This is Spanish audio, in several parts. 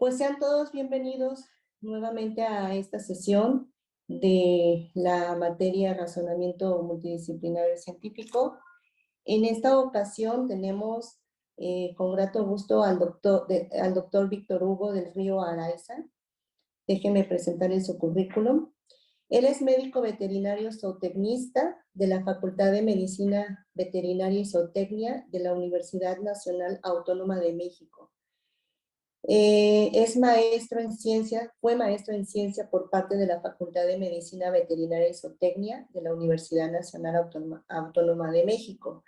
Pues sean todos bienvenidos nuevamente a esta sesión de la materia Razonamiento Multidisciplinario Científico. En esta ocasión tenemos con grato gusto al doctor Víctor Hugo del Río Araiza. Déjenme presentarles su currículum. Él es médico veterinario zootecnista de la Facultad de Medicina Veterinaria y Zootecnia de la Universidad Nacional Autónoma de México. Es maestro en ciencia, fue maestro en ciencia por parte de la Facultad de Medicina Veterinaria y Zootecnia de la Universidad Nacional Autónoma de México.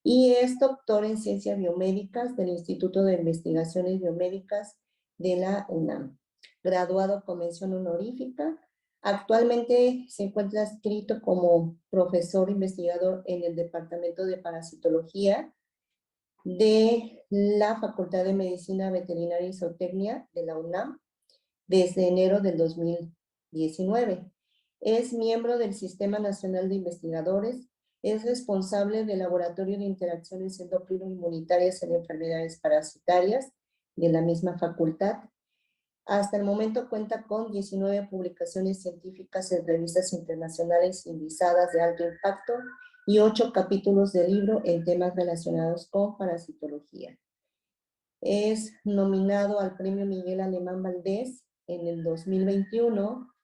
Y es doctor en ciencias biomédicas del Instituto de Investigaciones Biomédicas de la UNAM. Graduado con mención honorífica. Actualmente se encuentra adscrito como profesor investigador en el Departamento de Parasitología de la Facultad de Medicina Veterinaria y Zootecnia de la UNAM desde enero del 2019. Es miembro del Sistema Nacional de Investigadores, es responsable del Laboratorio de Interacciones Endocrino-Inmunitarias en Enfermedades Parasitarias de la misma facultad. Hasta el momento cuenta con 19 publicaciones científicas en revistas internacionales indizadas de alto impacto y 8 capítulos de libro en temas relacionados con parasitología. Es nominado al Premio Miguel Alemán Valdés en el 2021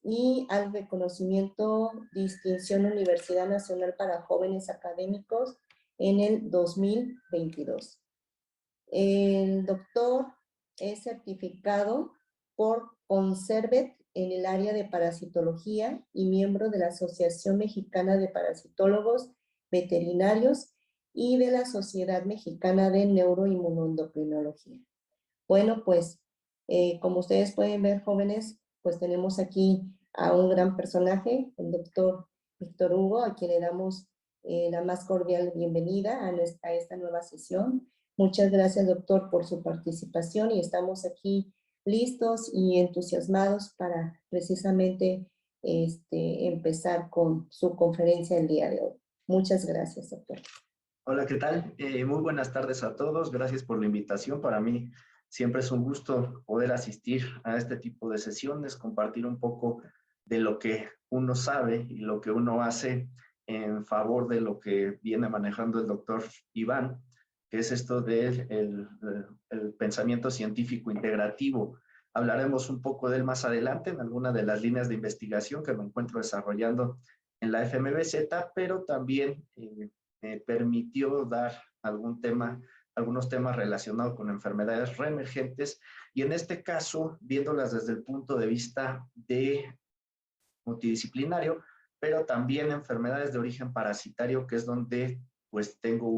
y al reconocimiento Distinción Universidad Nacional para Jóvenes Académicos en el 2022. El doctor es certificado por Conservet en el área de parasitología y miembro de la Asociación Mexicana de Parasitólogos Veterinarios y de la Sociedad Mexicana de Neuroinmunoendocrinología. Bueno, pues, como ustedes pueden ver, jóvenes, pues tenemos aquí a un gran personaje, el doctor Víctor Hugo, a quien le damos la más cordial bienvenida a esta nueva sesión. Muchas gracias, doctor, por su participación y estamos aquí listos y entusiasmados para precisamente empezar con su conferencia el día de hoy. Muchas gracias, doctor. Hola, ¿qué tal? Muy buenas tardes a todos. Gracias por la invitación. Para mí siempre es un gusto poder asistir a este tipo de sesiones, compartir un poco de lo que uno sabe y lo que uno hace en favor de lo que viene manejando el doctor Iván, que es esto del el pensamiento científico integrativo. Hablaremos un poco de él más adelante en alguna de las líneas de investigación que me encuentro desarrollando en la FMVZ, pero también me permitió dar algunos temas relacionados con enfermedades reemergentes y en este caso viéndolas desde el punto de vista de multidisciplinario, pero también enfermedades de origen parasitario, que es donde pues tengo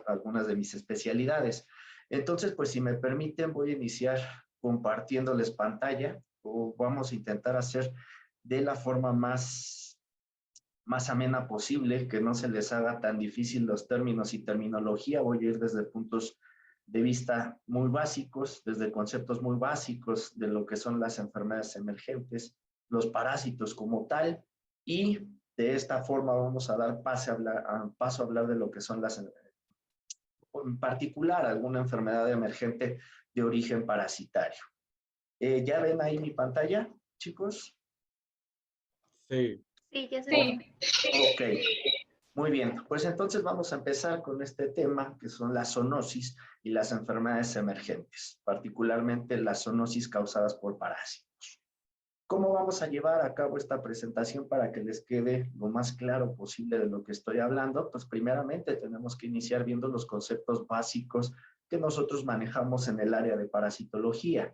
algunas de mis especialidades. Entonces, pues si me permiten, voy a iniciar compartiéndoles pantalla o vamos a intentar hacer de la forma más amena posible, que no se les haga tan difícil los términos y terminología. Voy a ir desde puntos de vista muy básicos, desde conceptos muy básicos de lo que son las enfermedades emergentes, los parásitos como tal, y de esta forma vamos a dar paso a hablar de lo que son en particular, alguna enfermedad emergente de origen parasitario. ¿Ya ven ahí mi pantalla, chicos? Sí. Sí, ya se ve. Ok, muy bien. Pues entonces vamos a empezar con este tema que son las zoonosis y las enfermedades emergentes, particularmente las zoonosis causadas por parásitos. ¿Cómo vamos a llevar a cabo esta presentación para que les quede lo más claro posible de lo que estoy hablando? Pues primeramente tenemos que iniciar viendo los conceptos básicos que nosotros manejamos en el área de parasitología,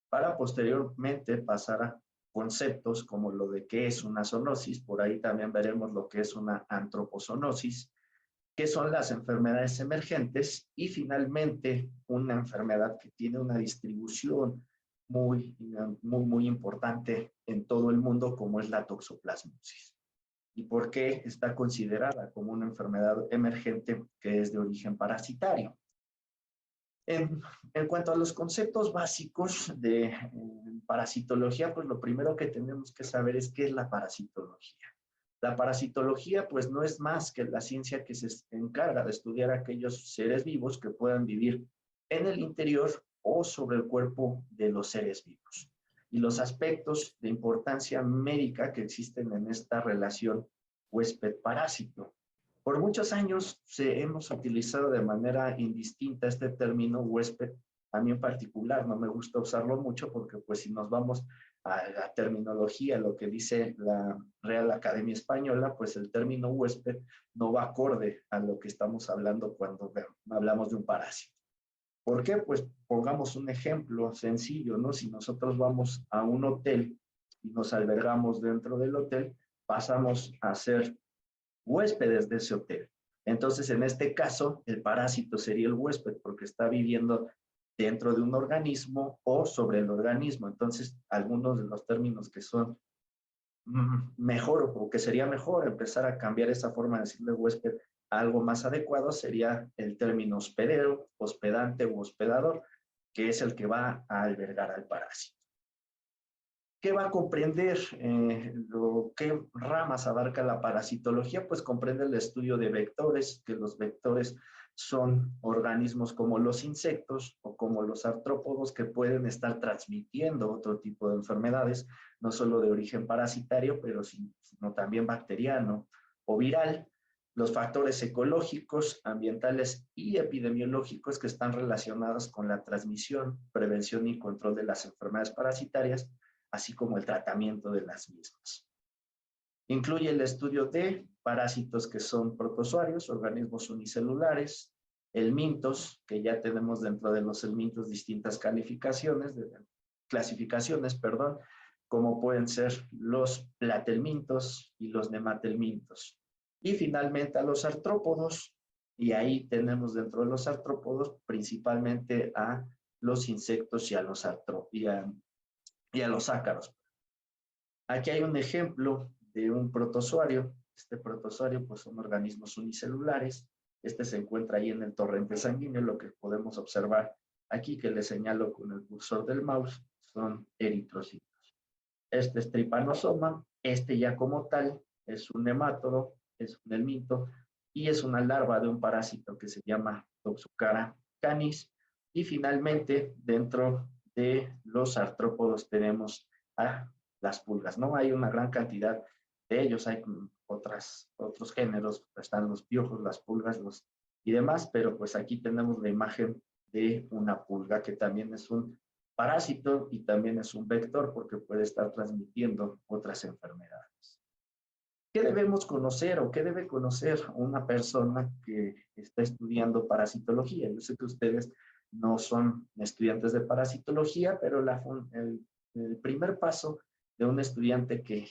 para posteriormente pasar a conceptos como lo de qué es una zoonosis. Por ahí también veremos lo que es una antropozoonosis, qué son las enfermedades emergentes y finalmente una enfermedad que tiene una distribución muy importante en todo el mundo, como es la toxoplasmosis. ¿Y por qué está considerada como una enfermedad emergente que es de origen parasitario? En cuanto a los conceptos básicos de parasitología, pues lo primero que tenemos que saber es qué es la parasitología. La parasitología, pues no es más que la ciencia que se encarga de estudiar aquellos seres vivos que puedan vivir en el interior o sobre el cuerpo de los seres vivos. Y los aspectos de importancia médica que existen en esta relación huésped-parásito. Por muchos años hemos utilizado de manera indistinta este término huésped. A mí en particular no me gusta usarlo mucho porque pues si nos vamos a la terminología, lo que dice la Real Academia Española, pues el término huésped no va acorde a lo que estamos hablando cuando hablamos de un parásito. ¿Por qué? Pues pongamos un ejemplo sencillo, ¿no? Si nosotros vamos a un hotel y nos albergamos dentro del hotel, pasamos a ser huéspedes de ese hotel. Entonces, en este caso, el parásito sería el huésped porque está viviendo dentro de un organismo o sobre el organismo. Entonces, algunos de los términos que son mejor o que sería mejor empezar a cambiar esa forma de decirle huésped a algo más adecuado sería el término hospedero, hospedante u hospedador, que es el que va a albergar al parásito. ¿Qué va a comprender? ¿Qué ramas abarca la parasitología? Pues comprende el estudio de vectores, que los vectores son organismos como los insectos o como los artrópodos que pueden estar transmitiendo otro tipo de enfermedades, no solo de origen parasitario, pero sino también bacteriano o viral. Los factores ecológicos, ambientales y epidemiológicos que están relacionados con la transmisión, prevención y control de las enfermedades parasitarias, así como el tratamiento de las mismas. Incluye el estudio de parásitos que son protozoarios, organismos unicelulares, helmintos, que ya tenemos dentro de los helmintos distintas clasificaciones, como pueden ser los platelmintos y los nematelmintos. Y finalmente a los artrópodos, y ahí tenemos dentro de los artrópodos principalmente a los insectos y a los ácaros. Aquí hay un ejemplo de un protozoario. Este protozoario pues son organismos unicelulares. Este se encuentra ahí en el torrente sanguíneo. Lo que podemos observar aquí, que le señalo con el cursor del mouse, son eritrocitos. Este es Trypanosoma. Este ya como tal es un nemátodo, es un helminto y es una larva de un parásito que se llama Toxocara canis. Y finalmente, dentro de los artrópodos tenemos a las pulgas, ¿no? Hay una gran cantidad de ellos, hay otros géneros, están los piojos, las pulgas y demás, pero pues aquí tenemos la imagen de una pulga que también es un parásito y también es un vector porque puede estar transmitiendo otras enfermedades. ¿Qué debemos conocer o qué debe conocer una persona que está estudiando parasitología? Yo sé que ustedes no son estudiantes de parasitología, pero el primer paso de un estudiante que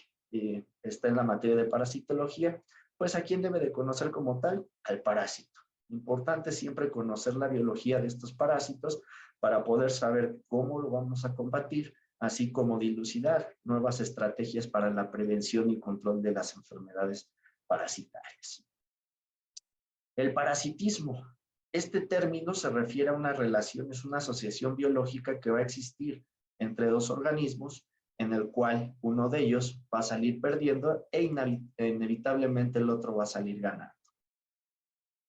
está en la materia de parasitología, pues ¿a quién debe de conocer como tal? Al parásito. Importante siempre conocer la biología de estos parásitos para poder saber cómo lo vamos a combatir, así como dilucidar nuevas estrategias para la prevención y control de las enfermedades parasitarias. El parasitismo. Este término se refiere a una relación, es una asociación biológica que va a existir entre dos organismos en el cual uno de ellos va a salir perdiendo e inevitablemente el otro va a salir ganando.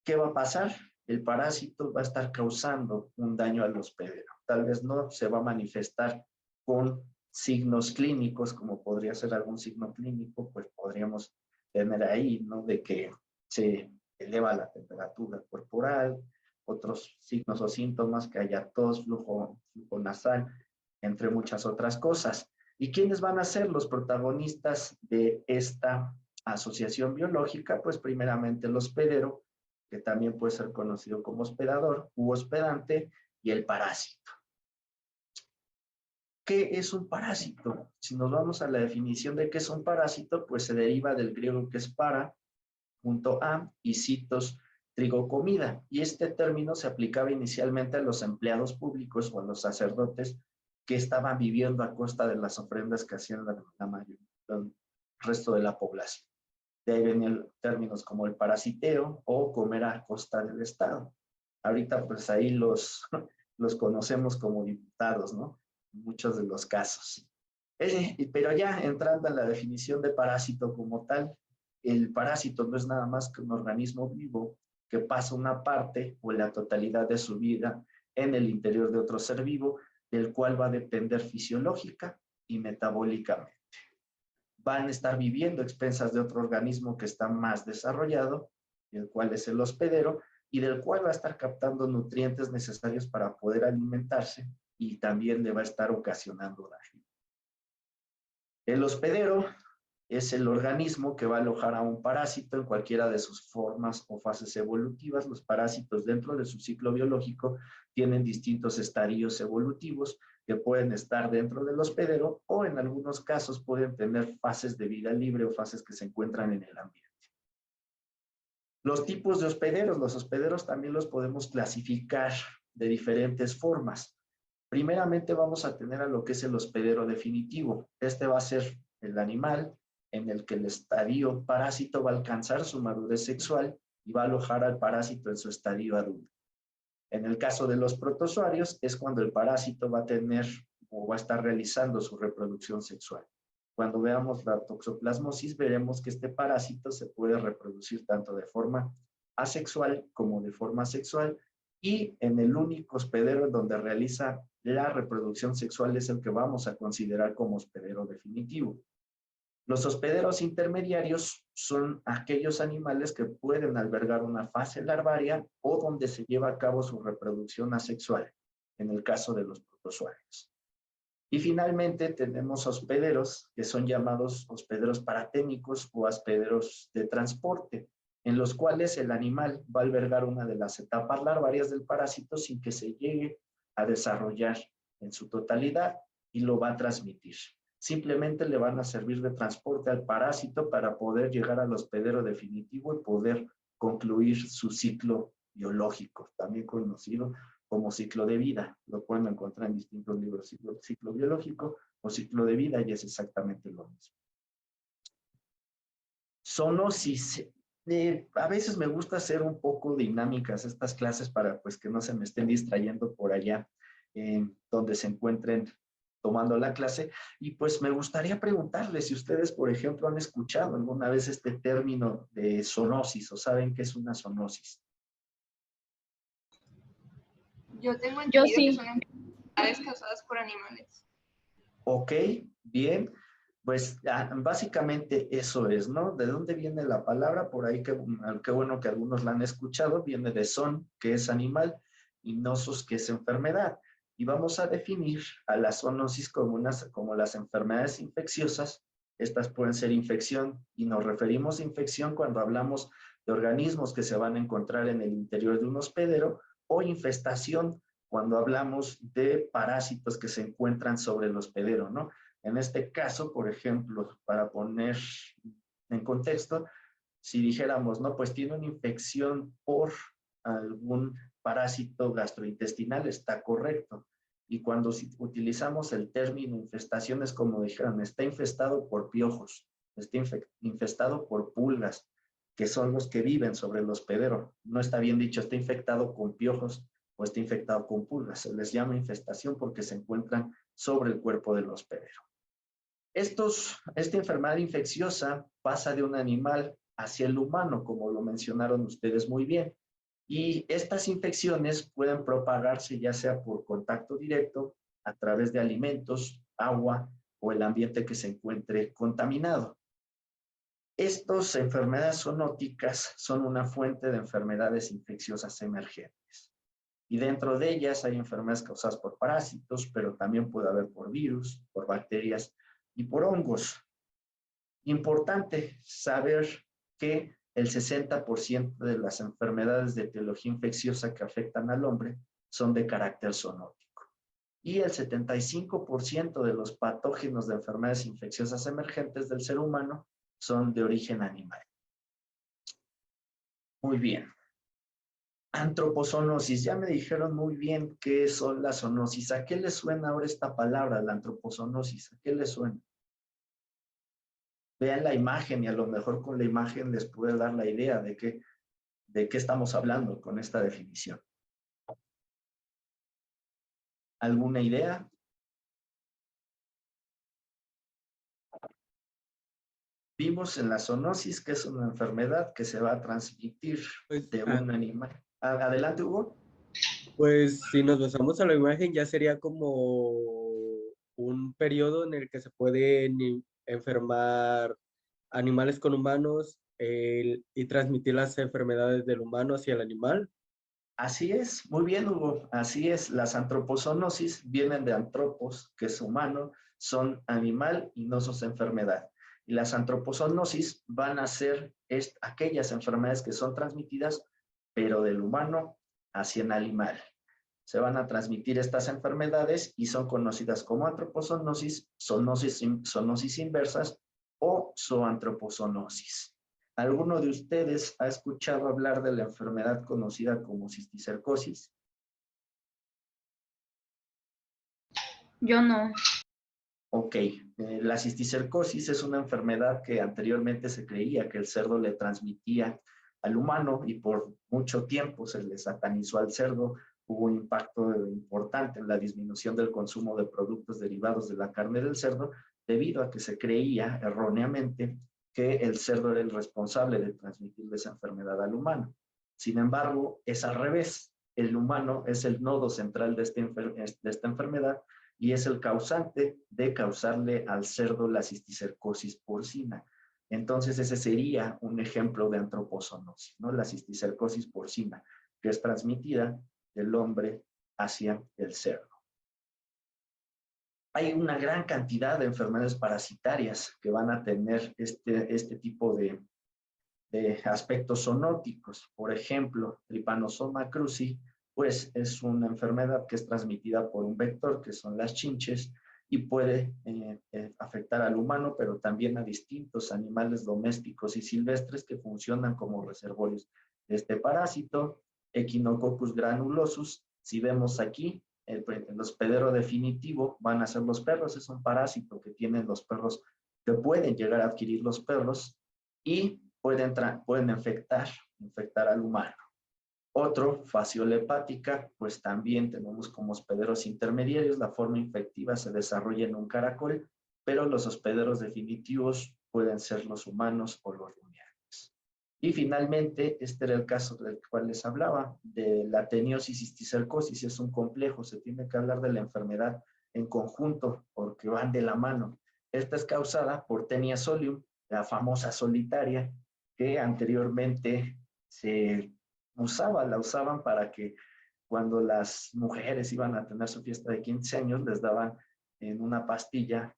¿Qué va a pasar? El parásito va a estar causando un daño al hospedero. Tal vez no se va a manifestar con signos clínicos, como podría ser algún signo clínico, pues podríamos tener ahí, ¿no? De que se eleva la temperatura corporal, otros signos o síntomas, que haya tos, flujo nasal, entre muchas otras cosas. ¿Y quiénes van a ser los protagonistas de esta asociación biológica? Pues primeramente el hospedero, que también puede ser conocido como hospedador u hospedante, y el parásito. ¿Qué es un parásito? Si nos vamos a la definición de qué es un parásito, pues se deriva del griego que es para, junto a, y citos, trigo, comida. Y este término se aplicaba inicialmente a los empleados públicos o a los sacerdotes que estaban viviendo a costa de las ofrendas que hacían la mayoría del resto de la población. De ahí venían términos como el parasiteo o comer a costa del Estado. Ahorita pues ahí los conocemos como diputados, ¿no? En muchos de los casos. Pero ya entrando en la definición de parásito como tal, el parásito no es nada más que un organismo vivo que pasa una parte o la totalidad de su vida en el interior de otro ser vivo, del cual va a depender fisiológica y metabólicamente. Van a estar viviendo a expensas de otro organismo que está más desarrollado, el cual es el hospedero, y del cual va a estar captando nutrientes necesarios para poder alimentarse y también le va a estar ocasionando daño. El hospedero es el organismo que va a alojar a un parásito en cualquiera de sus formas o fases evolutivas. Los parásitos dentro de su ciclo biológico tienen distintos estadios evolutivos que pueden estar dentro del hospedero o en algunos casos pueden tener fases de vida libre o fases que se encuentran en el ambiente. Los tipos de hospederos, los hospederos también los podemos clasificar de diferentes formas. Primeramente vamos a tener a lo que es el hospedero definitivo. Este va a ser el animal en el que el estadio parásito va a alcanzar su madurez sexual y va a alojar al parásito en su estadio adulto. En el caso de los protozoarios es cuando el parásito va a tener o va a estar realizando su reproducción sexual. Cuando veamos la toxoplasmosis, veremos que este parásito se puede reproducir tanto de forma asexual como de forma sexual, y en el único hospedero en donde realiza la reproducción sexual es el que vamos a considerar como hospedero definitivo. Los hospederos intermediarios son aquellos animales que pueden albergar una fase larvaria o donde se lleva a cabo su reproducción asexual, en el caso de los protozoarios. Y finalmente tenemos hospederos que son llamados hospederos paraténicos o hospederos de transporte, en los cuales el animal va a albergar una de las etapas larvarias del parásito sin que se llegue a desarrollar en su totalidad y lo va a transmitir. Simplemente le van a servir de transporte al parásito para poder llegar al hospedero definitivo y poder concluir su ciclo biológico, también conocido como ciclo de vida. Lo pueden encontrar en distintos libros, ciclo biológico o ciclo de vida, y es exactamente lo mismo. Zoonosis. A veces me gusta hacer un poco dinámicas estas clases para pues que no se me estén distrayendo por allá donde se encuentren tomando la clase. Y pues me gustaría preguntarles si ustedes, por ejemplo, han escuchado alguna vez este término de zoonosis o saben qué es una zoonosis. Yo tengo entendido que son enfermedades causadas por animales. Ok, bien. Pues básicamente eso es, ¿no? ¿De dónde viene la palabra? Por ahí qué bueno que algunos la han escuchado. Viene de son, que es animal, y nosos, que es enfermedad. Y vamos a definir a la zoonosis como las enfermedades infecciosas. Estas pueden ser infección, y nos referimos a infección cuando hablamos de organismos que se van a encontrar en el interior de un hospedero, o infestación cuando hablamos de parásitos que se encuentran sobre el hospedero, ¿no? En este caso, por ejemplo, para poner en contexto, si dijéramos, no, pues tiene una infección por algún parásito gastrointestinal, está correcto. Y cuando utilizamos el término infestación es como dijeron, está infestado por piojos, está infestado por pulgas, que son los que viven sobre el hospedero. No está bien dicho, está infectado con piojos o está infectado con pulgas. Se les llama infestación porque se encuentran sobre el cuerpo del hospedero. Esta enfermedad infecciosa pasa de un animal hacia el humano, como lo mencionaron ustedes muy bien. Y estas infecciones pueden propagarse ya sea por contacto directo, a través de alimentos, agua o el ambiente que se encuentre contaminado. Estas enfermedades zoonóticas son una fuente de enfermedades infecciosas emergentes. Y dentro de ellas hay enfermedades causadas por parásitos, pero también puede haber por virus, por bacterias y por hongos. Importante saber que el 60% de las enfermedades de etiología infecciosa que afectan al hombre son de carácter zoonótico. Y el 75% de los patógenos de enfermedades infecciosas emergentes del ser humano son de origen animal. Muy bien. Antropozoonosis. Ya me dijeron muy bien qué son las zoonosis. ¿A qué le suena ahora esta palabra, la antropozoonosis? ¿A qué le suena? Vean la imagen y a lo mejor con la imagen les puede dar la idea de qué estamos hablando con esta definición. ¿Alguna idea? Vimos en la zoonosis que es una enfermedad que se va a transmitir de un animal. Adelante, Hugo. Pues si nos basamos a la imagen, ya sería como un periodo en el que se pueden enfermar animales con humanos y transmitir las enfermedades del humano hacia el animal. Así es, muy bien, Hugo. Así es, las antropozoonosis vienen de antropos, que es humano, son animal y no sos enfermedad. Y las antropozoonosis van a ser aquellas enfermedades que son transmitidas, pero del humano hacia el animal. Se van a transmitir estas enfermedades y son conocidas como antropozoonosis, zoonosis inversas o zoantropozoonosis. ¿Alguno de ustedes ha escuchado hablar de la enfermedad conocida como cisticercosis? Yo no. Ok, la cisticercosis es una enfermedad que anteriormente se creía que el cerdo le transmitía al humano y por mucho tiempo se le satanizó al cerdo. Hubo un impacto importante en la disminución del consumo de productos derivados de la carne del cerdo debido a que se creía erróneamente que el cerdo era el responsable de transmitir esa enfermedad al humano. Sin embargo, es al revés. El humano es el nodo central de esta enfermedad y es el causante de causarle al cerdo la cisticercosis porcina. Entonces, ese sería un ejemplo de antropozoonosis, ¿no? La cisticercosis porcina, que es transmitida del hombre hacia el cerdo. Hay una gran cantidad de enfermedades parasitarias que van a tener este tipo de aspectos zoonóticos. Por ejemplo, Trypanosoma cruzi, pues es una enfermedad que es transmitida por un vector, que son las chinches, y puede afectar al humano, pero también a distintos animales domésticos y silvestres que funcionan como reservorios de este parásito. Echinococcus granulosus, si vemos aquí, el hospedero definitivo van a ser los perros, es un parásito que tienen los perros, que pueden llegar a adquirir los perros y pueden infectar al humano. Otro, fasciola hepática, pues también tenemos como hospederos intermediarios, la forma infectiva se desarrolla en un caracol, pero los hospederos definitivos pueden ser los humanos o los rumiantes. Y finalmente, este era el caso del cual les hablaba, de la teniosis cisticercosis, es un complejo, se tiene que hablar de la enfermedad en conjunto, porque van de la mano. Esta es causada por Taenia solium, la famosa solitaria, que anteriormente la usaban para que cuando las mujeres iban a tener su fiesta de 15 años, les daban en una pastilla,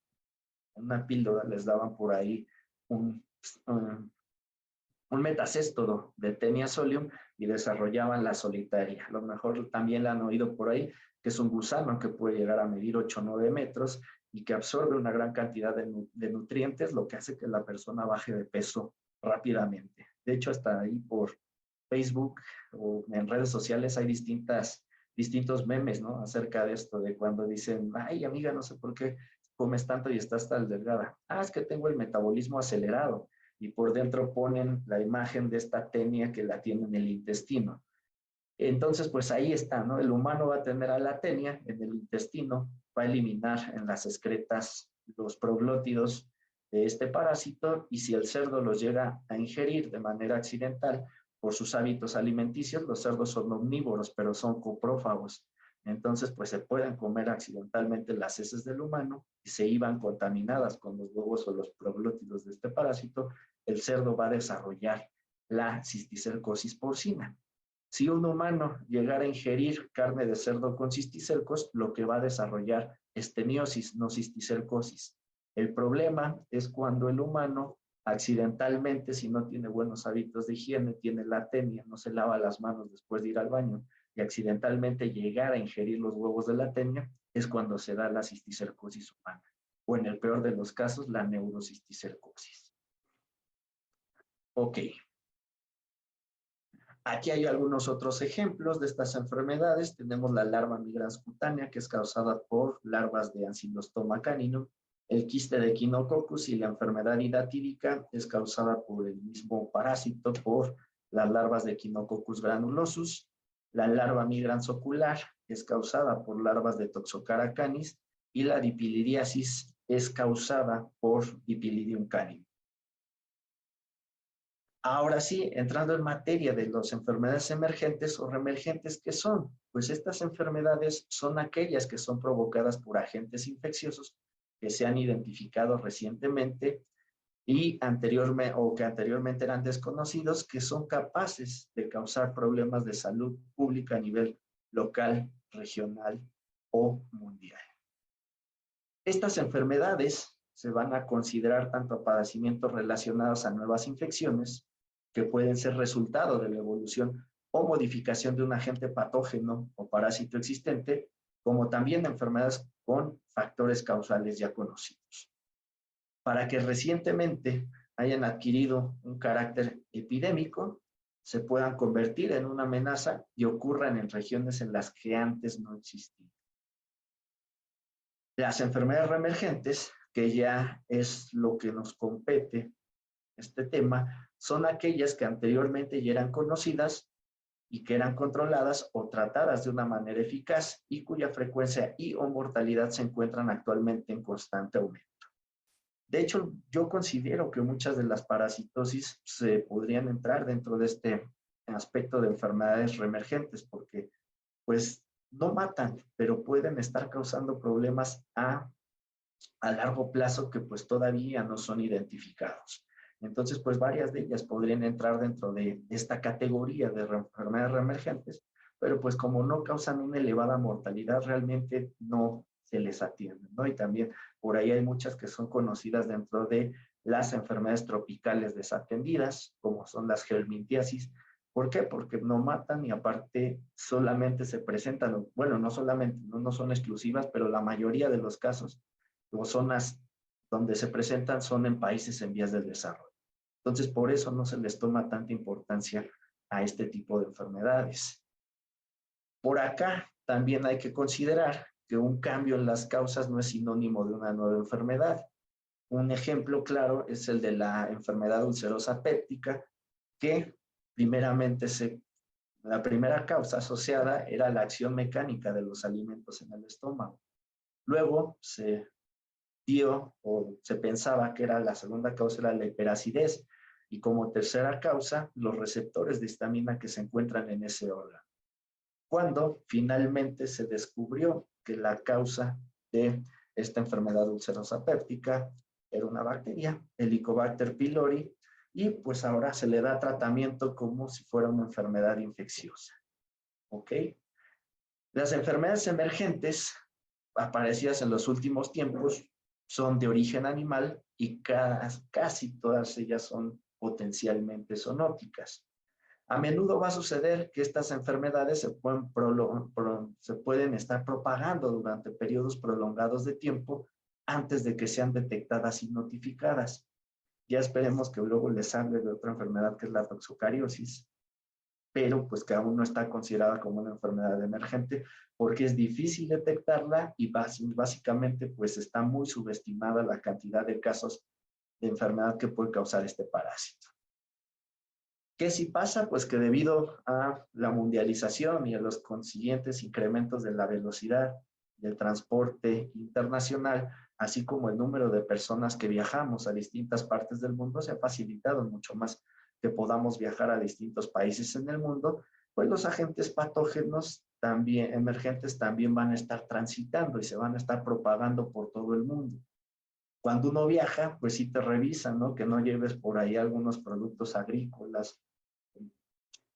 en una píldora, les daban por ahí un, un metacéstodo de Taenia solium y desarrollaban la solitaria. A lo mejor también la han oído por ahí, que es un gusano que puede llegar a medir 8 o 9 metros y que absorbe una gran cantidad de nutrientes, lo que hace que la persona baje de peso rápidamente. De hecho, hasta ahí por Facebook o en redes sociales hay distintos memes, ¿no? Acerca de esto, de cuando dicen, ay, amiga, no sé por qué comes tanto y estás tan delgada. Ah, es que tengo el metabolismo acelerado. Y por dentro ponen la imagen de esta tenia que la tiene en el intestino. Entonces, pues ahí está, ¿no? El humano va a tener a la tenia en el intestino, va a eliminar en las excretas los proglótidos de este parásito y si el cerdo los llega a ingerir de manera accidental por sus hábitos alimenticios, los cerdos son omnívoros, pero son coprófagos. Entonces, pues se pueden comer accidentalmente las heces del humano y se iban contaminadas con los huevos o los proglótidos de este parásito, el cerdo va a desarrollar la cisticercosis porcina. Si un humano llegara a ingerir carne de cerdo con cisticercos, lo que va a desarrollar es teniosis, no cisticercosis. El problema es cuando el humano accidentalmente, si no tiene buenos hábitos de higiene, tiene la tenia, no se lava las manos después de ir al baño y accidentalmente llegar a ingerir los huevos de la tenia, es cuando se da la cisticercosis humana. O en el peor de los casos, la neurocisticercosis. Ok. Aquí hay algunos otros ejemplos de estas enfermedades. Tenemos la larva migrans cutánea, que es causada por larvas de Ancylostoma caninum. El quiste de Echinococcus y la enfermedad hidatídica es causada por el mismo parásito, por las larvas de Echinococcus granulosus. La larva migrans ocular es causada por larvas de Toxocara canis y la dipilidriasis es causada por Dipilidium caninum. Ahora sí, entrando en materia de las enfermedades emergentes o reemergentes, ¿qué son? Pues estas enfermedades son aquellas que son provocadas por agentes infecciosos que se han identificado recientemente y que anteriormente eran desconocidos, que son capaces de causar problemas de salud pública a nivel local, regional o mundial. Estas enfermedades se van a considerar tanto padecimientos relacionados a nuevas infecciones, que pueden ser resultado de la evolución o modificación de un agente patógeno o parásito existente, como también enfermedades con factores causales ya conocidos. Para que recientemente hayan adquirido un carácter epidémico, se puedan convertir en una amenaza y ocurran en regiones en las que antes no existían. Las enfermedades reemergentes, que ya es lo que nos compete este tema, son aquellas que anteriormente ya eran conocidas y que eran controladas o tratadas de una manera eficaz y cuya frecuencia y o mortalidad se encuentran actualmente en constante aumento. De hecho, yo considero que muchas de las parasitosis se podrían entrar dentro de este aspecto de enfermedades reemergentes, porque pues no matan, pero pueden estar causando problemas a largo plazo que pues todavía no son identificados. Entonces, pues varias de ellas podrían entrar dentro de esta categoría de enfermedades reemergentes, pero pues como no causan una elevada mortalidad, realmente no se les atiende, ¿no? Y también por ahí hay muchas que son conocidas dentro de las enfermedades tropicales desatendidas, como son las helmintiasis. ¿Por qué? Porque no matan y aparte solamente se presentan, bueno, no solamente, no son exclusivas, pero la mayoría de los casos o zonas donde se presentan son en países en vías de desarrollo. Entonces, por eso no se les toma tanta importancia a este tipo de enfermedades. Por acá también hay que considerar que un cambio en las causas no es sinónimo de una nueva enfermedad. Un ejemplo claro es el de la enfermedad ulcerosa péptica, que primeramente la primera causa asociada era la acción mecánica de los alimentos en el estómago. Luego se dio o se pensaba que era la segunda causa era la hiperacidez y como tercera causa los receptores de histamina que se encuentran en ese órgano. Cuando finalmente se descubrió que la causa de esta enfermedad ulcerosa péptica era una bacteria, Helicobacter pylori, y pues ahora se le da tratamiento como si fuera una enfermedad infecciosa. ¿Ok? Las enfermedades emergentes aparecidas en los últimos tiempos son de origen animal y casi todas ellas son potencialmente zoonóticas. A menudo va a suceder que estas enfermedades se pueden estar propagando durante periodos prolongados de tiempo antes de que sean detectadas y notificadas. Ya esperemos que luego les hable de otra enfermedad que es la toxocariosis, pero pues que aún no está considerada como una enfermedad emergente porque es difícil detectarla y básicamente pues está muy subestimada la cantidad de casos de enfermedad que puede causar este parásito. ¿Qué sí pasa? Pues que debido a la mundialización y a los consiguientes incrementos de la velocidad del transporte internacional, así como el número de personas que viajamos a distintas partes del mundo, se ha facilitado mucho más que podamos viajar a distintos países en el mundo, pues los agentes patógenos también emergentes también van a estar transitando y se van a estar propagando por todo el mundo. Cuando uno viaja, pues sí te revisan, ¿no? Que no lleves por ahí algunos productos agrícolas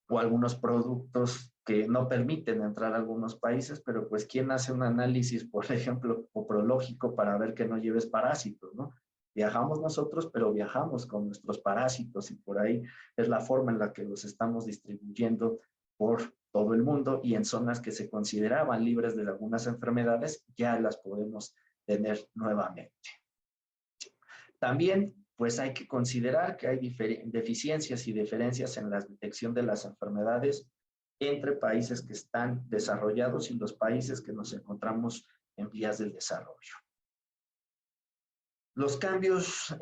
o algunos productos que no permiten entrar a algunos países, pero pues ¿quién hace un análisis, por ejemplo, coprológico para ver que no lleves parásitos, ¿no? Viajamos nosotros, pero viajamos con nuestros parásitos y por ahí es la forma en la que los estamos distribuyendo por todo el mundo y en zonas que se consideraban libres de algunas enfermedades, ya las podemos tener nuevamente. También, pues hay que considerar que hay deficiencias y diferencias en la detección de las enfermedades entre países que están desarrollados y los países que nos encontramos en vías del desarrollo. Los cambios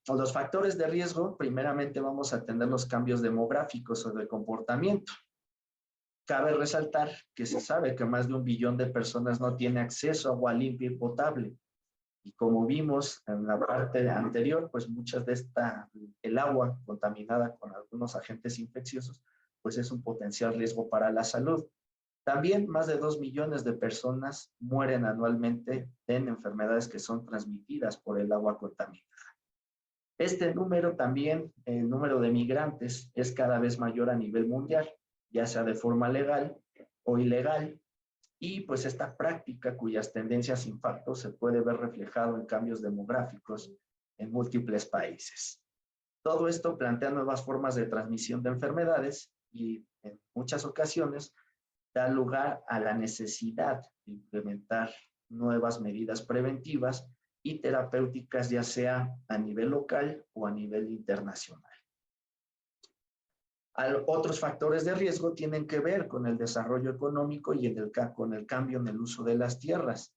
o los factores de riesgo, primeramente vamos a atender los cambios demográficos o de comportamiento. Cabe resaltar que se sabe que más de 1 billón de personas no tiene acceso a agua limpia y potable. Y como vimos en la parte anterior, pues muchas de el agua contaminada con algunos agentes infecciosos, pues es un potencial riesgo para la salud. También más de 2 millones de personas mueren anualmente en enfermedades que son transmitidas por el agua contaminada. Este número también, el número de migrantes, es cada vez mayor a nivel mundial, ya sea de forma legal o ilegal, y pues esta práctica cuyas tendencias sin impacto se puede ver reflejado en cambios demográficos en múltiples países. Todo esto plantea nuevas formas de transmisión de enfermedades y en muchas ocasiones da lugar a la necesidad de implementar nuevas medidas preventivas y terapéuticas, ya sea a nivel local o a nivel internacional. Otros factores de riesgo tienen que ver con el desarrollo económico y con el cambio en el uso de las tierras.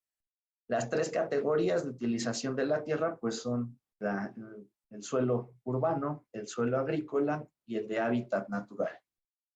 Las 3 categorías de utilización de la tierra pues son el suelo urbano, el suelo agrícola y el de hábitat natural.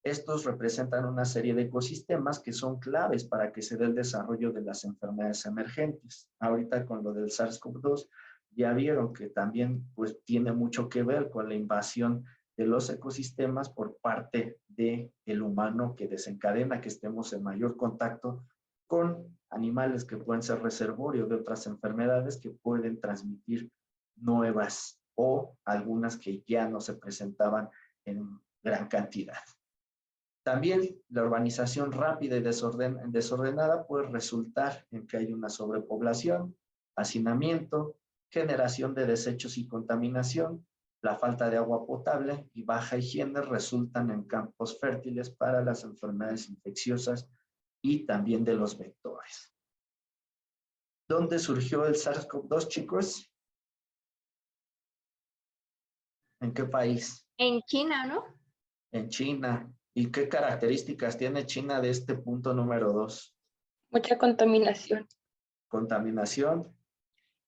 Estos representan una serie de ecosistemas que son claves para que se dé el desarrollo de las enfermedades emergentes. Ahorita con lo del SARS-CoV-2 ya vieron que también pues tiene mucho que ver con la invasión de los ecosistemas por parte del humano, que desencadena que estemos en mayor contacto con animales que pueden ser reservorio de otras enfermedades que pueden transmitir nuevas o algunas que ya no se presentaban en gran cantidad. También la urbanización rápida y desordenada puede resultar en que hay una sobrepoblación, hacinamiento, generación de desechos y contaminación. La falta de agua potable y baja higiene resultan en campos fértiles para las enfermedades infecciosas y también de los vectores. ¿Dónde surgió el SARS-CoV-2, chicos? ¿En qué país? En China, ¿no? En China. ¿Y qué características tiene China de este punto número 2? Mucha contaminación. Contaminación.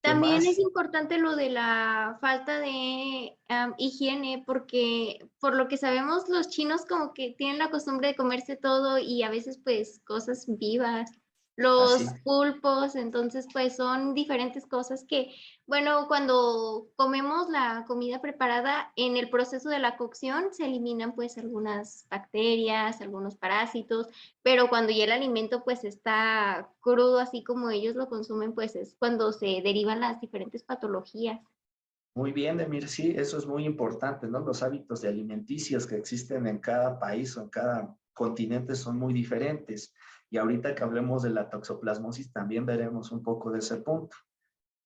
¿Qué También es más? importante lo de la falta de higiene, porque por lo que sabemos los chinos como que tienen la costumbre de comerse todo y a veces pues cosas vivas, los Así. pulpos, entonces pues son diferentes cosas que, bueno, cuando comemos la comida preparada, en el proceso de la cocción se eliminan pues algunas bacterias, algunos parásitos, pero cuando ya el alimento pues está crudo, así como ellos lo consumen, pues es cuando se derivan las diferentes patologías. Muy bien, Emir, sí, eso es muy importante, ¿no? Los hábitos de alimenticios que existen en cada país o en cada continente son muy diferentes. Y ahorita que hablemos de la toxoplasmosis también veremos un poco de ese punto.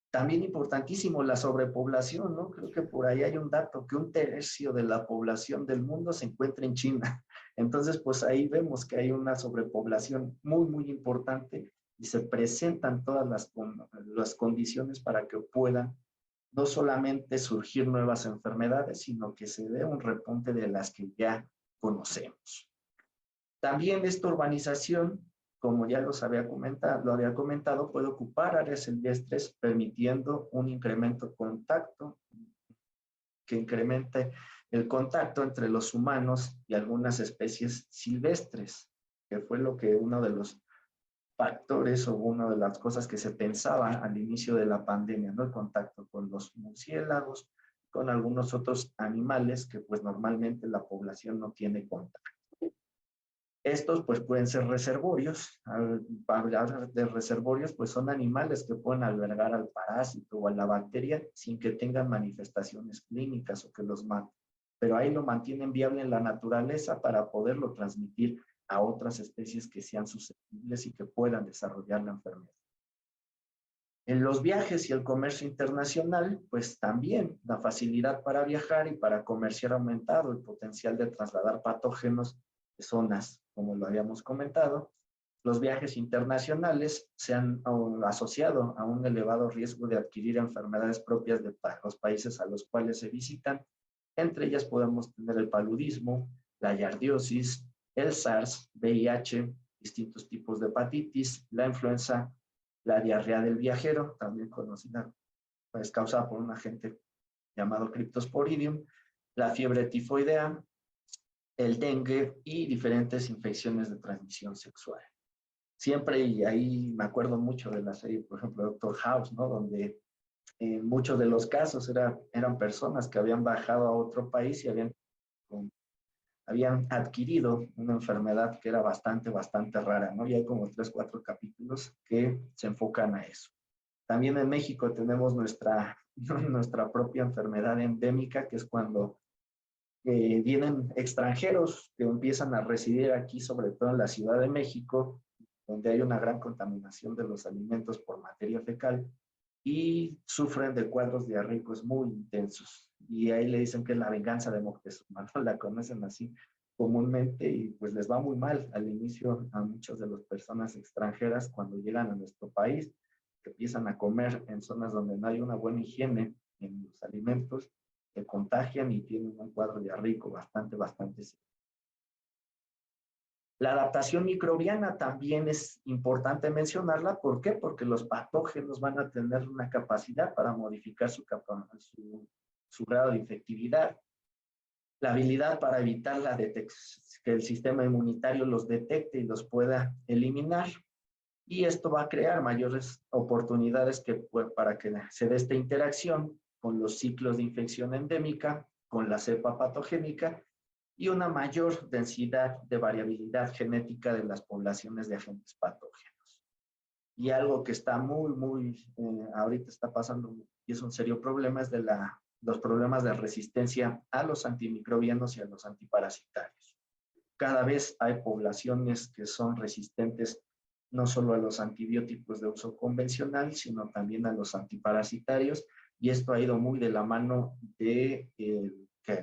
También importantísimo la sobrepoblación, ¿no? Creo que por ahí hay un dato que 1/3 de la población del mundo se encuentra en China. Entonces, pues ahí vemos que hay una sobrepoblación muy, muy importante y se presentan todas las condiciones para que puedan no solamente surgir nuevas enfermedades, sino que se dé un repunte de las que ya conocemos. También esta urbanización, como ya lo había comentado, puede ocupar áreas silvestres, permitiendo un incremento contacto, que incremente el contacto entre los humanos y algunas especies silvestres, que fue lo que uno de los factores o una de las cosas que se pensaba al inicio de la pandemia, ¿no? El contacto con los murciélagos, con algunos otros animales que pues normalmente la población no tiene contacto. Estos pues pueden ser reservorios. Al hablar de reservorios, pues son animales que pueden albergar al parásito o a la bacteria sin que tengan manifestaciones clínicas o que los maten. Pero ahí lo mantienen viable en la naturaleza para poderlo transmitir a otras especies que sean susceptibles y que puedan desarrollar la enfermedad. En los viajes y el comercio internacional, pues también la facilidad para viajar y para comerciar ha aumentado el potencial de trasladar patógenos de zonas, como lo habíamos comentado. Los viajes internacionales se han asociado a un elevado riesgo de adquirir enfermedades propias de los países a los cuales se visitan. Entre ellas podemos tener el paludismo, la yardiosis, el SARS, VIH, distintos tipos de hepatitis, la influenza, la diarrea del viajero, también conocida, pues causada por un agente llamado Cryptosporidium, la fiebre tifoidea, el dengue y diferentes infecciones de transmisión sexual. Siempre, y ahí me acuerdo mucho de la serie, por ejemplo, Doctor House, ¿no? Donde En muchos de los casos eran personas que habían bajado a otro país y habían adquirido una enfermedad que era bastante rara, ¿no? Y hay como 3, 4 capítulos que se enfocan a eso. También en México tenemos nuestra propia enfermedad endémica, que es cuando vienen extranjeros que empiezan a residir aquí, sobre todo en la Ciudad de México, donde hay una gran contaminación de los alimentos por materia fecal, y sufren de cuadros diarreicos muy intensos. Y ahí le dicen que es la venganza de Moctezuma, ¿no? La conocen así comúnmente y pues les va muy mal al inicio a muchas de las personas extranjeras cuando llegan a nuestro país, que empiezan a comer en zonas donde no hay una buena higiene en los alimentos, se contagian y tienen un cuadro diarreico bastante serio. La adaptación microbiana también es importante mencionarla. ¿Por qué? Porque los patógenos van a tener una capacidad para modificar su grado de infectividad. La habilidad para evitar que el sistema inmunitario los detecte y los pueda eliminar. Y esto va a crear mayores oportunidades para que se dé esta interacción con los ciclos de infección endémica, con la cepa patogénica y una mayor densidad de variabilidad genética de las poblaciones de agentes patógenos. Y algo que está ahorita está pasando y es un serio problema es los problemas de resistencia a los antimicrobianos y a los antiparasitarios. Cada vez hay poblaciones que son resistentes no solo a los antibióticos de uso convencional, sino también a los antiparasitarios, y esto ha ido muy de la mano de que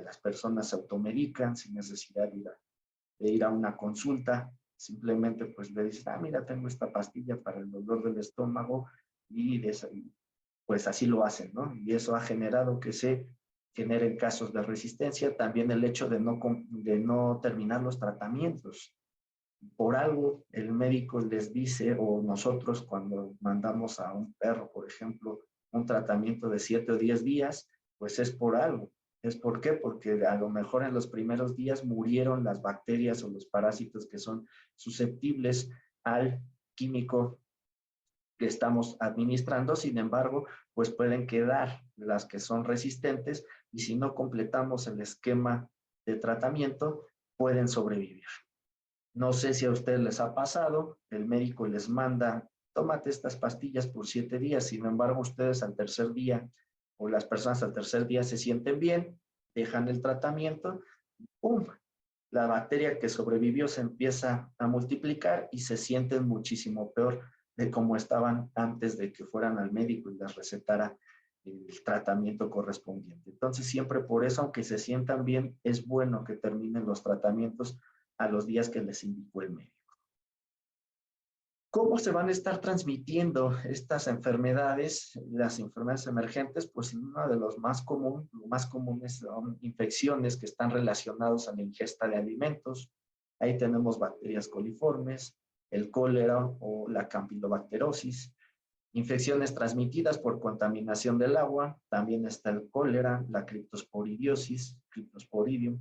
las personas se automedican sin necesidad de ir a una consulta. Simplemente pues le dicen, mira, tengo esta pastilla para el dolor del estómago, y pues así lo hacen, ¿no? Y eso ha generado que se generen casos de resistencia. También el hecho de no terminar los tratamientos. Por algo el médico les dice, o nosotros cuando mandamos a un perro, por ejemplo, un tratamiento de 7 o 10 días, pues es por algo. ¿Es por qué? Porque a lo mejor en los primeros días murieron las bacterias o los parásitos que son susceptibles al químico que estamos administrando. Sin embargo, pues pueden quedar las que son resistentes, y si no completamos el esquema de tratamiento, pueden sobrevivir. No sé si a ustedes les ha pasado, el médico les manda, tómate estas pastillas por 7 días, sin embargo, ustedes al tercer día, o las personas al tercer día se sienten bien, dejan el tratamiento, ¡pum! La bacteria que sobrevivió se empieza a multiplicar y se sienten muchísimo peor de cómo estaban antes de que fueran al médico y les recetara el tratamiento correspondiente. Entonces, siempre por eso, aunque se sientan bien, es bueno que terminen los tratamientos a los días que les indicó el médico. ¿Cómo se van a estar transmitiendo estas enfermedades, las enfermedades emergentes? Pues uno de los más comunes son infecciones que están relacionadas a la ingesta de alimentos. Ahí tenemos bacterias coliformes, el cólera o la campilobacterosis. Infecciones transmitidas por contaminación del agua, también está el cólera, la criptosporidiosis, Cryptosporidium.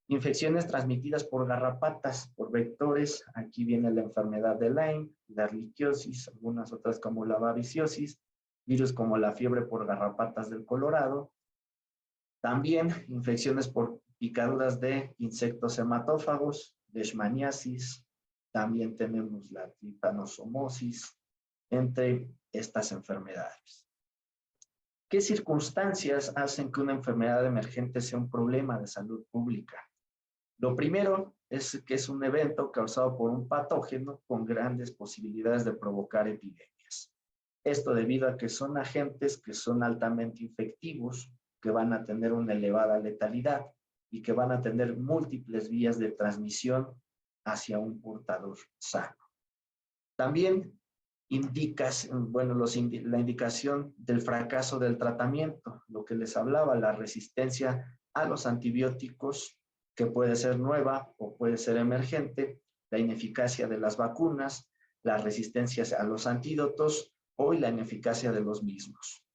Infecciones transmitidas por garrapatas, por vectores. Aquí viene la enfermedad de Lyme, la erliquiosis, algunas otras como la babiciosis, virus como la fiebre por garrapatas del Colorado. También infecciones por picaduras de insectos hematófagos, leishmaniasis. También tenemos la tritanosomosis, entre estas enfermedades. ¿Qué circunstancias hacen que una enfermedad emergente sea un problema de salud pública? Lo primero es que es un evento causado por un patógeno con grandes posibilidades de provocar epidemias. Esto debido a que son agentes que son altamente infectivos, que van a tener una elevada letalidad y que van a tener múltiples vías de transmisión hacia un portador sano. También la indicación del fracaso del tratamiento, lo que les hablaba, la resistencia a los antibióticos, que puede ser nueva o puede ser emergente, la ineficacia de las vacunas, las resistencias a los antídotos o la ineficacia de los mismos.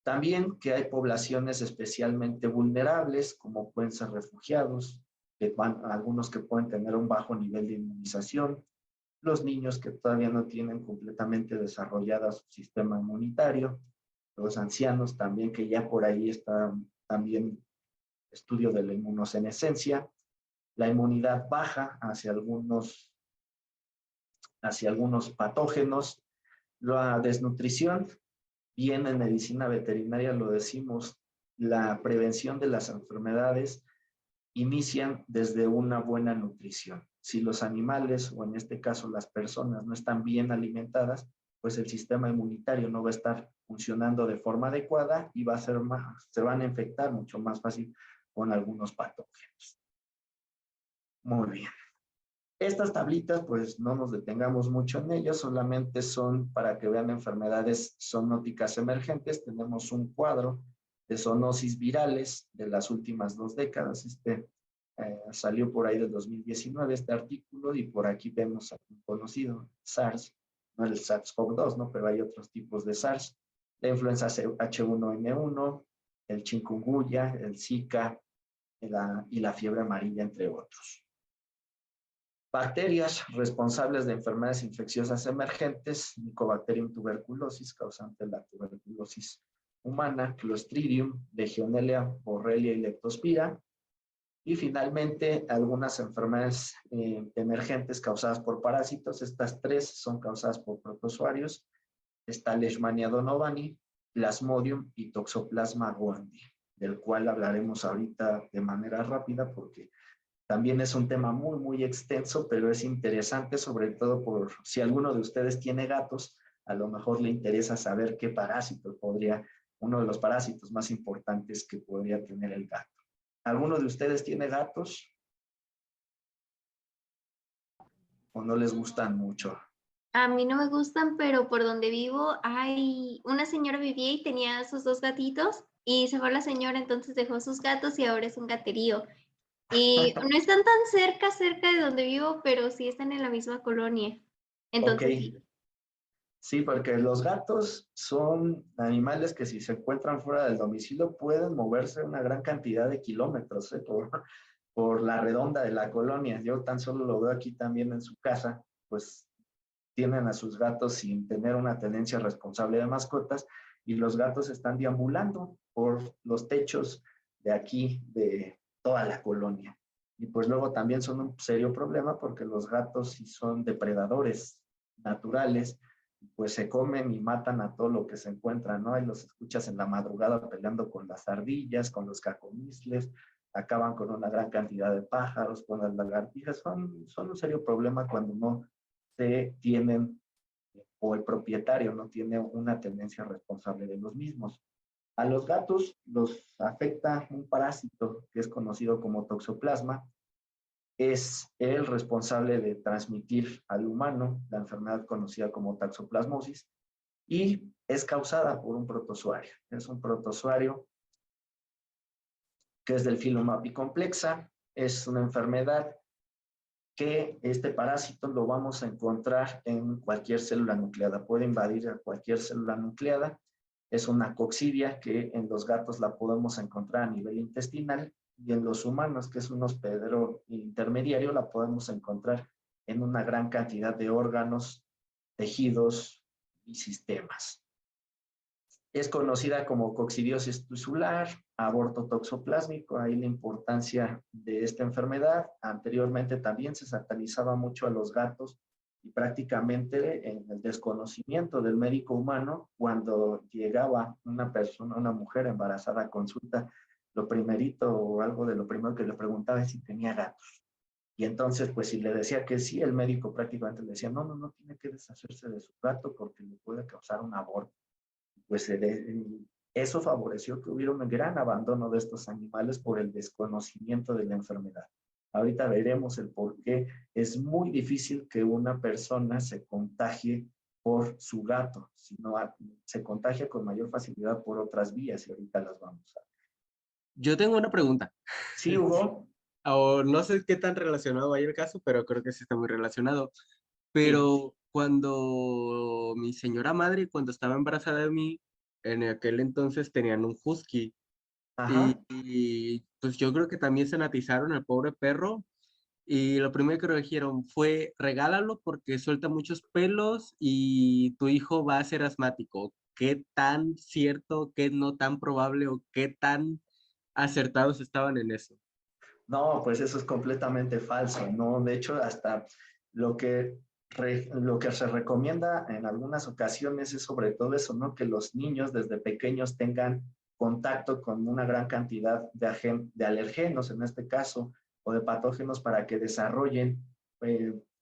También que hay poblaciones especialmente vulnerables, como pueden ser refugiados, algunos que pueden tener un bajo nivel de inmunización, los niños que todavía no tienen completamente desarrollado su sistema inmunitario, los ancianos también, que ya por ahí está también estudio de la inmunosenescencia, la inmunidad baja hacia algunos patógenos, la desnutrición. Bien, en medicina veterinaria lo decimos, la prevención de las enfermedades inician desde una buena nutrición. Si los animales, o en este caso las personas, no están bien alimentadas, pues el sistema inmunitario no va a estar funcionando de forma adecuada y se van a infectar mucho más fácil con algunos patógenos. Muy bien. Estas tablitas, pues no nos detengamos mucho en ellas, solamente son para que vean enfermedades zoonóticas emergentes. Tenemos un cuadro de zoonosis virales de las últimas 2 décadas. Salió por ahí del 2019 este artículo, y por aquí vemos a un conocido, SARS, no el SARS-CoV-2, ¿no? Pero hay otros tipos de SARS, la influenza H1N1, el chikungunya, el Zika y la fiebre amarilla, entre otros. Bacterias responsables de enfermedades infecciosas emergentes: Mycobacterium tuberculosis, causante de la tuberculosis humana; Clostridium, Legionella, Borrelia y Leptospira. Y finalmente, algunas enfermedades emergentes causadas por parásitos. Estas 3 son causadas por protozoarios. Está Leishmania donovani, Plasmodium y Toxoplasma gondii, del cual hablaremos ahorita de manera rápida porque también es un tema muy, muy extenso, pero es interesante, sobre todo por si alguno de ustedes tiene gatos, a lo mejor le interesa saber qué parásito uno de los parásitos más importantes que podría tener el gato. ¿Alguno de ustedes tiene gatos? ¿O no les gustan mucho? A mí no me gustan, pero por donde vivo hay una señora vivía y tenía sus 2 gatitos y se fue la señora, entonces dejó sus gatos y ahora es un gaterío. Y no están tan cerca de donde vivo, pero sí están en la misma colonia. Entonces, Ok. sí. Sí, porque los gatos son animales que, si se encuentran fuera del domicilio, pueden moverse una gran cantidad de kilómetros por la redonda de la colonia. Yo tan solo lo veo aquí también en su casa, pues tienen a sus gatos sin tener una tenencia responsable de mascotas, y los gatos están deambulando por los techos de aquí, de toda la colonia. Y pues luego también son un serio problema, porque los gatos, si son depredadores naturales, pues se comen y matan a todo lo que se encuentra, ¿no? Y los escuchas en la madrugada peleando con las ardillas, con los cacomixles, acaban con una gran cantidad de pájaros, con las lagartijas. Son un serio problema cuando no se tienen, o el propietario no tiene una tendencia responsable de los mismos. A los gatos los afecta un parásito que es conocido como toxoplasma. Es el responsable de transmitir al humano la enfermedad conocida como toxoplasmosis, y es causada por un protozoario. Es un protozoario que es del filo Mapicomplexa. Es una enfermedad que este parásito lo vamos a encontrar en cualquier célula nucleada. Puede invadir a cualquier célula nucleada. Es una coccidia que en los gatos la podemos encontrar a nivel intestinal, y en los humanos, que es un hospedero intermediario, la podemos encontrar en una gran cantidad de órganos, tejidos y sistemas. Es conocida como coccidiosis tisular, aborto toxoplásmico. Ahí la importancia de esta enfermedad. Anteriormente también se satanizaba mucho a los gatos, y prácticamente en el desconocimiento del médico humano, cuando llegaba una persona, una mujer embarazada a consulta, lo primerito, o algo de lo primero que le preguntaba es si tenía gatos. Y entonces, pues si le decía que sí, el médico prácticamente le decía, no tiene que deshacerse de su gato porque le puede causar un aborto. Pues eso favoreció que hubiera un gran abandono de estos animales por el desconocimiento de la enfermedad. Ahorita veremos el por qué es muy difícil que una persona se contagie por su gato, sino se contagia con mayor facilidad por otras vías, y ahorita las vamos a ver. Yo tengo una pregunta. Sí, Hugo. O no sé qué tan relacionado hay el caso, pero creo que sí está muy relacionado. Sí. Pero cuando mi señora madre, cuando estaba embarazada de mí, en aquel entonces tenían un husky. Ajá. Y pues yo creo que también sanatizaron al pobre perro. Y lo primero que le dijeron fue, regálalo porque suelta muchos pelos y tu hijo va a ser asmático. qué tan cierto, qué no tan probable o qué tan acertados estaban en eso. No, pues eso es completamente falso, ¿no? De hecho, hasta lo que, lo que se recomienda en algunas ocasiones es sobre todo eso, ¿no? Que los niños desde pequeños tengan contacto con una gran cantidad de alergenos, en este caso, o de patógenos para que desarrollen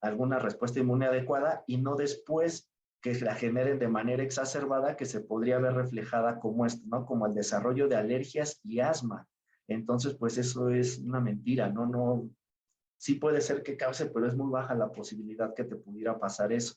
alguna respuesta inmune adecuada y no después que la generen de manera exacerbada que se podría ver reflejada como esto, ¿no? Como el desarrollo de alergias y asma. Entonces, pues eso es una mentira, ¿no? No, sí puede ser que cause, pero es muy baja la posibilidad que te pudiera pasar eso.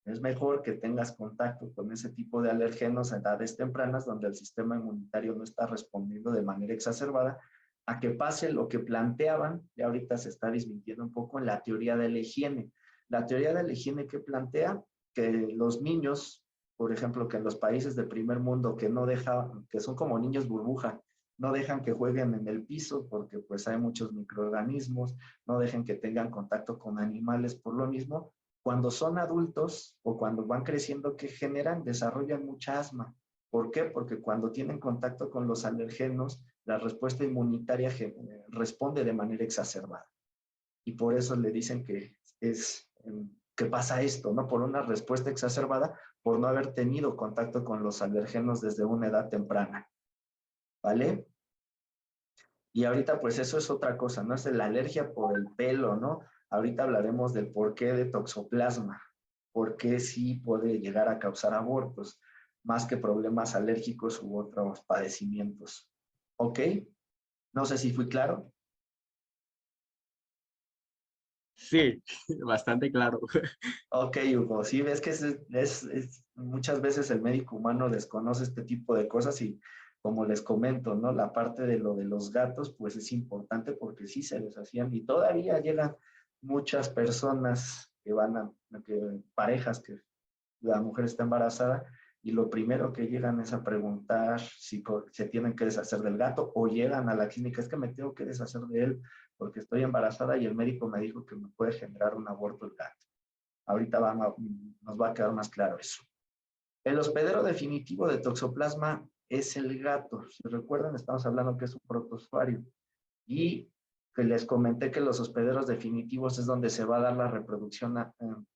Es mejor que tengas contacto con ese tipo de alergenos a edades tempranas donde el sistema inmunitario no está respondiendo de manera exacerbada a que pase lo que planteaban, y ahorita se está desmintiendo un poco en la teoría de la higiene. La teoría de la higiene que plantea que los niños, por ejemplo, que en los países del primer mundo que no dejan, que son como niños burbuja, no dejan que jueguen en el piso porque pues hay muchos microorganismos, no dejen que tengan contacto con animales por lo mismo. Cuando son adultos o cuando van creciendo, ¿qué generan? Desarrollan mucha asma. ¿Por qué? Porque cuando tienen contacto con los alergenos, la respuesta inmunitaria responde de manera exacerbada. Y por eso le dicen que pasa esto, ¿no? Por una respuesta exacerbada, por no haber tenido contacto con los alergenos desde una edad temprana. ¿Vale? Y ahorita pues eso es otra cosa, ¿no? Es la alergia por el pelo, ¿no? Ahorita hablaremos del porqué de toxoplasma, por qué sí puede llegar a causar abortos, más que problemas alérgicos u otros padecimientos. ¿Ok? No sé si fui claro. Sí, bastante claro. Ok, Hugo, sí, ves que muchas veces el médico humano desconoce este tipo de cosas y como les comento, ¿no? La parte de lo de los gatos, pues es importante porque sí se les hacían y todavía llegan muchas personas parejas que la mujer está embarazada y lo primero que llegan es a preguntar si se tienen que deshacer del gato o llegan a la clínica, es que me tengo que deshacer de él porque estoy embarazada y el médico me dijo que me puede generar un aborto el gato. Ahorita nos va a quedar más claro eso. El hospedero definitivo de toxoplasma es el gato. Si recuerdan, estamos hablando que es un protozoario. Y que les comenté que los hospederos definitivos es donde se va a dar la reproducción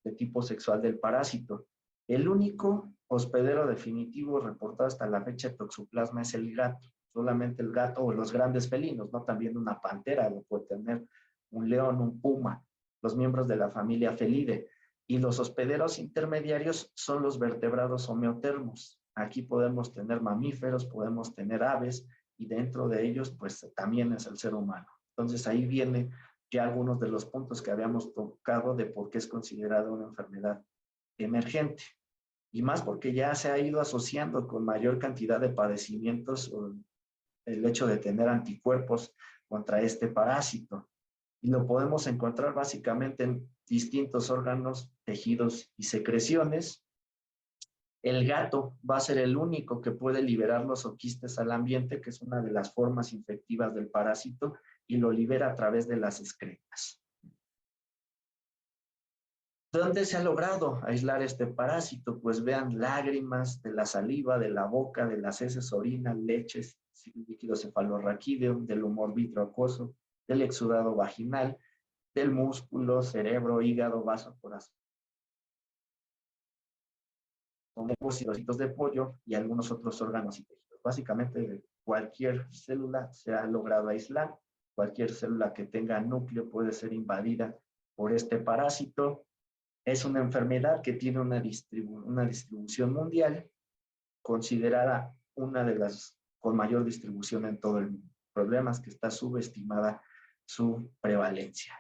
de tipo sexual del parásito. El único hospedero definitivo reportado hasta la fecha de toxoplasma es el gato. Solamente el gato o los grandes felinos, ¿no? También una pantera lo puede tener, un león, un puma, los miembros de la familia Felidae. Y los hospederos intermediarios son los vertebrados homeotermos. Aquí podemos tener mamíferos, podemos tener aves, y dentro de ellos, pues también es el ser humano. Entonces ahí viene ya algunos de los puntos que habíamos tocado de por qué es considerada una enfermedad emergente. Y más porque ya se ha ido asociando con mayor cantidad de padecimientos el hecho de tener anticuerpos contra este parásito. Y lo podemos encontrar básicamente en distintos órganos, tejidos y secreciones. El gato va a ser el único que puede liberar los oquistes al ambiente, que es una de las formas infectivas del parásito, y lo libera a través de las excretas. ¿Dónde se ha logrado aislar este parásito? Pues vean lágrimas de la saliva, de la boca, de las heces, orina, leches, líquido cefalorraquídeo, del humor vitro-acuoso, del exudado vaginal, del músculo, cerebro, hígado, vaso, corazón, y los de pollo y algunos otros órganos y tejidos. Básicamente de cualquier célula se ha logrado aislar, cualquier célula que tenga núcleo puede ser invadida por este parásito. Es una enfermedad que tiene una distribución mundial, considerada una de las con mayor distribución en todo el mundo. El problema es que está subestimada su prevalencia.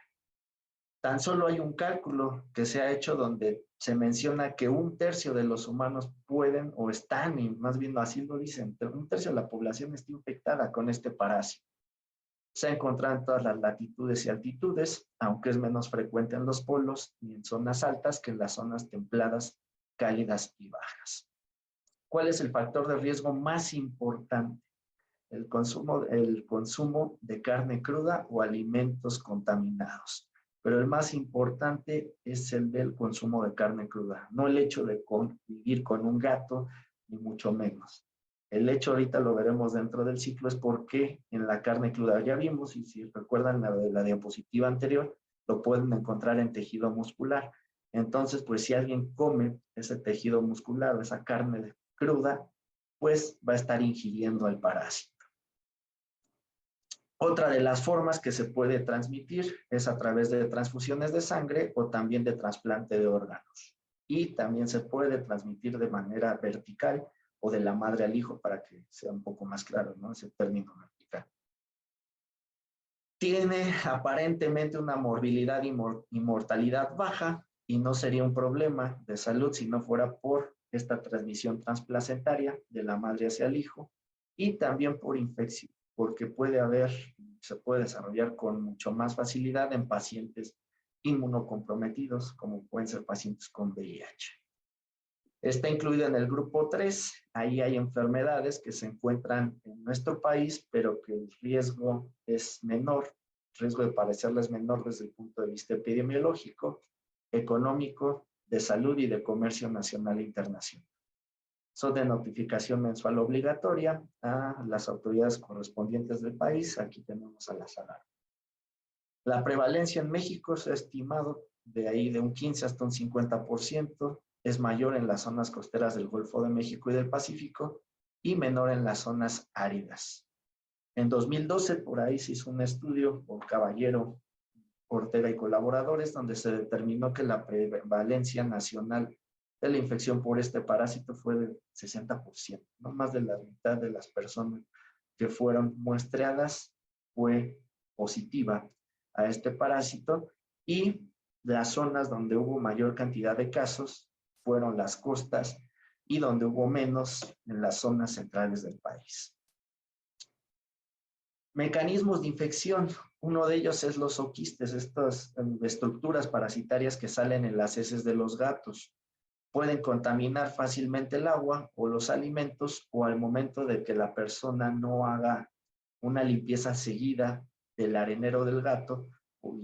Tan solo hay un cálculo que se ha hecho donde se menciona que 1/3 de los humanos pueden o están, y más bien así lo dicen, 1/3 de la población está infectada con este parásito. Se ha encontrado en todas las latitudes y altitudes, aunque es menos frecuente en los polos y en zonas altas que en las zonas templadas, cálidas y bajas. ¿Cuál es el factor de riesgo más importante? El consumo de carne cruda o alimentos contaminados. Pero el más importante es el del consumo de carne cruda, no el hecho de convivir con un gato, ni mucho menos. El hecho, ahorita lo veremos dentro del ciclo, es porque en la carne cruda ya vimos, y si recuerdan la diapositiva anterior, lo pueden encontrar en tejido muscular. Entonces, pues si alguien come ese tejido muscular, esa carne cruda, pues va a estar ingiriendo el parásito. Otra de las formas que se puede transmitir es a través de transfusiones de sangre o también de trasplante de órganos. Y también se puede transmitir de manera vertical o de la madre al hijo, para que sea un poco más claro, ¿no? Ese término vertical. Tiene aparentemente una morbilidad y mortalidad baja, y no sería un problema de salud si no fuera por esta transmisión transplacentaria de la madre hacia el hijo, y también por infección, porque se puede desarrollar con mucho más facilidad en pacientes inmunocomprometidos, como pueden ser pacientes con VIH. Está incluido en el grupo 3, ahí hay enfermedades que se encuentran en nuestro país, pero que el riesgo es menor, el riesgo de padecerla es menor desde el punto de vista epidemiológico, económico, de salud y de comercio nacional e internacional. Son de notificación mensual obligatoria a las autoridades correspondientes del país. Aquí tenemos a la SAGAR. La prevalencia en México se ha estimado de ahí de un 15 hasta un 50%, es mayor en las zonas costeras del Golfo de México y del Pacífico y menor en las zonas áridas. En 2012, por ahí se hizo un estudio por Caballero, Ortega y colaboradores, donde se determinó que la prevalencia nacional de la infección por este parásito fue del 60%, no más de la mitad de las personas que fueron muestreadas fue positiva a este parásito, y las zonas donde hubo mayor cantidad de casos fueron las costas y donde hubo menos en las zonas centrales del país. Mecanismos de infección. Uno de ellos es los zooquistes, estas estructuras parasitarias que salen en las heces de los gatos. Pueden contaminar fácilmente el agua o los alimentos, o al momento de que la persona no haga una limpieza seguida del arenero del gato o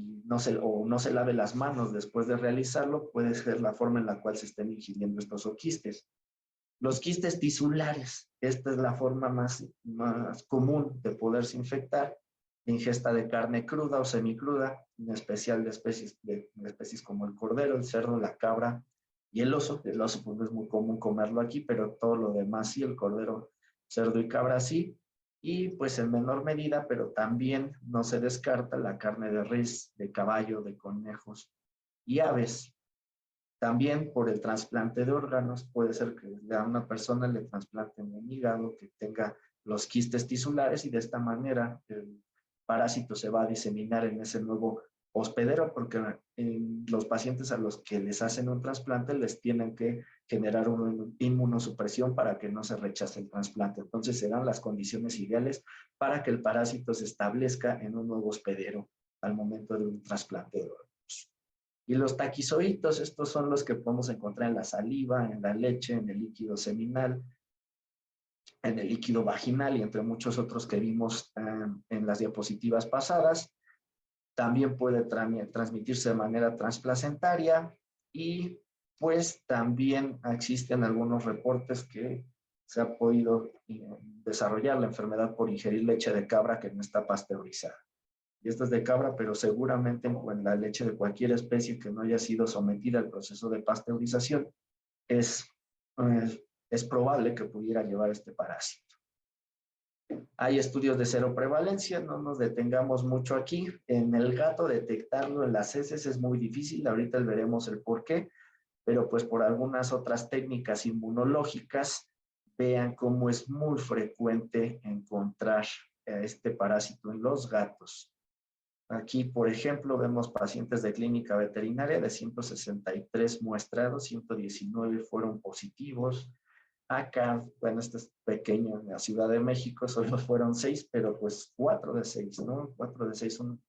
no se lave las manos después de realizarlo, puede ser la forma en la cual se estén ingiriendo estos zooquistes. Los quistes tisulares, esta es la forma más común de poderse infectar, de ingesta de carne cruda o semicruda, en especial de especies como el cordero, el cerdo, la cabra y el oso. El oso pues no es muy común comerlo aquí, pero todo lo demás sí, el cordero, cerdo y cabra sí. Y pues en menor medida, pero también no se descarta la carne de res, de caballo, de conejos y aves. También por el trasplante de órganos, puede ser que a una persona le trasplanten un hígado que tenga los quistes tisulares, y de esta manera el parásito se va a diseminar en ese nuevo hospedero, porque los pacientes a los que les hacen un trasplante les tienen que generar una inmunosupresión para que no se rechace el trasplante. Entonces se dan las condiciones ideales para que el parásito se establezca en un nuevo hospedero al momento de un trasplante de órganos. Y los taquizoitos, estos son los que podemos encontrar en la saliva, en la leche, en el líquido seminal, en el líquido vaginal y entre muchos otros que vimos en las diapositivas pasadas. También puede transmitirse de manera transplacentaria, y pues también existen algunos reportes que se ha podido desarrollar la enfermedad por ingerir leche de cabra que no está pasteurizada. Y esta es de cabra, pero seguramente en la leche de cualquier especie que no haya sido sometida al proceso de pasteurización es probable que pudiera llevar este parásito. Hay estudios de cero prevalencia, no nos detengamos mucho aquí. En el gato detectarlo en las heces es muy difícil, ahorita veremos el por qué, pero pues por algunas otras técnicas inmunológicas, vean cómo es muy frecuente encontrar este parásito en los gatos. Aquí, por ejemplo, vemos pacientes de clínica veterinaria de 163 muestrados, 119 fueron positivos. Acá, bueno, este es pequeño, en la Ciudad de México solo fueron 6, pero pues 4 de 6, ¿no? 4 de 6 son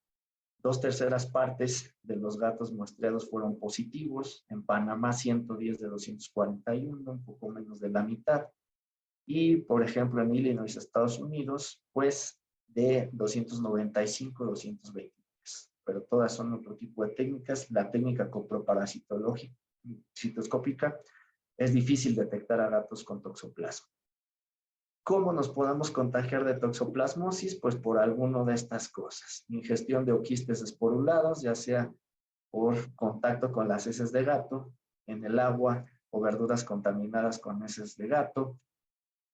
2/3 partes de los gatos muestreados fueron positivos. En Panamá, 110 de 241, un poco menos de la mitad. Y, por ejemplo, en Illinois, Estados Unidos, pues de 295, 223. Pero todas son otro tipo de técnicas. La técnica coproparasitológica, citoscópica, es difícil detectar a gatos con toxoplasma. ¿Cómo nos podemos contagiar de toxoplasmosis? Pues por alguna de estas cosas. Ingestión de oquistes esporulados, ya sea por contacto con las heces de gato, en el agua o verduras contaminadas con heces de gato,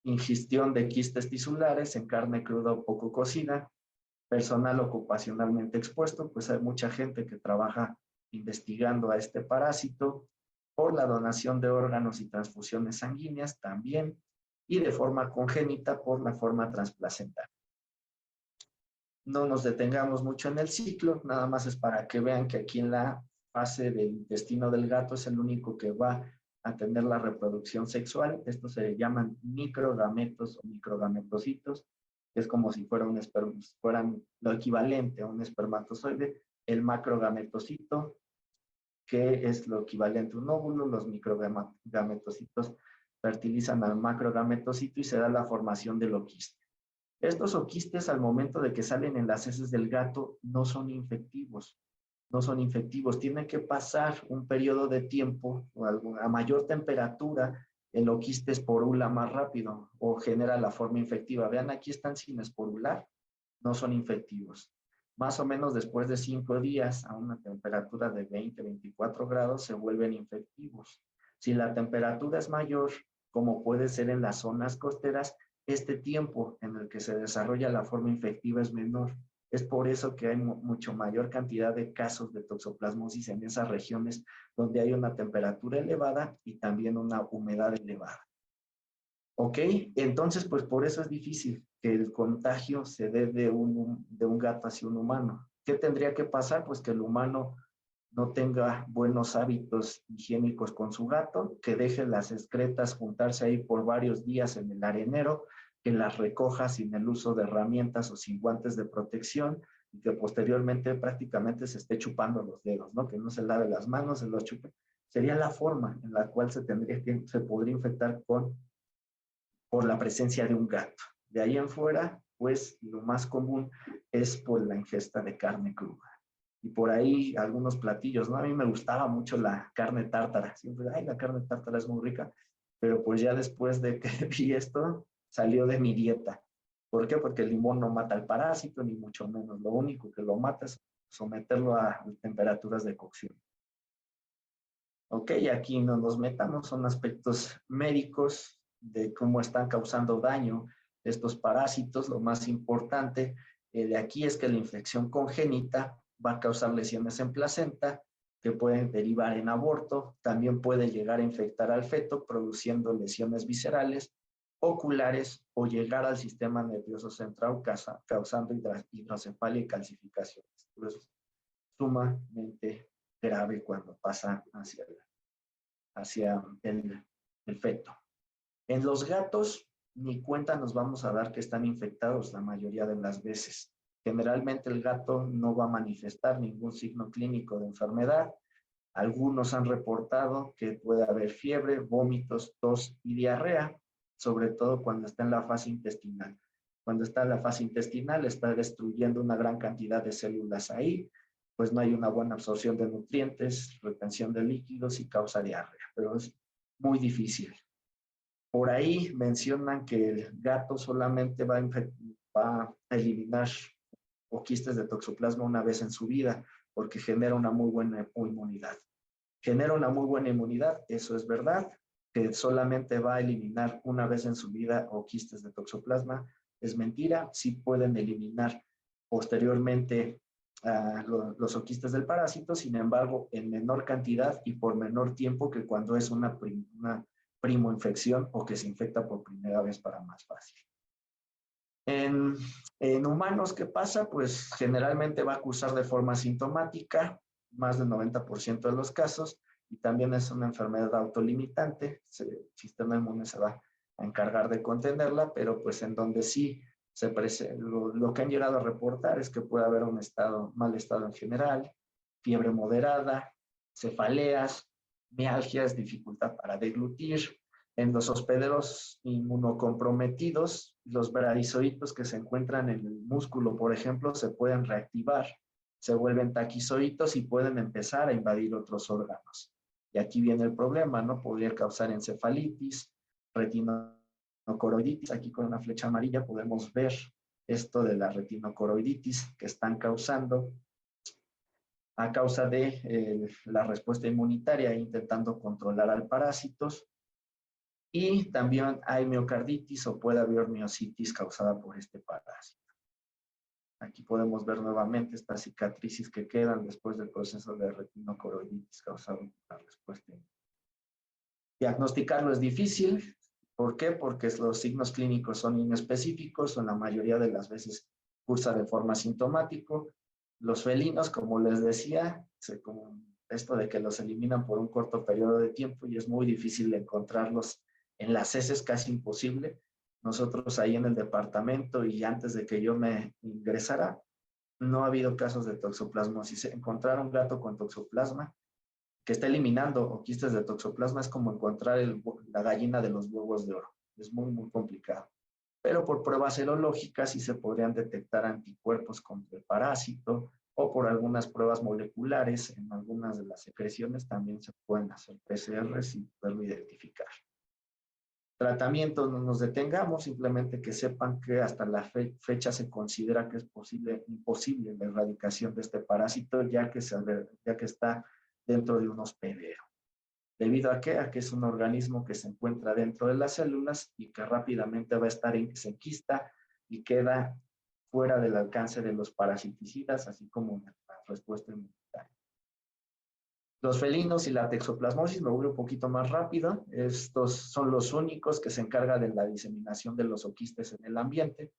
ingestión de quistes tisulares en carne cruda o poco cocida, personal ocupacionalmente expuesto, pues hay mucha gente que trabaja investigando a este parásito, por la donación de órganos y transfusiones sanguíneas también, y de forma congénita por la forma transplacental. No nos detengamos mucho en el ciclo, nada más es para que vean que aquí en la fase del intestino del gato es el único que va a tener la reproducción sexual. Estos se llaman microgametos o microgametocitos, que es como si fuera fueran lo equivalente a un espermatozoide. El macrogametocito, que es lo equivalente a un óvulo. Los microgametocitos fertilizan al macrogametocito y se da la formación del oquiste. Estos oquistes, al momento de que salen en las heces del gato, no son infectivos. No son infectivos. Tiene que pasar un periodo de tiempo, a mayor temperatura, el oquiste esporula más rápido o genera la forma infectiva. Vean, aquí están sin esporular, no son infectivos. Más o menos después de 5 días, a una temperatura de 20-24 grados, se vuelven infectivos. Si la temperatura es mayor, como puede ser en las zonas costeras, este tiempo en el que se desarrolla la forma infectiva es menor. Es por eso que hay mucho mayor cantidad de casos de toxoplasmosis en esas regiones donde hay una temperatura elevada y también una humedad elevada. ¿Ok? Entonces, pues por eso es difícil que el contagio se dé de un gato hacia un humano. ¿Qué tendría que pasar? Pues que el humano no tenga buenos hábitos higiénicos con su gato, que deje las excretas juntarse ahí por varios días en el arenero, que las recoja sin el uso de herramientas o sin guantes de protección, y que posteriormente prácticamente se esté chupando los dedos, ¿no? Que no se lave las manos, se los chupe. Sería la forma en la cual se podría infectar por la presencia de un gato. De ahí en fuera, pues lo más común es por la ingesta de carne cruda. Y por ahí algunos platillos, ¿no? A mí me gustaba mucho la carne tártara. Siempre, ay, la carne tártara es muy rica. Pero pues ya después de que vi esto, salió de mi dieta. ¿Por qué? Porque el limón no mata al parásito, ni mucho menos. Lo único que lo mata es someterlo a temperaturas de cocción. Ok, aquí no nos metamos, son aspectos médicos de cómo están causando daño estos parásitos. Lo más importante de aquí es que la infección congénita va a causar lesiones en placenta que pueden derivar en aborto. También puede llegar a infectar al feto produciendo lesiones viscerales, oculares o llegar al sistema nervioso central causando hidrocefalia y calcificaciones. Esto es sumamente grave cuando pasa hacia el feto. En los gatos, ni cuenta nos vamos a dar que están infectados la mayoría de las veces. Generalmente el gato no va a manifestar ningún signo clínico de enfermedad. Algunos han reportado que puede haber fiebre, vómitos, tos y diarrea, sobre todo cuando está en la fase intestinal. Cuando está en la fase intestinal, está destruyendo una gran cantidad de células ahí, pues no hay una buena absorción de nutrientes, retención de líquidos y causa diarrea, pero es muy difícil. Por ahí mencionan que el gato solamente va a eliminar oquistes de toxoplasma una vez en su vida, porque genera una muy buena inmunidad. Genera una muy buena inmunidad, eso es verdad, que solamente va a eliminar una vez en su vida oquistes de toxoplasma, es mentira. Sí pueden eliminar posteriormente los oquistes del parásito, sin embargo, en menor cantidad y por menor tiempo que cuando es una primoinfección o que se infecta por primera vez para más fácil. En humanos, ¿qué pasa? Pues generalmente va a cursar de forma asintomática, más del 90% de los casos, y también es una enfermedad autolimitante. El sistema inmune se va a encargar de contenerla, pero pues en donde sí lo que han llegado a reportar es que puede haber un mal estado en general, fiebre moderada, cefaleas, mialgias, dificultad para deglutir. En los hospederos inmunocomprometidos, los bradizoitos que se encuentran en el músculo, por ejemplo, se pueden reactivar, se vuelven taquizoitos y pueden empezar a invadir otros órganos. Y aquí viene el problema, ¿no? Podría causar encefalitis, retinocoroiditis. Aquí con una flecha amarilla podemos ver esto de la retinocoroiditis que están causando a causa de la respuesta inmunitaria, intentando controlar al parásitos. Y también hay miocarditis o puede haber miositis causada por este parásito. Aquí podemos ver nuevamente estas cicatrices que quedan después del proceso de retinocoroiditis causado por la respuesta. Diagnosticarlo es difícil. ¿Por qué? Porque los signos clínicos son inespecíficos, o en la mayoría de las veces cursa de forma asintomática. Los felinos, como les decía, como esto de que los eliminan por un corto periodo de tiempo y es muy difícil encontrarlos en las heces, casi imposible. Nosotros ahí en el departamento y antes de que yo me ingresara, no ha habido casos de toxoplasmosis. Encontrar un gato con toxoplasma que está eliminando o quistes de toxoplasma es como encontrar la gallina de los huevos de oro. Es muy, muy complicado. Pero por pruebas serológicas sí se podrían detectar anticuerpos contra el parásito o por algunas pruebas moleculares en algunas de las secreciones también se pueden hacer PCRs y poderlo identificar. Tratamiento, no nos detengamos, simplemente que sepan que hasta la fecha se considera que es imposible la erradicación de este parásito ya que está dentro de un hospedero. ¿Debido a qué? A que es un organismo que se encuentra dentro de las células y que rápidamente va a estar se enquista y queda fuera del alcance de los parasiticidas, así como la respuesta inmunitaria. Los felinos y la toxoplasmosis, me voy un poquito más rápido. Estos son los únicos que se encargan de la diseminación de los oquistes en el ambiente.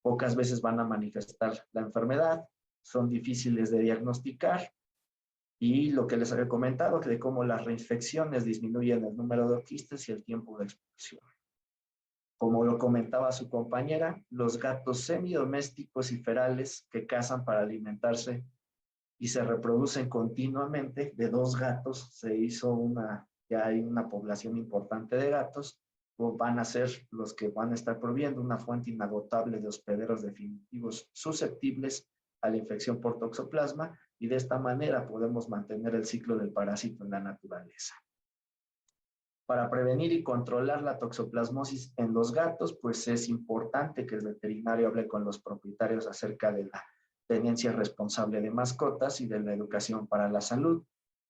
Pocas veces van a manifestar la enfermedad, son difíciles de diagnosticar. Y lo que les había comentado, que de cómo las reinfecciones disminuyen el número de oquistes y el tiempo de exposición. Como lo comentaba su compañera, los gatos semidomésticos y ferales que cazan para alimentarse y se reproducen continuamente, de 2 gatos ya hay una población importante de gatos, van a ser los que van a estar proveyendo una fuente inagotable de hospederos definitivos susceptibles a la infección por toxoplasma, y de esta manera podemos mantener el ciclo del parásito en la naturaleza. Para prevenir y controlar la toxoplasmosis en los gatos, pues es importante que el veterinario hable con los propietarios acerca de la tenencia responsable de mascotas y de la educación para la salud.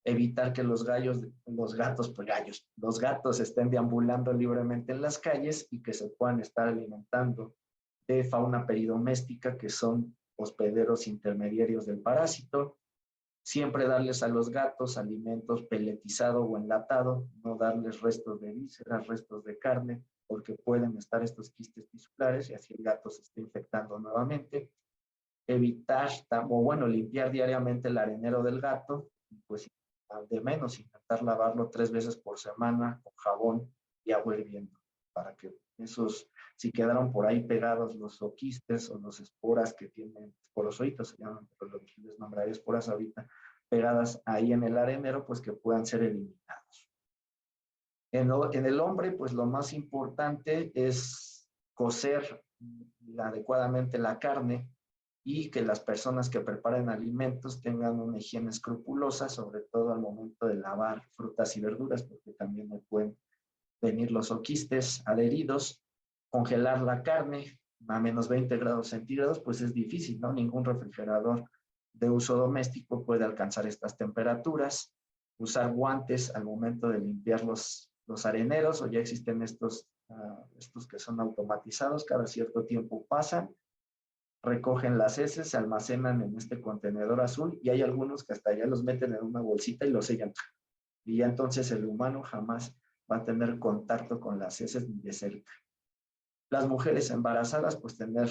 Evitar que los gatos estén deambulando libremente en las calles y que se puedan estar alimentando de fauna peridoméstica, que son hospederos intermediarios del parásito. Siempre darles a los gatos alimentos peletizado o enlatado, no darles restos de vísceras, restos de carne, porque pueden estar estos quistes tisulares y así el gato se está infectando nuevamente. Evitar, limpiar diariamente el arenero del gato, pues de menos intentar lavarlo 3 veces por semana con jabón y agua hirviendo, para que si quedaron por ahí pegados los oquistes o las esporas que tienen, esporozoitos se llaman, pero lo que les nombraré esporas ahorita, pegadas ahí en el arenero, pues que puedan ser eliminados. En el hombre, pues lo más importante es cocer adecuadamente la carne y que las personas que preparen alimentos tengan una higiene escrupulosa, sobre todo al momento de lavar frutas y verduras, porque también pueden venir los oquistes adheridos. Congelar la carne a menos 20 grados centígrados, pues es difícil, ¿no? Ningún refrigerador de uso doméstico puede alcanzar estas temperaturas. Usar guantes al momento de limpiar los areneros, o ya existen estos que son automatizados, cada cierto tiempo pasan, recogen las heces, se almacenan en este contenedor azul, y hay algunos que hasta ya los meten en una bolsita y los sellan. Y ya entonces el humano jamás va a tener contacto con las heces ni de cerca. Las mujeres embarazadas, pues tener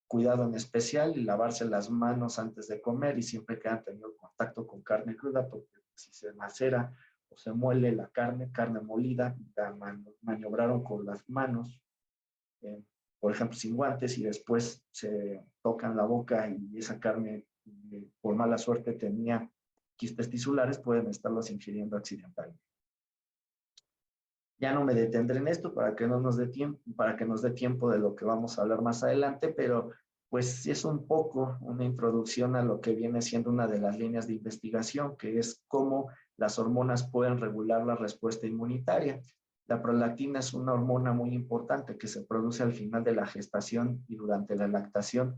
cuidado en especial y lavarse las manos antes de comer y siempre que han tenido contacto con carne cruda, porque si se macera o se muele la carne molida, la maniobraron con las manos, por ejemplo, sin guantes, y después se tocan la boca y esa carne, por mala suerte, tenía quistes tisulares, pueden estarlos ingiriendo accidentalmente. Ya no me detendré en esto para que nos dé tiempo de lo que vamos a hablar más adelante, pero pues es un poco una introducción a lo que viene siendo una de las líneas de investigación, que es cómo las hormonas pueden regular la respuesta inmunitaria. La prolactina es una hormona muy importante que se produce al final de la gestación y durante la lactación.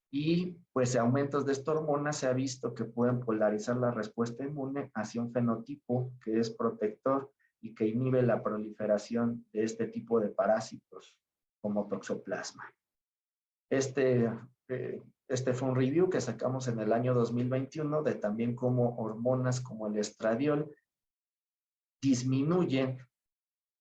Y pues aumentos de esta hormona se ha visto que pueden polarizar la respuesta inmune hacia un fenotipo que es protector y que inhibe la proliferación de este tipo de parásitos como toxoplasma. Este fue un review que sacamos en el año 2021 de también cómo hormonas como el estradiol disminuyen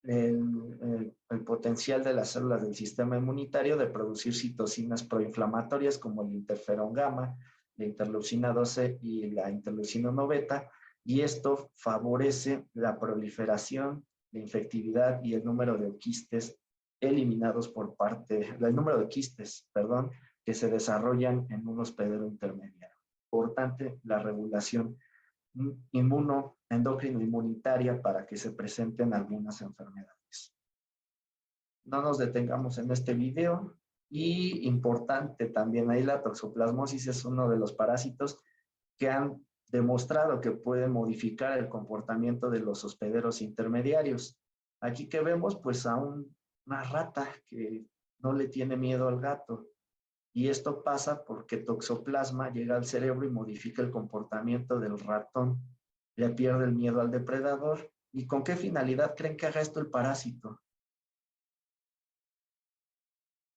el potencial de las células del sistema inmunitario de producir citocinas proinflamatorias como el interferón gamma, la interleucina 12 y la interleucina 1 beta, y esto favorece la proliferación, la infectividad y el número de quistes eliminados por parte, el número de quistes, perdón, que se desarrollan en un hospedero intermediario. Importante la regulación endocrino inmunitaria para que se presenten algunas enfermedades. No nos detengamos en este video. Y importante también ahí, la toxoplasmosis es uno de los parásitos que han demostrado que puede modificar el comportamiento de los hospederos intermediarios. Aquí que vemos pues a una rata que no le tiene miedo al gato. Y esto pasa porque toxoplasma llega al cerebro y modifica el comportamiento del ratón. Le pierde el miedo al depredador. ¿Y con qué finalidad creen que haga esto el parásito?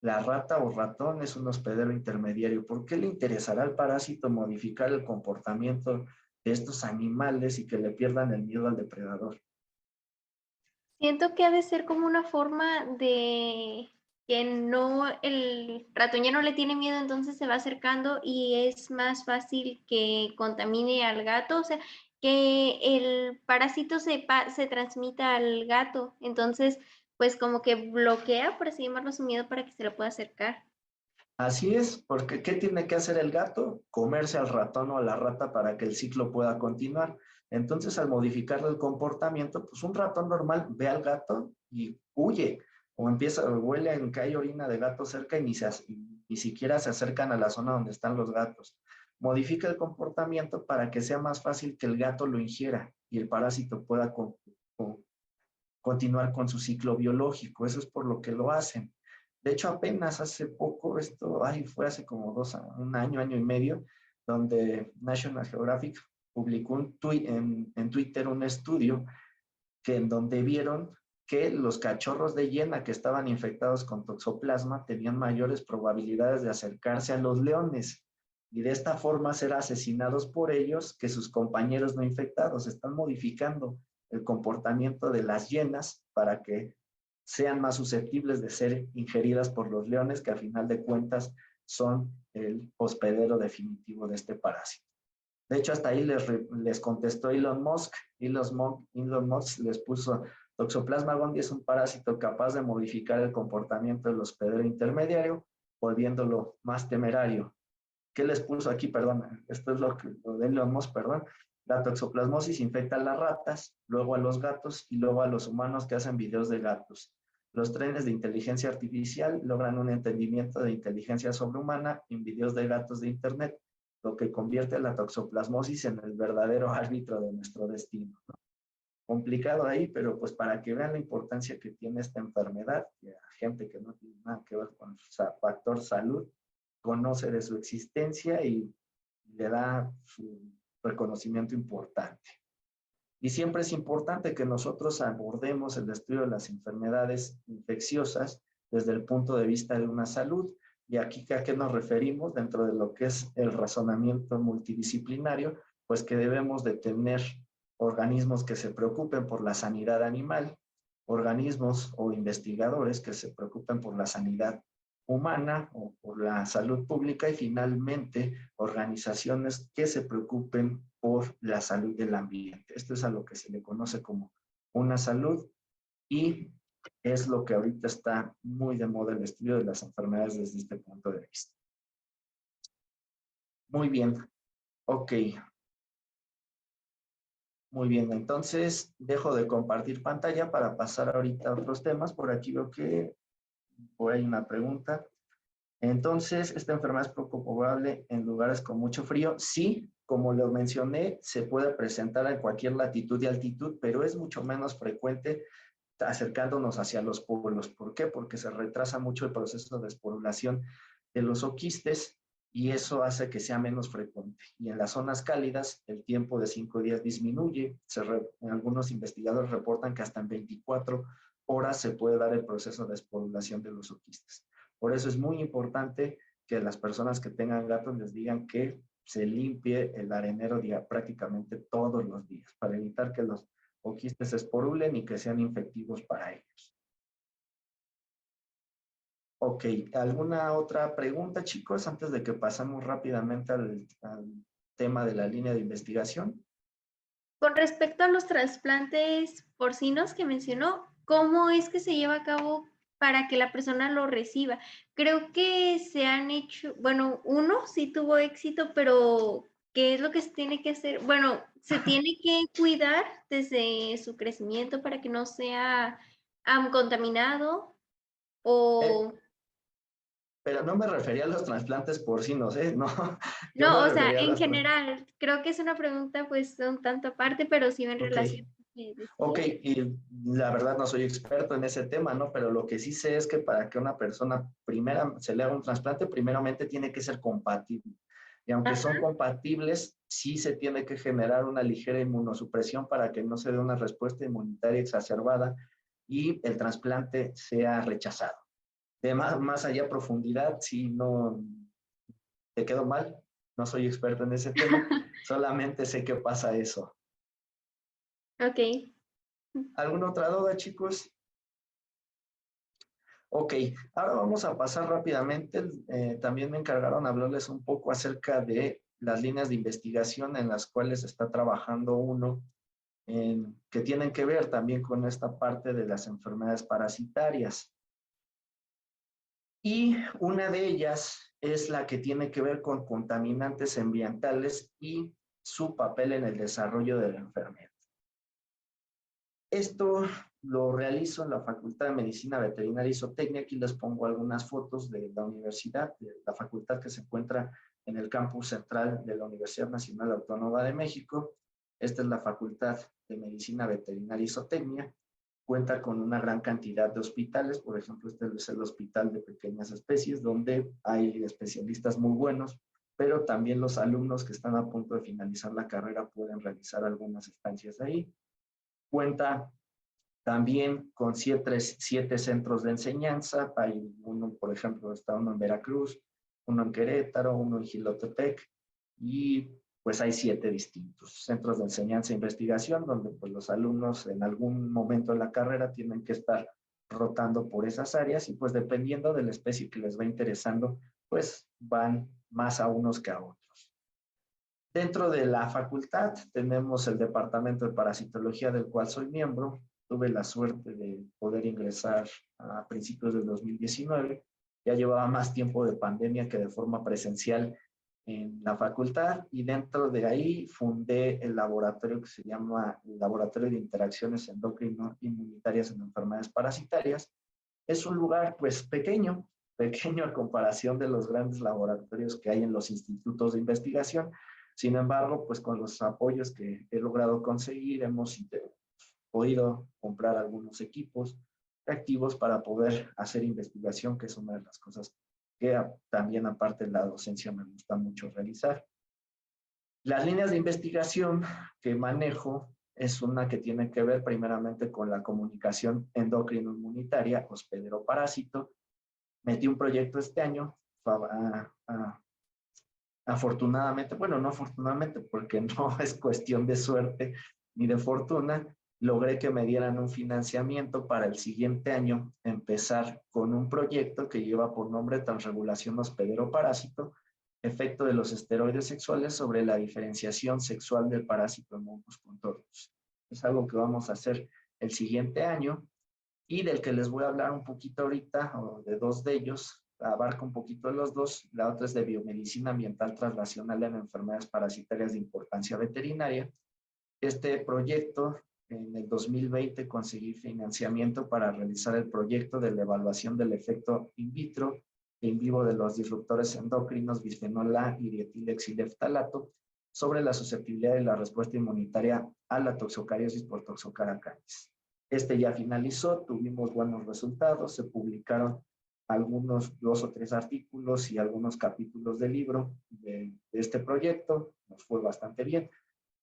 La rata o ratón es un hospedero intermediario. ¿Por qué le interesará al parásito modificar el comportamiento de estos animales y que le pierdan el miedo al depredador? Siento que ha de ser como una forma de que no, el ratón ya no le tiene miedo, entonces se va acercando y es más fácil que contamine al gato, o sea, que el parásito se transmita al gato, entonces pues como que bloquea, por así llamarlo, su miedo para que se le pueda acercar. Así es, porque ¿qué tiene que hacer el gato? Comerse al ratón o a la rata para que el ciclo pueda continuar. Entonces, al modificar el comportamiento, pues un ratón normal ve al gato y huye, o huele en que hay orina de gato cerca y ni siquiera se acercan a la zona donde están los gatos. Modifica el comportamiento para que sea más fácil que el gato lo ingiera y el parásito pueda continuar con su ciclo biológico. Eso es por lo que lo hacen. De hecho, apenas hace poco, fue hace como un año y medio, donde National Geographic publicó en Twitter un estudio en donde vieron que los cachorros de hiena que estaban infectados con toxoplasma tenían mayores probabilidades de acercarse a los leones y de esta forma ser asesinados por ellos que sus compañeros no infectados. Están modificando el comportamiento de las hienas para que sean más susceptibles de ser ingeridas por los leones, que al final de cuentas son el hospedero definitivo de este parásito. De hecho, hasta ahí les contestó Elon Musk. Elon Musk les puso: Toxoplasma gondii es un parásito capaz de modificar el comportamiento del hospedero intermediario, volviéndolo más temerario. ¿Qué les puso aquí? Perdón, esto es lo de Elon Musk, perdón. La toxoplasmosis infecta a las ratas, luego a los gatos y luego a los humanos que hacen videos de gatos. Los trenes de inteligencia artificial logran un entendimiento de inteligencia sobrehumana en videos de gatos de internet, lo que convierte a la toxoplasmosis en el verdadero árbitro de nuestro destino, ¿no? Complicado ahí, pero pues para que vean la importancia que tiene esta enfermedad, que a gente que no tiene nada que ver con el factor salud, conoce de su existencia y le da su reconocimiento importante. Y siempre es importante que nosotros abordemos el estudio de las enfermedades infecciosas desde el punto de vista de una salud. Y aquí, ¿a qué nos referimos dentro de lo que es el razonamiento multidisciplinario? Pues que debemos de tener organismos que se preocupen por la sanidad animal, organismos o investigadores que se preocupen por la sanidad humana o por la salud pública, y finalmente organizaciones que se preocupen por la salud del ambiente. Esto es a lo que se le conoce como una salud, y es lo que ahorita está muy de moda, el estudio de las enfermedades desde este punto de vista. Muy bien, ok. Muy bien, entonces dejo de compartir pantalla para pasar ahorita a otros temas. Por aquí veo que por ahí hay una pregunta. Entonces, esta enfermedad es poco probable en lugares con mucho frío. Sí, como lo mencioné, se puede presentar en cualquier latitud y altitud, pero es mucho menos frecuente acercándonos hacia los polos. ¿Por qué? Porque se retrasa mucho el proceso de esporulación de los oquistes y eso hace que sea menos frecuente. Y en las zonas cálidas, el tiempo de 5 días disminuye. Algunos investigadores reportan que hasta en 24 horas se puede dar el proceso de esporulación de los oquistes. Por eso es muy importante que las personas que tengan gatos les digan que se limpie el arenero prácticamente todos los días para evitar que los oquistes se esporulen y que sean infectivos para ellos. Ok, ¿alguna otra pregunta, chicos, antes de que pasemos rápidamente al tema de la línea de investigación? Con respecto a los trasplantes porcinos que mencionó, ¿cómo es que se lleva a cabo para que la persona lo reciba? Creo que se han hecho, bueno, uno sí tuvo éxito, pero ¿qué es lo que se tiene que hacer? Bueno, se tiene que cuidar desde su crecimiento para que no sea contaminado o... Pero no me refería a los trasplantes porcinos, ¿eh? No, yo me No, o sea, refería a en los... general, creo que es una pregunta pues un tanto aparte, pero sí en Ok, relación a lo que ok, decía. y la verdad no soy experto en ese tema, ¿no? Pero lo que sí sé es que para que una persona primera se le haga un trasplante, primeramente tiene que ser compatible. Y aunque Ajá, son compatibles, sí se tiene que generar una ligera inmunosupresión para que no se dé una respuesta inmunitaria exacerbada y el trasplante sea rechazado. De más allá profundidad, si no te quedo mal, no soy experto en ese tema, solamente sé que pasa eso. ok. ¿Alguna otra duda, chicos? Ok, ahora vamos a pasar rápidamente. También me encargaron hablarles un poco acerca de las líneas de investigación en las cuales está trabajando uno, que tienen que ver también con esta parte de las enfermedades parasitarias. Y una de ellas es la que tiene que ver con contaminantes ambientales y su papel en el desarrollo de la enfermedad. Esto lo realizo en la Facultad de Medicina Veterinaria y Zootecnia. Aquí les pongo algunas fotos de la universidad, de la facultad que se encuentra en el campus central de la Universidad Nacional Autónoma de México. Esta es la Facultad de Medicina Veterinaria y Zootecnia. Cuenta con una gran cantidad de hospitales. Por ejemplo, este es el Hospital de Pequeñas Especies, donde hay especialistas muy buenos, pero también los alumnos que están a punto de finalizar la carrera pueden realizar algunas estancias ahí. Cuenta también con siete centros de enseñanza. Hay uno, por ejemplo, está uno en Veracruz, uno en Querétaro, uno en Jilotepec, y pues hay 7 distintos centros de enseñanza e investigación donde pues los alumnos en algún momento de la carrera tienen que estar rotando por esas áreas y pues dependiendo de la especie que les va interesando, pues van más a unos que a otros. Dentro de la facultad tenemos el departamento de parasitología del cual soy miembro. Tuve la suerte de poder ingresar a principios del 2019. Ya llevaba más tiempo de pandemia que de forma presencial en la facultad y dentro de ahí fundé el laboratorio que se llama el Laboratorio de Interacciones Endocrino-Inmunitarias en Enfermedades Parasitarias. Es un lugar pues pequeño a comparación de los grandes laboratorios que hay en los institutos de investigación. Sin embargo, pues con los apoyos que he logrado conseguir, hemos podido comprar algunos equipos activos para poder hacer investigación, que es una de las cosas que también aparte de la docencia me gusta mucho realizar. Las líneas de investigación que manejo es una que tiene que ver primeramente con la comunicación endocrino-inmunitaria, hospedero-parásito. Metí un proyecto este año, afortunadamente, bueno, no afortunadamente, porque no es cuestión de suerte ni de fortuna, logré que me dieran un financiamiento para el siguiente año empezar con un proyecto que lleva por nombre Transregulación Hospedero-Parásito, efecto de los esteroides sexuales sobre la diferenciación sexual del parásito Momus contortus. Es algo que vamos a hacer el siguiente año y del que les voy a hablar un poquito ahorita, o de 2 de ellos, abarca un poquito de los 2. La otra es de biomedicina ambiental translacional en enfermedades parasitarias de importancia veterinaria. Este proyecto, en el 2020 conseguí financiamiento para realizar el proyecto de la evaluación del efecto in vitro in vivo de los disruptores endocrinos bisfenol A y dietilexyleftalato sobre la susceptibilidad y la respuesta inmunitaria a la toxocariosis por Toxocara canis. Este ya finalizó, tuvimos buenos resultados, se publicaron algunos 2 o 3 artículos y algunos capítulos del libro de este proyecto, nos fue bastante bien.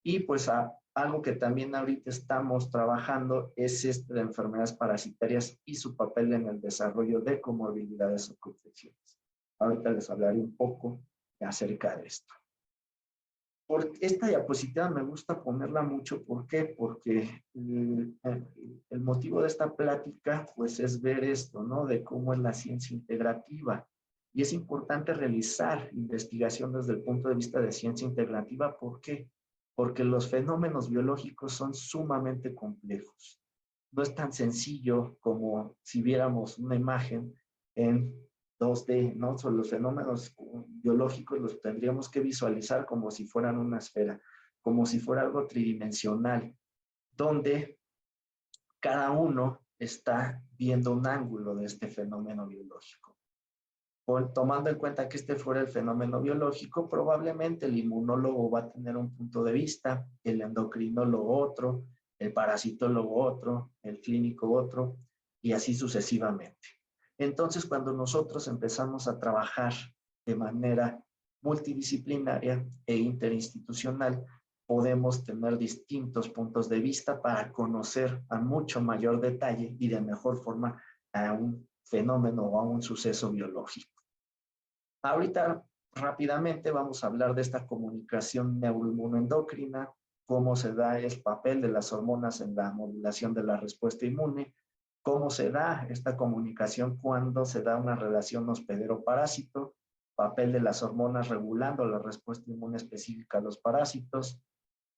Y pues algo que también ahorita estamos trabajando es de enfermedades parasitarias y su papel en el desarrollo de comorbilidades o infecciones. Ahorita les hablaré un poco acerca de esto. Por esta diapositiva me gusta ponerla mucho, ¿por qué? Porque el motivo de esta plática pues es ver esto, ¿no? De cómo es la ciencia integrativa. Y es importante realizar investigación desde el punto de vista de ciencia integrativa, ¿por qué? Porque los fenómenos biológicos son sumamente complejos. No es tan sencillo como si viéramos una imagen en 2D, ¿no? Son los fenómenos biológicos los tendríamos que visualizar como si fueran una esfera, como si fuera algo tridimensional, donde cada uno está viendo un ángulo de este fenómeno biológico. Tomando en cuenta que este fuera el fenómeno biológico, probablemente el inmunólogo va a tener un punto de vista, el endocrinólogo otro, el parasitólogo otro, el clínico otro, y así sucesivamente. Entonces, cuando nosotros empezamos a trabajar de manera multidisciplinaria e interinstitucional, podemos tener distintos puntos de vista para conocer a mucho mayor detalle y de mejor forma a un fenómeno o a un suceso biológico. Ahorita rápidamente vamos a hablar de esta comunicación neuroinmunoendocrina, cómo se da el papel de las hormonas en la modulación de la respuesta inmune, cómo se da esta comunicación cuando se da una relación hospedero-parásito, papel de las hormonas regulando la respuesta inmune específica a los parásitos,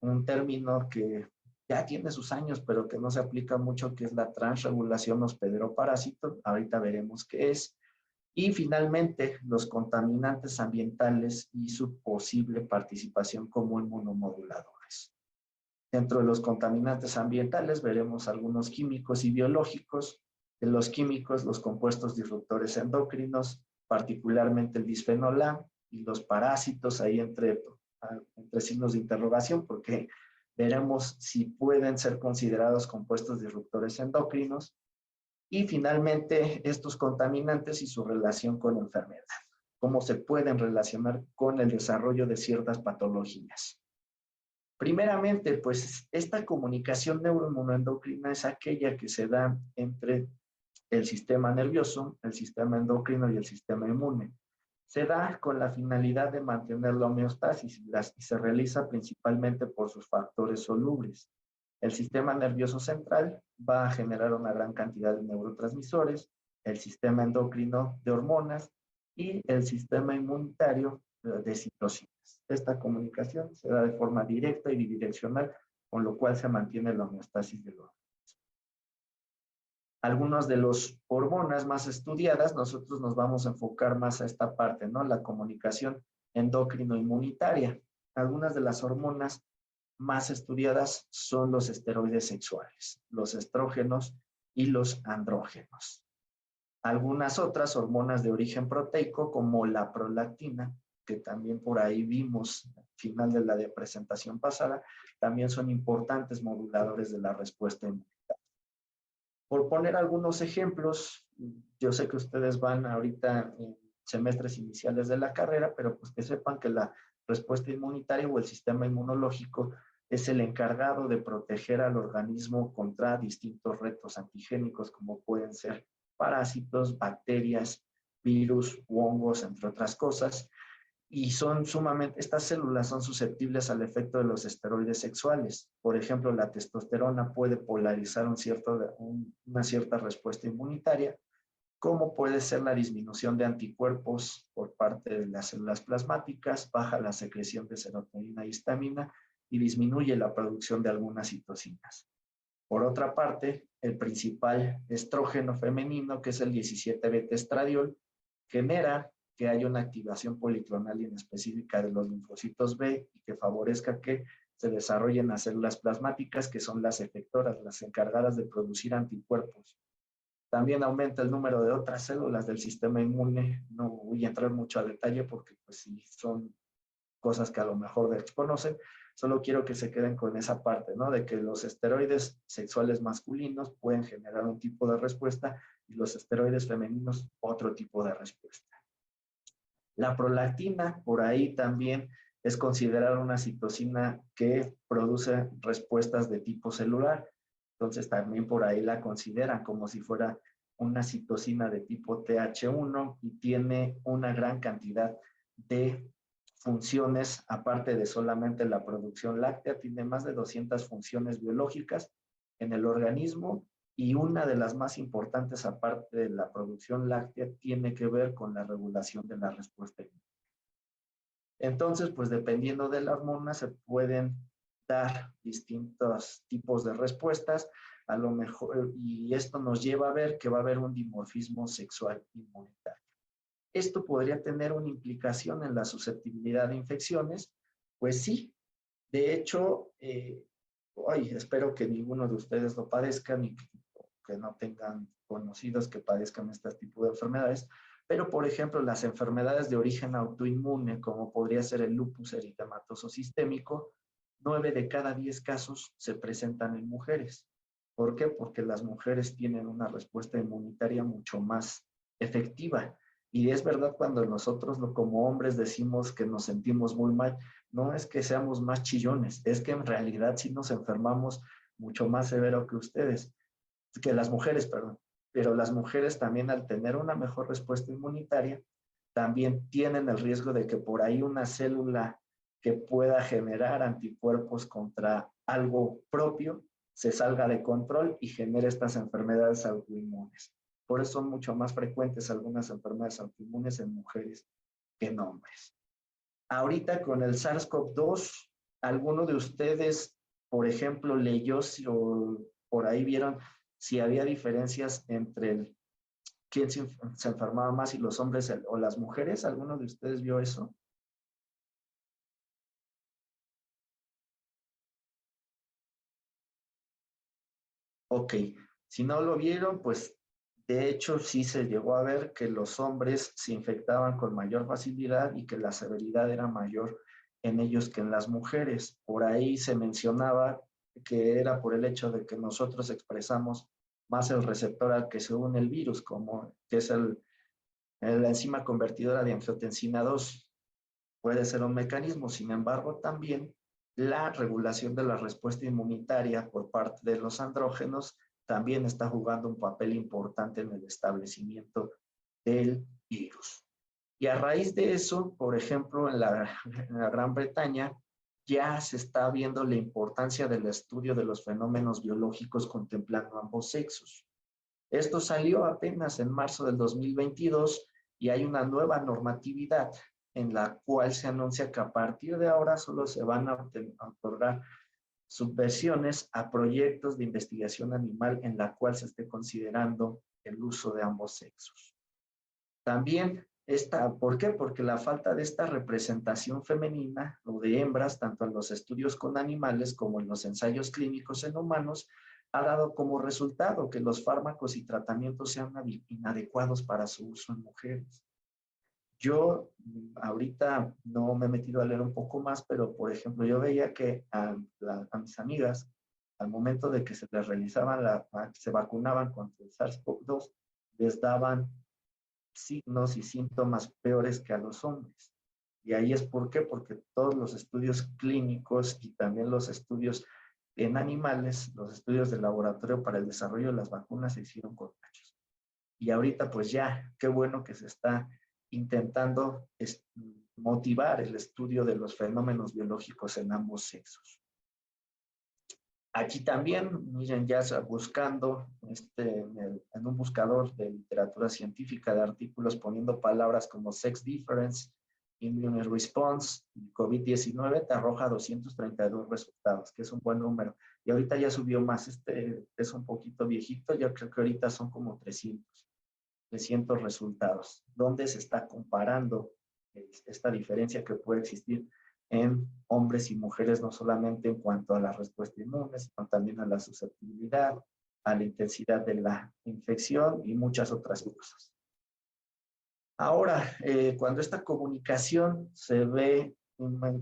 un término que ya tiene sus años, pero que no se aplica mucho, que es la transregulación hospedero-parásito. Ahorita veremos qué es. Y finalmente, los contaminantes ambientales y su posible participación como inmunomoduladores. Dentro de los contaminantes ambientales veremos algunos químicos y biológicos. De los químicos, los compuestos disruptores endocrinos, particularmente el bisfenol A y los parásitos, ahí entre signos de interrogación, porque veremos si pueden ser considerados compuestos disruptores endocrinos. Y finalmente, estos contaminantes y su relación con la enfermedad. Cómo se pueden relacionar con el desarrollo de ciertas patologías. Primeramente, pues esta comunicación neuroinmunoendocrina es aquella que se da entre el sistema nervioso, el sistema endocrino y el sistema inmune. Se da con la finalidad de mantener la homeostasis y se realiza principalmente por sus factores solubles. El sistema nervioso central va a generar una gran cantidad de neurotransmisores, el sistema endocrino de hormonas y el sistema inmunitario de citocinas. Esta comunicación se da de forma directa y bidireccional, con lo cual se mantiene la homeostasis del organismo. Algunas de las hormonas más estudiadas, nosotros nos vamos a enfocar más a esta parte, ¿no? La comunicación endocrino-inmunitaria. Algunas de las hormonas más estudiadas son los esteroides sexuales, los estrógenos y los andrógenos. Algunas otras hormonas de origen proteico, como la prolactina, que también por ahí vimos al final de la presentación pasada, también son importantes moduladores de la respuesta inmunitaria. Por poner algunos ejemplos, yo sé que ustedes van ahorita en semestres iniciales de la carrera, pero pues que sepan que la respuesta inmunitaria o el sistema inmunológico es el encargado de proteger al organismo contra distintos retos antigénicos, como pueden ser parásitos, bacterias, virus, hongos, entre otras cosas. Y estas células son susceptibles al efecto de los esteroides sexuales. Por ejemplo, la testosterona puede polarizar una cierta respuesta inmunitaria, como puede ser la disminución de anticuerpos por parte de las células plasmáticas, baja la secreción de serotonina y histamina y disminuye la producción de algunas citocinas. Por otra parte, el principal estrógeno femenino, que es el 17-beta-estradiol, genera que haya una activación policlonal inespecífica de los linfocitos B y que favorezca que se desarrollen las células plasmáticas, que son las efectoras, las encargadas de producir anticuerpos. También aumenta el número de otras células del sistema inmune. No voy a entrar mucho a detalle porque pues sí son cosas que a lo mejor desconocen. Solo quiero que se queden con esa parte, ¿no? De que los esteroides sexuales masculinos pueden generar un tipo de respuesta y los esteroides femeninos otro tipo de respuesta. La prolactina, por ahí también es considerada una citocina que produce respuestas de tipo celular. Entonces también por ahí la consideran como si fuera una citocina de tipo TH1 y tiene una gran cantidad de funciones, aparte de solamente la producción láctea, tiene más de 200 funciones biológicas en el organismo y una de las más importantes, aparte de la producción láctea, tiene que ver con la regulación de la respuesta inmune. Entonces, pues dependiendo de la hormona se pueden dar distintos tipos de respuestas, a lo mejor, y esto nos lleva a ver que va a haber un dimorfismo sexual inmunitario. ¿Esto podría tener una implicación en la susceptibilidad de infecciones? Pues sí. De hecho, espero que ninguno de ustedes lo padezcan y que no tengan conocidos que padezcan este tipo de enfermedades, pero por ejemplo, las enfermedades de origen autoinmune, como podría ser el lupus eritematoso sistémico, 9 de cada 10 casos se presentan en mujeres. ¿Por qué? Porque las mujeres tienen una respuesta inmunitaria mucho más efectiva. Y es verdad cuando nosotros como hombres decimos que nos sentimos muy mal, no es que seamos más chillones, es que en realidad sí nos enfermamos mucho más severo que ustedes, que las mujeres, perdón. Pero las mujeres también al tener una mejor respuesta inmunitaria, también tienen el riesgo de que por ahí una célula que pueda generar anticuerpos contra algo propio se salga de control y genere estas enfermedades autoinmunes. Por eso son mucho más frecuentes algunas enfermedades autoinmunes en mujeres que en hombres. Ahorita con el SARS-CoV-2, ¿alguno de ustedes, por ejemplo, leyó o por ahí vieron si había diferencias entre quién se enfermaba más, si los hombres o las mujeres? ¿Alguno de ustedes vio eso? Ok, si no lo vieron, pues de hecho sí se llegó a ver que los hombres se infectaban con mayor facilidad y que la severidad era mayor en ellos que en las mujeres. Por ahí se mencionaba que era por el hecho de que nosotros expresamos más el receptor al que se une el virus, como que es la enzima convertidora de angiotensina 2. Puede ser un mecanismo, sin embargo, también la regulación de la respuesta inmunitaria por parte de los andrógenos también está jugando un papel importante en el establecimiento del virus. Y a raíz de eso, por ejemplo, en la Gran Bretaña, ya se está viendo la importancia del estudio de los fenómenos biológicos contemplando ambos sexos. Esto salió apenas en marzo del 2022 y hay una nueva normatividad en la cual se anuncia que a partir de ahora solo se van a otorgar subvenciones a proyectos de investigación animal en la cual se esté considerando el uso de ambos sexos. También ¿por qué? Porque la falta de esta representación femenina o de hembras, tanto en los estudios con animales como en los ensayos clínicos en humanos, ha dado como resultado que los fármacos y tratamientos sean inadecuados para su uso en mujeres. Yo ahorita no me he metido a leer un poco más, pero por ejemplo yo veía que a mis amigas, al momento de que se les realizaban se vacunaban contra el SARS-CoV-2, les daban signos y síntomas peores que a los hombres. Y ahí es ¿por qué? Porque todos los estudios clínicos y también los estudios en animales, los estudios de laboratorio para el desarrollo de las vacunas se hicieron con machos. Y ahorita pues ya, qué bueno que se está intentando motivar el estudio de los fenómenos biológicos en ambos sexos. Aquí también, miren, ya buscando en un buscador de literatura científica de artículos poniendo palabras como sex difference, immune response y COVID-19 te arroja 232 resultados, que es un buen número. Y ahorita ya subió más, es un poquito viejito, yo creo que ahorita son como 300 resultados, donde se está comparando esta diferencia que puede existir en hombres y mujeres, no solamente en cuanto a la respuesta inmune, sino también a la susceptibilidad, a la intensidad de la infección y muchas otras cosas. Ahora, cuando esta comunicación se ve,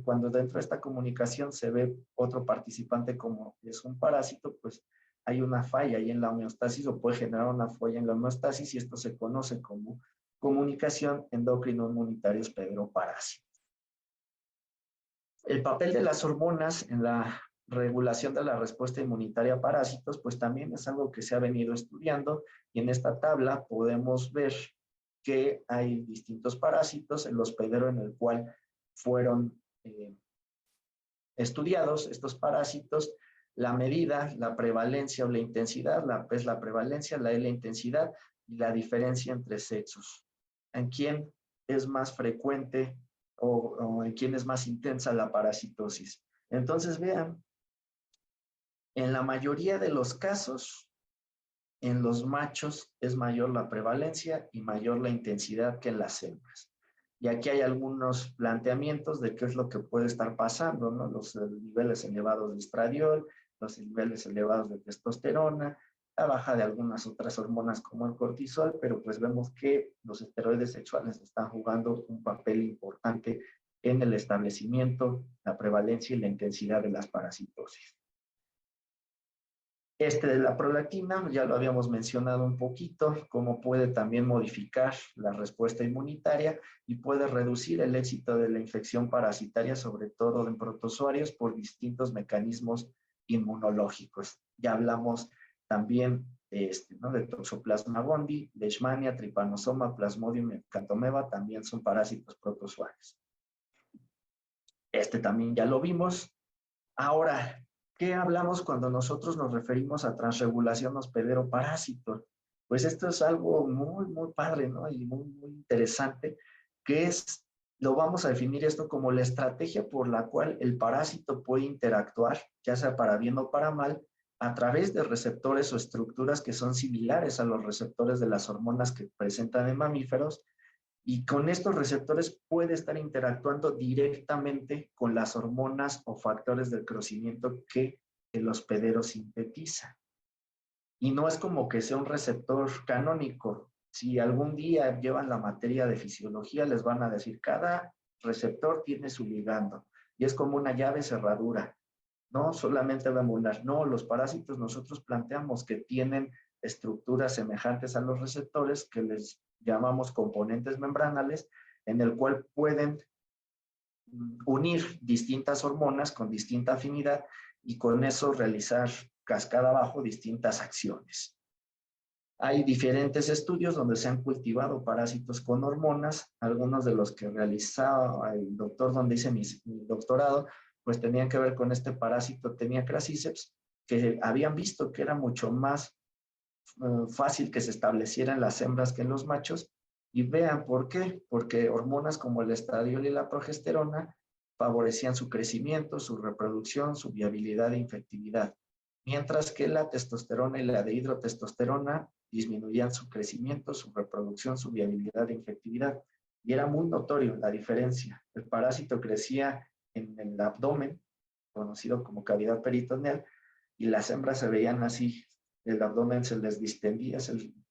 cuando dentro de esta comunicación se ve otro participante como es un parásito, pues hay una falla ahí en la homeostasis o puede generar una falla en la homeostasis y esto se conoce como comunicación endocrino-inmunitaria hospedero-parásito. El papel de las hormonas en la regulación de la respuesta inmunitaria a parásitos, pues también es algo que se ha venido estudiando y en esta tabla podemos ver que hay distintos parásitos, el hospedero en el cual fueron estudiados estos parásitos, la medida, la prevalencia o la intensidad, es la prevalencia, la intensidad y la diferencia entre sexos. ¿En quién es más frecuente o en quién es más intensa la parasitosis? Entonces vean, en la mayoría de los casos, en los machos es mayor la prevalencia y mayor la intensidad que en las hembras. Y aquí hay algunos planteamientos de qué es lo que puede estar pasando, ¿no? Los niveles elevados de estradiol, los niveles elevados de testosterona, la baja de algunas otras hormonas como el cortisol, pero pues vemos que los esteroides sexuales están jugando un papel importante en el establecimiento, la prevalencia y la intensidad de las parasitosis. De la prolactina, ya lo habíamos mencionado un poquito, cómo puede también modificar la respuesta inmunitaria y puede reducir el éxito de la infección parasitaria, sobre todo en protozoarios, por distintos mecanismos inmunológicos. Ya hablamos también ¿no? de Toxoplasma gondii, Leishmania, Trypanosoma, Plasmodium y Cantomeva, también son parásitos protozoarios. También ya lo vimos. Ahora, ¿qué hablamos cuando nosotros nos referimos a transregulación hospedero-parásito? Pues esto es algo muy, muy padre, ¿no? Y muy, muy interesante, que lo vamos a definir esto como la estrategia por la cual el parásito puede interactuar, ya sea para bien o para mal, a través de receptores o estructuras que son similares a los receptores de las hormonas que presentan en mamíferos, y con estos receptores puede estar interactuando directamente con las hormonas o factores del crecimiento que el hospedero sintetiza. Y no es como que sea un receptor canónico. Si algún día llevan la materia de fisiología, les van a decir, cada receptor tiene su ligando. Y es como una llave cerradura. No solamente va a emular. No, los parásitos nosotros planteamos que tienen estructuras semejantes a los receptores que les llamamos componentes membranales, en el cual pueden unir distintas hormonas con distinta afinidad y con eso realizar cascada abajo distintas acciones. Hay diferentes estudios donde se han cultivado parásitos con hormonas, algunos de los que realizaba el doctor donde hice mi doctorado, pues tenían que ver con este parásito Taenia crassiceps, que habían visto que era mucho más fácil que se estableciera en las hembras que en los machos, y vean por qué, porque hormonas como el estradiol y la progesterona favorecían su crecimiento, su reproducción, su viabilidad e infectividad, mientras que la testosterona y la dehidrotestosterona disminuían su crecimiento, su reproducción, su viabilidad e infectividad, y era muy notorio la diferencia. El parásito crecía en el abdomen, conocido como cavidad peritoneal, y las hembras se veían así, el abdomen se les distendía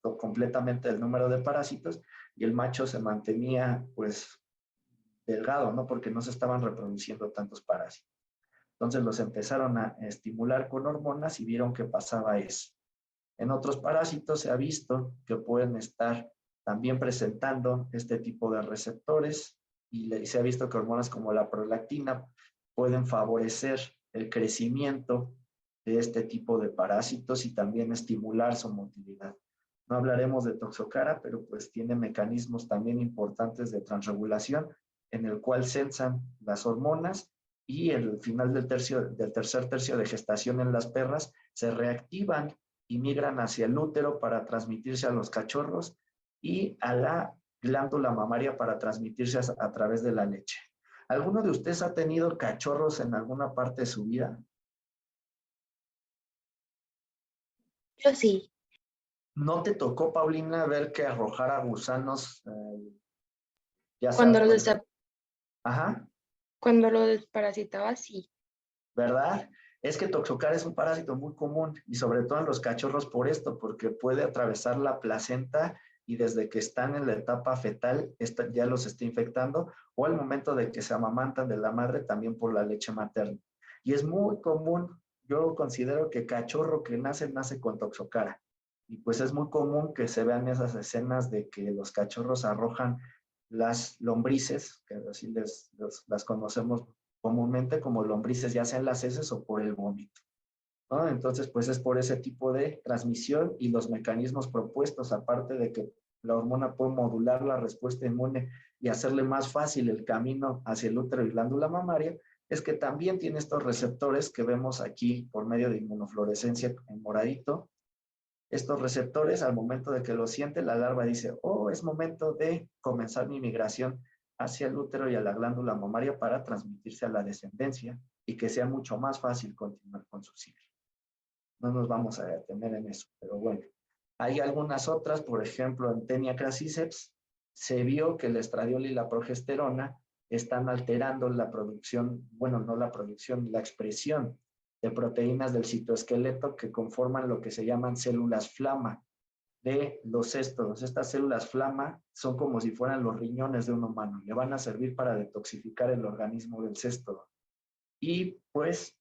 completamente el número de parásitos y el macho se mantenía pues delgado, ¿no? Porque no se estaban reproduciendo tantos parásitos. Entonces los empezaron a estimular con hormonas y vieron que pasaba eso. En otros parásitos se ha visto que pueden estar también presentando este tipo de receptores y se ha visto que hormonas como la prolactina pueden favorecer el crecimiento de este tipo de parásitos y también estimular su motilidad. No hablaremos de Toxocara, pero pues tiene mecanismos también importantes de transregulación en el cual sensan las hormonas y al final del tercer tercio de gestación en las perras se reactivan y migran hacia el útero para transmitirse a los cachorros y a la glándula mamaria para transmitirse a través de la leche. ¿Alguno de ustedes ha tenido cachorros en alguna parte de su vida? Yo sí. ¿No te tocó, Paulina, ver que arrojara gusanos? Ya Cuando sabes, lo, ajá, cuando lo desparasitaba, sí. ¿verdad? Es que Toxocara es un parásito muy común y sobre todo en los cachorros por esto, porque puede atravesar la placenta y desde que están en la etapa fetal ya los está infectando, o al momento de que se amamantan de la madre también por la leche materna. Y es muy común, yo considero que cachorro que nace con Toxocara. Y pues es muy común que se vean esas escenas de que los cachorros arrojan las lombrices, que así las conocemos comúnmente como lombrices, ya sea en las heces o por el vómito, ¿no? Entonces, pues es por ese tipo de transmisión y los mecanismos propuestos, aparte de que la hormona puede modular la respuesta inmune y hacerle más fácil el camino hacia el útero y glándula mamaria, es que también tiene estos receptores que vemos aquí por medio de inmunofluorescencia en moradito. Estos receptores, al momento de que lo siente, la larva dice, oh, es momento de comenzar mi migración hacia el útero y a la glándula mamaria para transmitirse a la descendencia y que sea mucho más fácil continuar con su ciclo. No nos vamos a detener en eso, pero bueno. Hay algunas otras, por ejemplo, en Taenia crassiceps, se vio que el estradiol y la progesterona están alterando la producción, bueno, no la producción, la expresión de proteínas del citoesqueleto que conforman lo que se llaman células flama de los céstodos. Estas células flama son como si fueran los riñones de un humano, le van a servir para detoxificar el organismo del céstodo. Y pues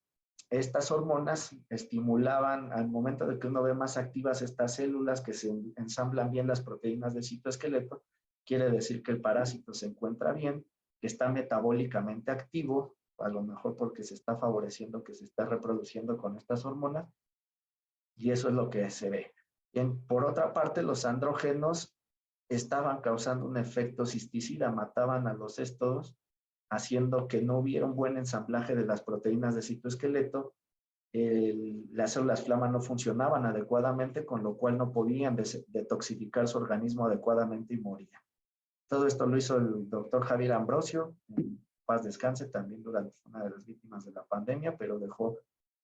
estas hormonas estimulaban, al momento de que uno ve más activas estas células que se ensamblan bien las proteínas del citoesqueleto, quiere decir que el parásito se encuentra bien, que está metabólicamente activo, a lo mejor porque se está favoreciendo que se está reproduciendo con estas hormonas, y eso es lo que se ve. Por otra parte, los andrógenos estaban causando un efecto cisticida, mataban a los céstodos, haciendo que no hubiera un buen ensamblaje de las proteínas de citoesqueleto. Las células flama no funcionaban adecuadamente, con lo cual no podían detoxificar su organismo adecuadamente y morían. Todo esto lo hizo el doctor Javier Ambrosio, en paz descanse, también durante una de las víctimas de la pandemia, pero dejó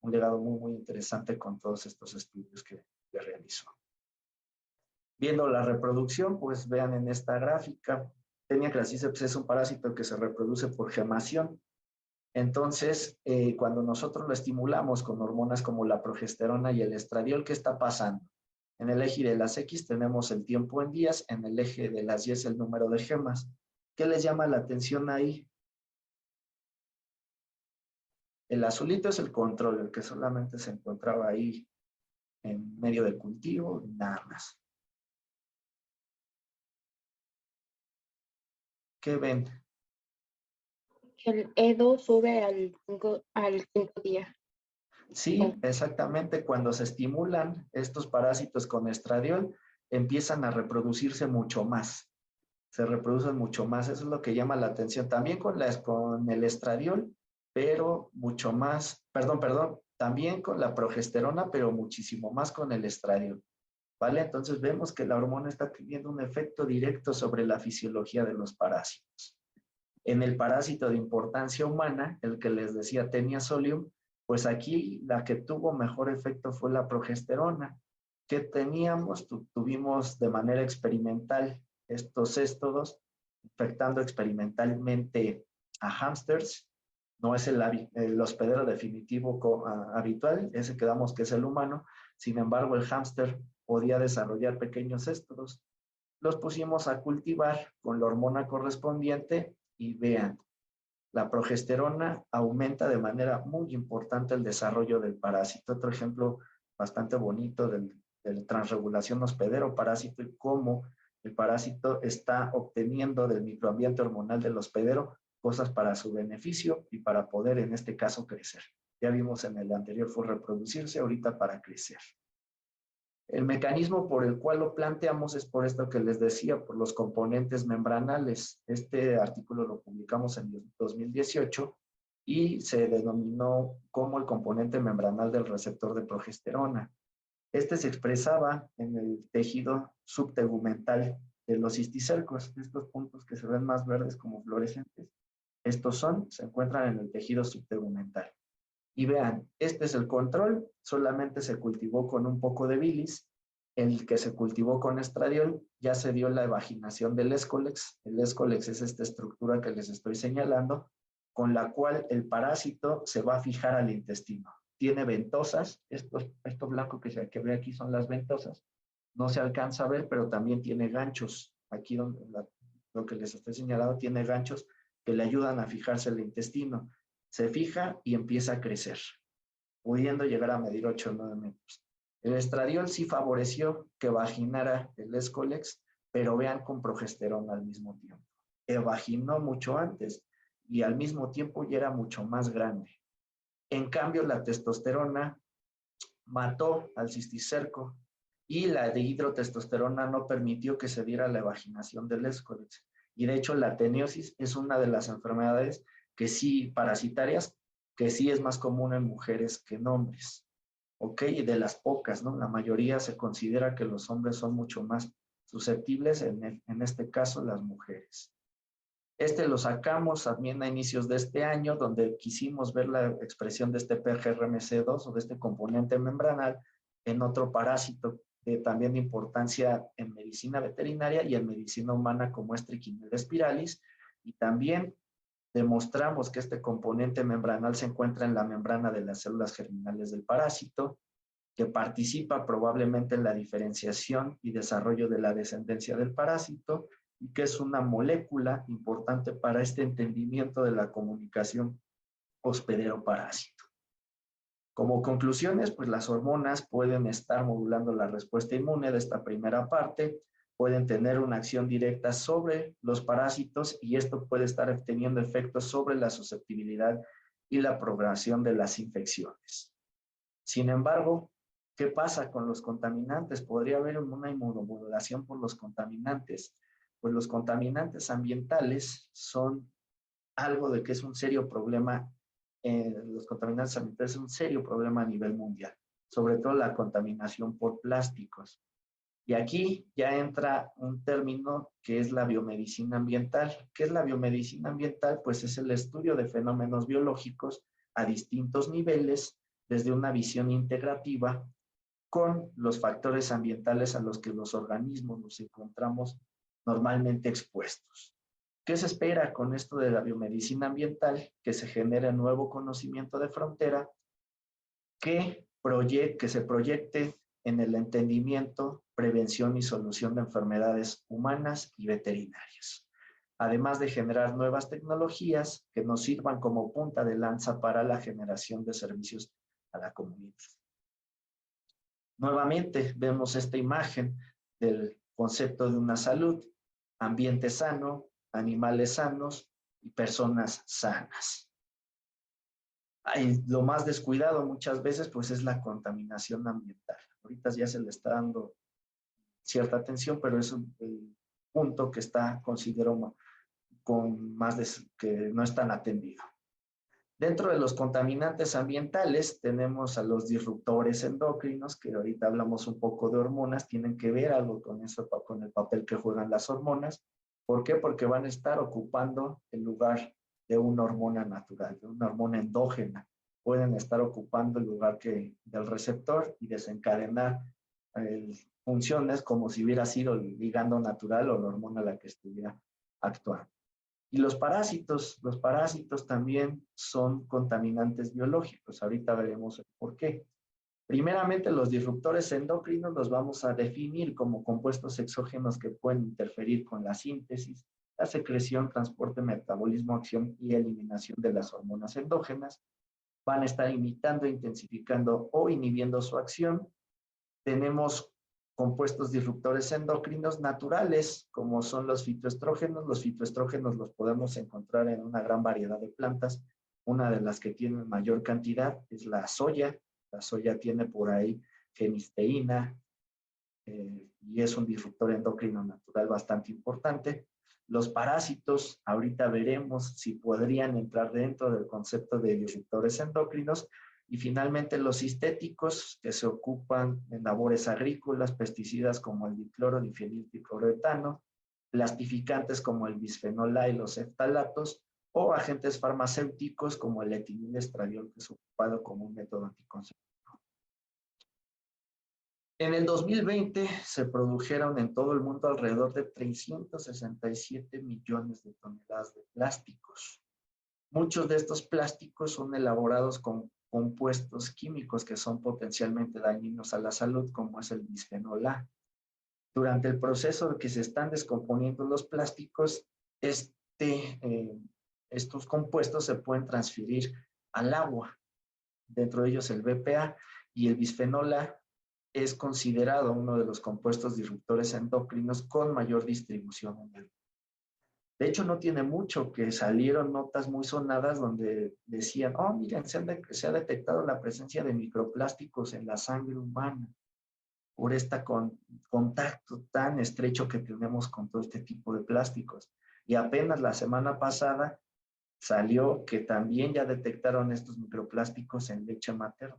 un legado muy, muy interesante con todos estos estudios que realizó. Viendo la reproducción, pues vean en esta gráfica, Taenia crassiceps es un parásito que se reproduce por gemación. Entonces, cuando nosotros lo estimulamos con hormonas como la progesterona y el estradiol, ¿qué está pasando? En el eje de las X tenemos el tiempo en días, en el eje de las Y es el número de gemas. ¿Qué les llama la atención ahí? El azulito es el control, el que solamente se encontraba ahí en medio del cultivo, nada más. ¿Qué ven? El EDO sube al quinto día. Sí, exactamente. Cuando se estimulan estos parásitos con estradiol, empiezan a reproducirse mucho más. Se reproducen mucho más. Eso es lo que llama la atención. También con el estradiol, pero mucho más, perdón, también con la progesterona, pero muchísimo más con el estradiol. ¿Vale? Entonces vemos que la hormona está teniendo un efecto directo sobre la fisiología de los parásitos. En el parásito de importancia humana, el que les decía Taenia solium, pues aquí la que tuvo mejor efecto fue la progesterona. ¿Qué teníamos? Tuvimos de manera experimental estos céstodos infectando experimentalmente a hámsters. No es el hospedero definitivo habitual, ese que damos que es el humano. Sin embargo, el hámster podía desarrollar pequeños céstodos. Los pusimos a cultivar con la hormona correspondiente y vean, la progesterona aumenta de manera muy importante el desarrollo del parásito. Otro ejemplo bastante bonito de transregulación hospedero parásito y cómo el parásito está obteniendo del microambiente hormonal del hospedero cosas para su beneficio y para poder, en este caso, crecer. Ya vimos en el anterior fue reproducirse, ahorita para crecer. El mecanismo por el cual lo planteamos es por esto que les decía, por los componentes membranales. Este artículo lo publicamos en 2018 y se denominó como el componente membranal del receptor de progesterona. Este se expresaba en el tejido subtegumental de los cisticercos. Estos puntos que se ven más verdes como fluorescentes, se encuentran en el tejido subtegumental. Y vean, este es el control, solamente se cultivó con un poco de bilis. El que se cultivó con estradiol ya se dio la evaginación del escolex. El escolex es esta estructura que les estoy señalando, con la cual el parásito se va a fijar al intestino. tiene ventosas. Esto blanco que ve aquí son las ventosas. No se alcanza a ver, pero también tiene ganchos. Aquí donde lo que les estoy señalando tiene ganchos que le ayudan a fijarse el intestino. Se fija y empieza a crecer, pudiendo llegar a medir 8 o 9 metros. El estradiol sí favoreció que vaginara el Escolex, pero vean con progesterona al mismo tiempo. Vaginó mucho antes y al mismo tiempo ya era mucho más grande. En cambio, la testosterona mató al cisticerco y la dihidrotestosterona no permitió que se diera la vaginación del Escolex. Y de hecho, la teniosis es una de las enfermedades que sí, parasitarias, que sí es más común en mujeres que en hombres. ¿Ok? Y de las pocas, ¿no? La mayoría se considera que los hombres son mucho más susceptibles, en este caso las mujeres. Lo sacamos también a inicios de este año, donde quisimos ver la expresión de este PGRMC2 o de este componente membranal en otro parásito también de importancia en medicina veterinaria y en medicina humana como es Trichinella spiralis, y también demostramos que este componente membranal se encuentra en la membrana de las células germinales del parásito, que participa probablemente en la diferenciación y desarrollo de la descendencia del parásito, y que es una molécula importante para este entendimiento de la comunicación hospedero-parásito. Como conclusiones, pues las hormonas pueden estar modulando la respuesta inmune de esta primera parte, pueden tener una acción directa sobre los parásitos y esto puede estar teniendo efectos sobre la susceptibilidad y la progresión de las infecciones. Sin embargo, ¿qué pasa con los contaminantes? ¿Podría haber una inmunomodulación por los contaminantes? Pues los contaminantes ambientales son algo de que es un serio problema. Los contaminantes ambientales son un serio problema a nivel mundial, sobre todo la contaminación por plásticos. Y aquí ya entra un término que es la biomedicina ambiental. ¿Qué es la biomedicina ambiental? Pues es el estudio de fenómenos biológicos a distintos niveles, desde una visión integrativa, con los factores ambientales a los que los organismos nos encontramos normalmente expuestos. ¿Qué se espera con esto de la biomedicina ambiental? Que se genere nuevo conocimiento de frontera que se proyecte en el entendimiento, prevención y solución de enfermedades humanas y veterinarias, además de generar nuevas tecnologías que nos sirvan como punta de lanza para la generación de servicios a la comunidad. Nuevamente vemos esta imagen del concepto de una salud, ambiente sano, animales sanos y personas sanas. Lo más descuidado muchas veces pues es la contaminación ambiental. Ahorita ya se le está dando cierta atención, pero es un punto que está, considero, que no es tan atendido. Dentro de los contaminantes ambientales tenemos a los disruptores endocrinos, que ahorita hablamos un poco de hormonas, tienen que ver algo con eso, con el papel que juegan las hormonas. ¿Por qué? Porque van a estar ocupando el lugar de una hormona natural, de una hormona endógena. Pueden estar ocupando el lugar del receptor y desencadenar funciones como si hubiera sido el ligando natural o la hormona la que estuviera actuando. Y los parásitos también son contaminantes biológicos. Ahorita veremos por qué. Primeramente, los disruptores endocrinos los vamos a definir como compuestos exógenos que pueden interferir con la síntesis, la secreción, transporte, metabolismo, acción y eliminación de las hormonas endógenas. Van a estar imitando, intensificando o inhibiendo su acción. Tenemos compuestos disruptores endocrinos naturales, como son los fitoestrógenos. Los fitoestrógenos los podemos encontrar en una gran variedad de plantas. Una de las que tienen mayor cantidad es la soya. La soya tiene por ahí genisteína y es un disruptor endocrino natural bastante importante. Los parásitos, ahorita veremos si podrían entrar dentro del concepto de disruptores endocrinos. Y finalmente los sintéticos que se ocupan en labores agrícolas, pesticidas como el dicloro, difenildicloroetano, plastificantes como el bisfenol A y los phtalatos, o agentes farmacéuticos como el etiliestradiol, que es ocupado como un método anticonceptivo. En el 2020 se produjeron en todo el mundo alrededor de 367 millones de toneladas de plásticos. Muchos de estos plásticos son elaborados con compuestos químicos que son potencialmente dañinos a la salud, como es el bisfenol A. Durante el proceso de que se están descomponiendo los plásticos, estos compuestos se pueden transferir al agua, dentro de ellos el BPA, y el bisfenol A es considerado uno de los compuestos disruptores endocrinos con mayor distribución en el mundo. De hecho, no tiene mucho que salieron notas muy sonadas donde decían, oh, miren, se ha detectado la presencia de microplásticos en la sangre humana por este contacto tan estrecho que tenemos con todo este tipo de plásticos. Y apenas la semana pasada salió que también ya detectaron estos microplásticos en leche materna,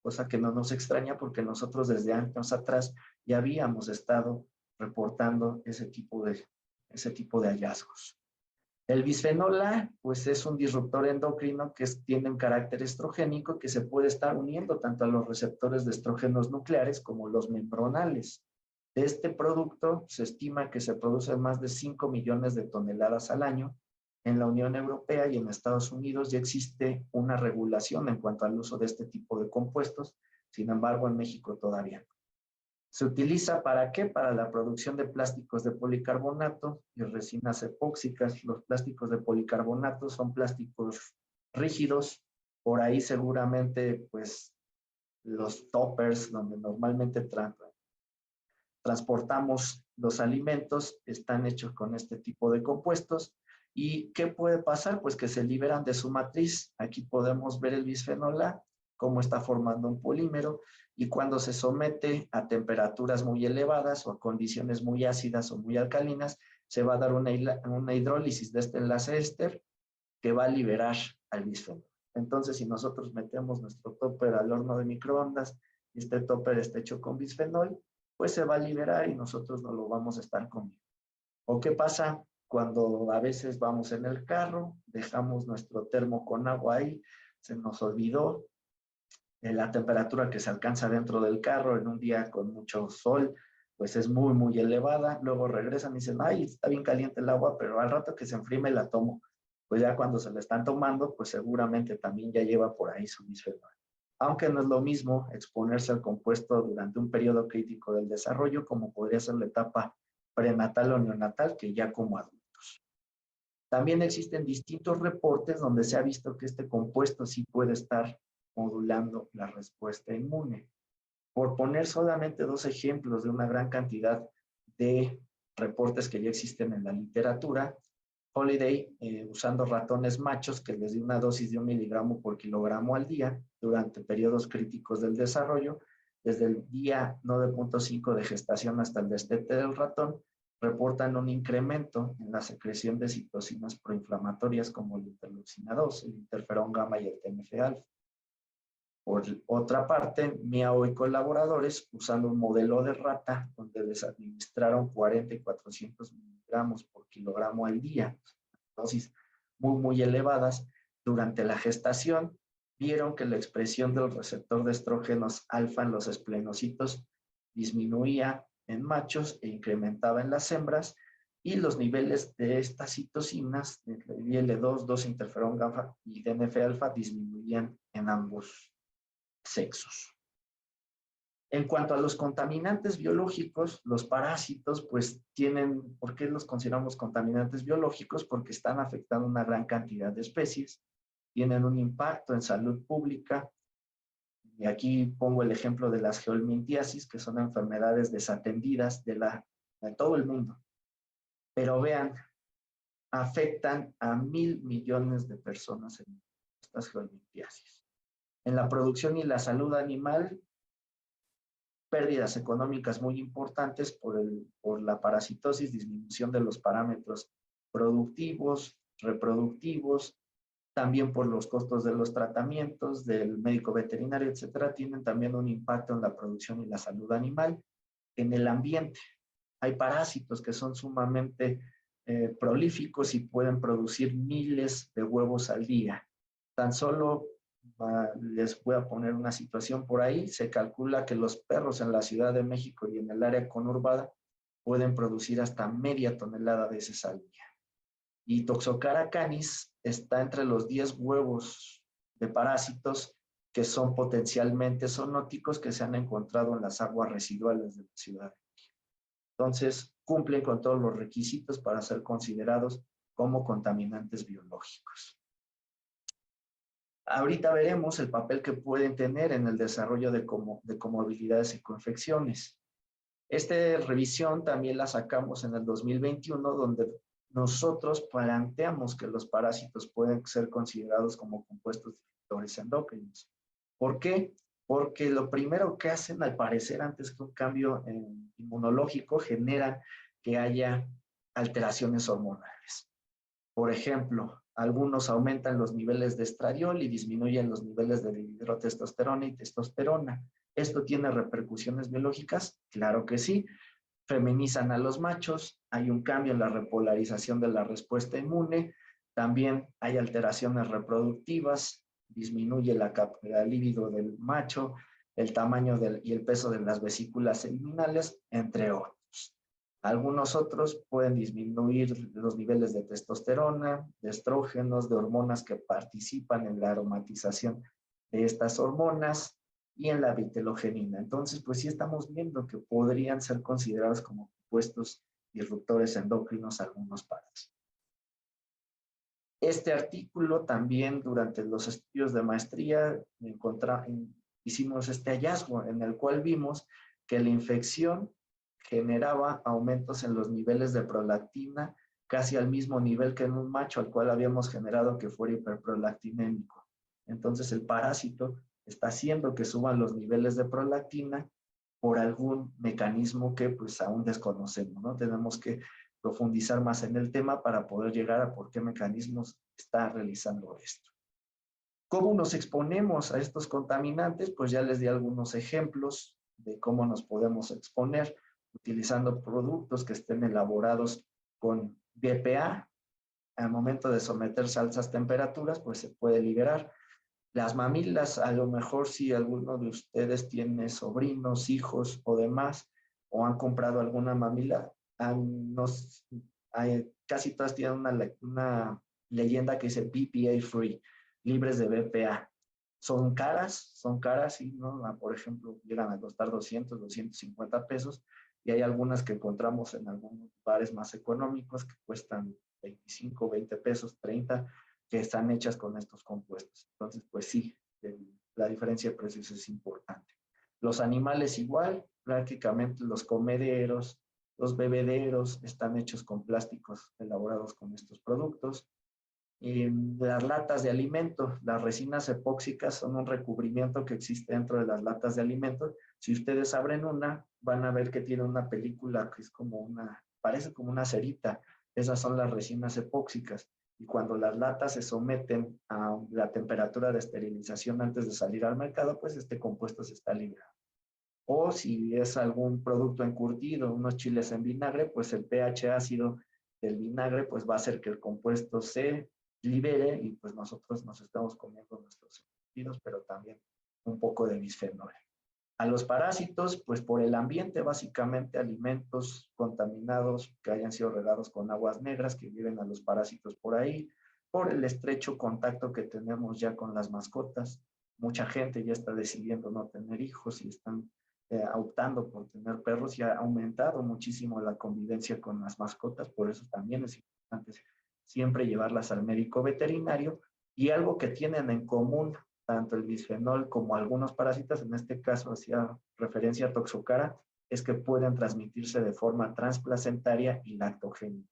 cosa que no nos extraña porque nosotros desde años atrás ya habíamos estado reportando ese tipo de hallazgos. El bisfenol A, pues es un disruptor endocrino que tiene un carácter estrogénico que se puede estar uniendo tanto a los receptores de estrógenos nucleares como los membranales. De este producto se estima que se producen más de 5 millones de toneladas al año. En la Unión Europea y en Estados Unidos ya existe una regulación en cuanto al uso de este tipo de compuestos, sin embargo en México todavía no. Se utiliza ¿para qué? Para la producción de plásticos de policarbonato y resinas epóxicas. Los plásticos de policarbonato son plásticos rígidos. Por ahí seguramente, pues, los toppers, donde normalmente transportamos los alimentos, están hechos con este tipo de compuestos. ¿Y qué puede pasar? Pues que se liberan de su matriz. Aquí podemos ver el bisfenol A, cómo está formando un polímero, y cuando se somete a temperaturas muy elevadas o a condiciones muy ácidas o muy alcalinas, se va a dar una hidrólisis de este enlace éster que va a liberar al bisfenol. Entonces, si nosotros metemos nuestro topper al horno de microondas y este topper está hecho con bisfenol, pues se va a liberar y nosotros no lo vamos a estar comiendo. ¿O qué pasa cuando a veces vamos en el carro, dejamos nuestro termo con agua ahí, se nos olvidó la temperatura que se alcanza dentro del carro en un día con mucho sol, pues es muy, muy elevada, luego regresan y dicen, ay, está bien caliente el agua, pero al rato que se enfríe me la tomo. Pues ya cuando se la están tomando, pues seguramente también ya lleva por ahí su bisfenol. Aunque no es lo mismo exponerse al compuesto durante un periodo crítico del desarrollo, como podría ser la etapa prenatal o neonatal, que ya como adultos. También existen distintos reportes donde se ha visto que este compuesto sí puede estar modulando la respuesta inmune. Por poner solamente 2 ejemplos de una gran cantidad de reportes que ya existen en la literatura, Holiday, usando ratones machos que les dio una dosis de 1 miligramo por kilogramo al día durante periodos críticos del desarrollo, desde el día 9.5 de gestación hasta el destete del ratón, reportan un incremento en la secreción de citocinas proinflamatorias como la interleucina 2, el interferón gamma y el TNF-alfa. Por otra parte, Miao y colaboradores, usando un modelo de rata donde les administraron 40 y 400 miligramos por kilogramo al día, dosis muy, muy elevadas, durante la gestación, vieron que la expresión del receptor de estrógenos alfa en los esplenocitos disminuía en machos e incrementaba en las hembras, y los niveles de estas citocinas, de IL-2, 2-interferón gamma y TNF-alfa, disminuían en ambos sexos. En cuanto a los contaminantes biológicos, los parásitos, pues tienen, ¿por qué los consideramos contaminantes biológicos? Porque están afectando una gran cantidad de especies, tienen un impacto en salud pública, y aquí pongo el ejemplo de las geomintiasis, que son enfermedades desatendidas de todo el mundo. Pero vean, afectan a 1,000 millones de personas en estas geomintiasis. En la producción y la salud animal, pérdidas económicas muy importantes por la parasitosis, disminución de los parámetros productivos, reproductivos, también por los costos de los tratamientos, del médico veterinario, etcétera, tienen también un impacto en la producción y la salud animal. En el ambiente hay parásitos que son sumamente prolíficos y pueden producir miles de huevos al día. Tan solo les voy a poner una situación por ahí. Se calcula que los perros en la Ciudad de México y en el área conurbada pueden producir hasta media tonelada de heces al día. Y Toxocara canis está entre los 10 huevos de parásitos que son potencialmente zoonóticos que se han encontrado en las aguas residuales de la ciudad. Entonces, cumplen con todos los requisitos para ser considerados como contaminantes biológicos. Ahorita veremos el papel que pueden tener en el desarrollo de comorbilidades y coinfecciones. Esta revisión también la sacamos en el 2021, donde nosotros planteamos que los parásitos pueden ser considerados como compuestos disruptores endocrinos. ¿Por qué? Porque lo primero que hacen, al parecer, antes que un cambio inmunológico, generan que haya alteraciones hormonales. Por ejemplo, algunos aumentan los niveles de estradiol y disminuyen los niveles de dihidrotestosterona y testosterona. ¿Esto tiene repercusiones biológicas? Claro que sí. Feminizan a los machos, hay un cambio en la repolarización de la respuesta inmune, también hay alteraciones reproductivas, disminuye la libido del macho, el tamaño y el peso de las vesículas seminales, entre otros. Algunos otros pueden disminuir los niveles de testosterona, de estrógenos, de hormonas que participan en la aromatización de estas hormonas y en la vitelogenina. Entonces, pues sí estamos viendo que podrían ser considerados como compuestos disruptores endocrinos algunos parásitos. Este artículo también durante los estudios de maestría hicimos este hallazgo en el cual vimos que la infección generaba aumentos en los niveles de prolactina casi al mismo nivel que en un macho al cual habíamos generado que fuera hiperprolactinémico. Entonces el parásito está haciendo que suban los niveles de prolactina por algún mecanismo que pues aún desconocemos, ¿no? Tenemos que profundizar más en el tema para poder llegar a por qué mecanismos está realizando esto. ¿Cómo nos exponemos a estos contaminantes? Pues ya les di algunos ejemplos de cómo nos podemos exponer utilizando productos que estén elaborados con BPA. Al momento de someterse a altas temperaturas, pues se puede liberar. Las mamilas, a lo mejor si alguno de ustedes tiene sobrinos, hijos o demás, o han comprado alguna mamila, casi todas tienen una leyenda que dice BPA free, libres de BPA. Son caras, sí, ¿no? Por ejemplo, llegan a costar 200, 250 pesos, y hay algunas que encontramos en algunos bares más económicos que cuestan 25, 20 pesos, 30, que están hechas con estos compuestos. Entonces, pues sí, la diferencia de precios es importante. Los animales igual, prácticamente los comederos, los bebederos están hechos con plásticos elaborados con estos productos. Las latas de alimento, las resinas epóxicas son un recubrimiento que existe dentro de las latas de alimento. Si ustedes abren una, van a ver que tiene una película que es parece como una cerita. Esas son las resinas epóxicas. Y cuando las latas se someten a la temperatura de esterilización antes de salir al mercado, pues este compuesto se está liberando. O si es algún producto encurtido, unos chiles en vinagre, pues el pH ácido del vinagre pues va a hacer que el compuesto se libere y pues nosotros nos estamos comiendo nuestros encurtidos, pero también un poco de bisfenol. A los parásitos, pues por el ambiente, básicamente alimentos contaminados que hayan sido regados con aguas negras, que viven a los parásitos por ahí, por el estrecho contacto que tenemos ya con las mascotas. Mucha gente ya está decidiendo no tener hijos y están optando por tener perros, y ha aumentado muchísimo la convivencia con las mascotas, por eso también es importante siempre llevarlas al médico veterinario. Y algo que tienen en común tanto el bisfenol como algunos parásitos, en este caso hacía referencia a Toxocara, es que pueden transmitirse de forma transplacentaria y lactogénica.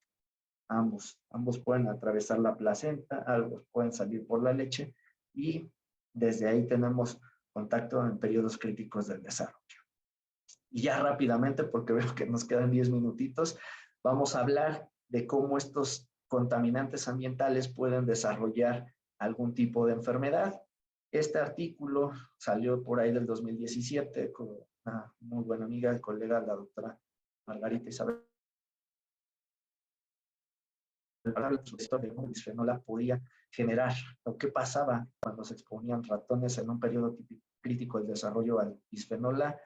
Ambos pueden atravesar la placenta, ambos pueden salir por la leche, y desde ahí tenemos contacto en periodos críticos del desarrollo. Y ya rápidamente, porque veo que nos quedan 10 minutitos, vamos a hablar de cómo estos contaminantes ambientales pueden desarrollar algún tipo de enfermedad. Este artículo salió por ahí del 2017 con una muy buena amiga, colega, la doctora Margarita Isabel. Su historia de cómo el bisfenol podía generar, o qué pasaba cuando se exponían ratones en un periodo crítico del desarrollo al bisfenol A,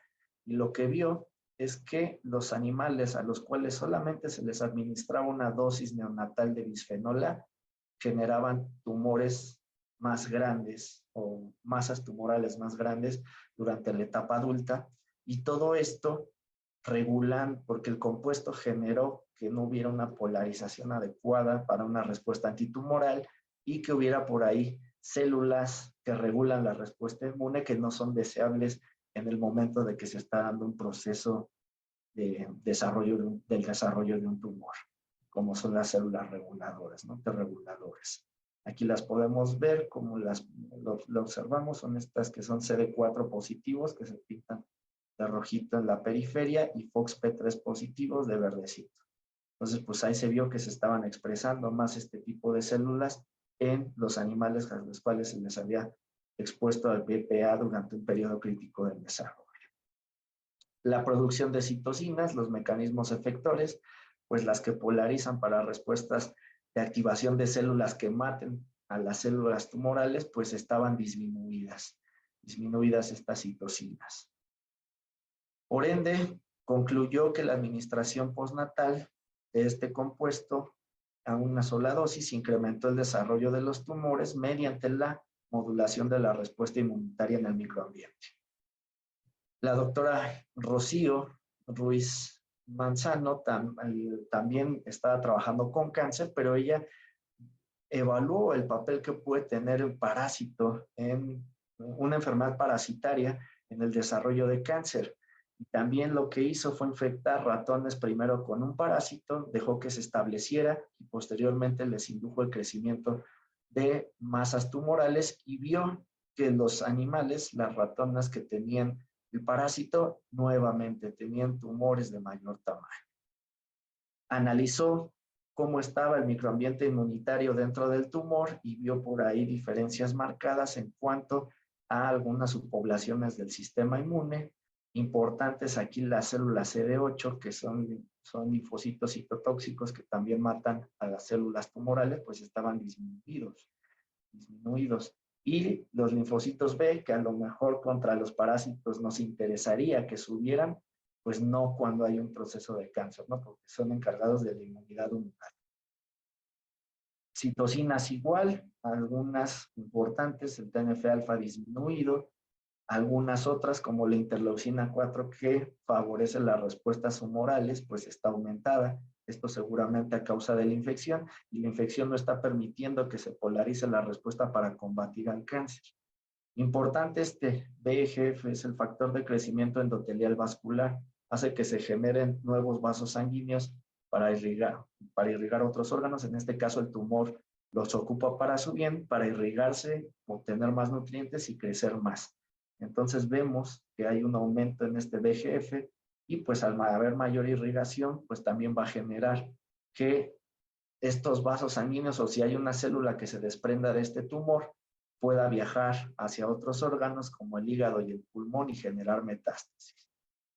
y lo que vio es que los animales a los cuales solamente se les administraba una dosis neonatal de bisfenol A generaban tumores más grandes o masas tumorales más grandes durante la etapa adulta, y todo esto regulan porque el compuesto generó que no hubiera una polarización adecuada para una respuesta antitumoral y que hubiera por ahí células que regulan la respuesta inmune que no son deseables en el momento de que se está dando un proceso de desarrollo del desarrollo de un tumor, como son las células reguladoras, ¿no? T-reguladores. Aquí las podemos ver como lo observamos, son estas que son CD4 positivos, que se pintan de rojito en la periferia, y FOXP3 positivos de verdecito. Entonces, pues ahí se vio que se estaban expresando más este tipo de células en los animales a los cuales se les había expuesto al BPA durante un periodo crítico del desarrollo. La producción de citocinas, los mecanismos efectores, pues las que polarizan para respuestas de activación de células que maten a las células tumorales, pues estaban disminuidas estas citocinas. Por ende, concluyó que la administración postnatal de este compuesto a una sola dosis incrementó el desarrollo de los tumores mediante la modulación de la respuesta inmunitaria en el microambiente. La doctora Rocío Ruiz Manzano también estaba trabajando con cáncer, pero ella evaluó el papel que puede tener el parásito en una enfermedad parasitaria en el desarrollo de cáncer. Y también lo que hizo fue infectar ratones primero con un parásito, dejó que se estableciera y posteriormente les indujo el crecimiento de masas tumorales y vio que los animales, las ratonas que tenían el parásito, nuevamente tenían tumores de mayor tamaño. Analizó cómo estaba el microambiente inmunitario dentro del tumor y vio por ahí diferencias marcadas en cuanto a algunas subpoblaciones del sistema inmune. Importantes aquí las células CD8, que son linfocitos citotóxicos que también matan a las células tumorales, pues estaban disminuidos. Y los linfocitos B, que a lo mejor contra los parásitos nos interesaría que subieran, pues no cuando hay un proceso de cáncer, ¿no? Porque son encargados de la inmunidad humoral. Citocinas igual, algunas importantes, el TNF-alfa disminuido, algunas otras como la interleucina 4 que favorece las respuestas humorales, pues está aumentada. Esto seguramente a causa de la infección, y la infección no está permitiendo que se polarice la respuesta para combatir al cáncer. Importante, este VEGF es el factor de crecimiento endotelial vascular, hace que se generen nuevos vasos sanguíneos para irrigar otros órganos. En este caso el tumor los ocupa para su bien, para irrigarse, obtener más nutrientes y crecer más. Entonces vemos que hay un aumento en este VEGF y pues al haber mayor irrigación, pues también va a generar que estos vasos sanguíneos, o si hay una célula que se desprenda de este tumor, pueda viajar hacia otros órganos como el hígado y el pulmón y generar metástasis.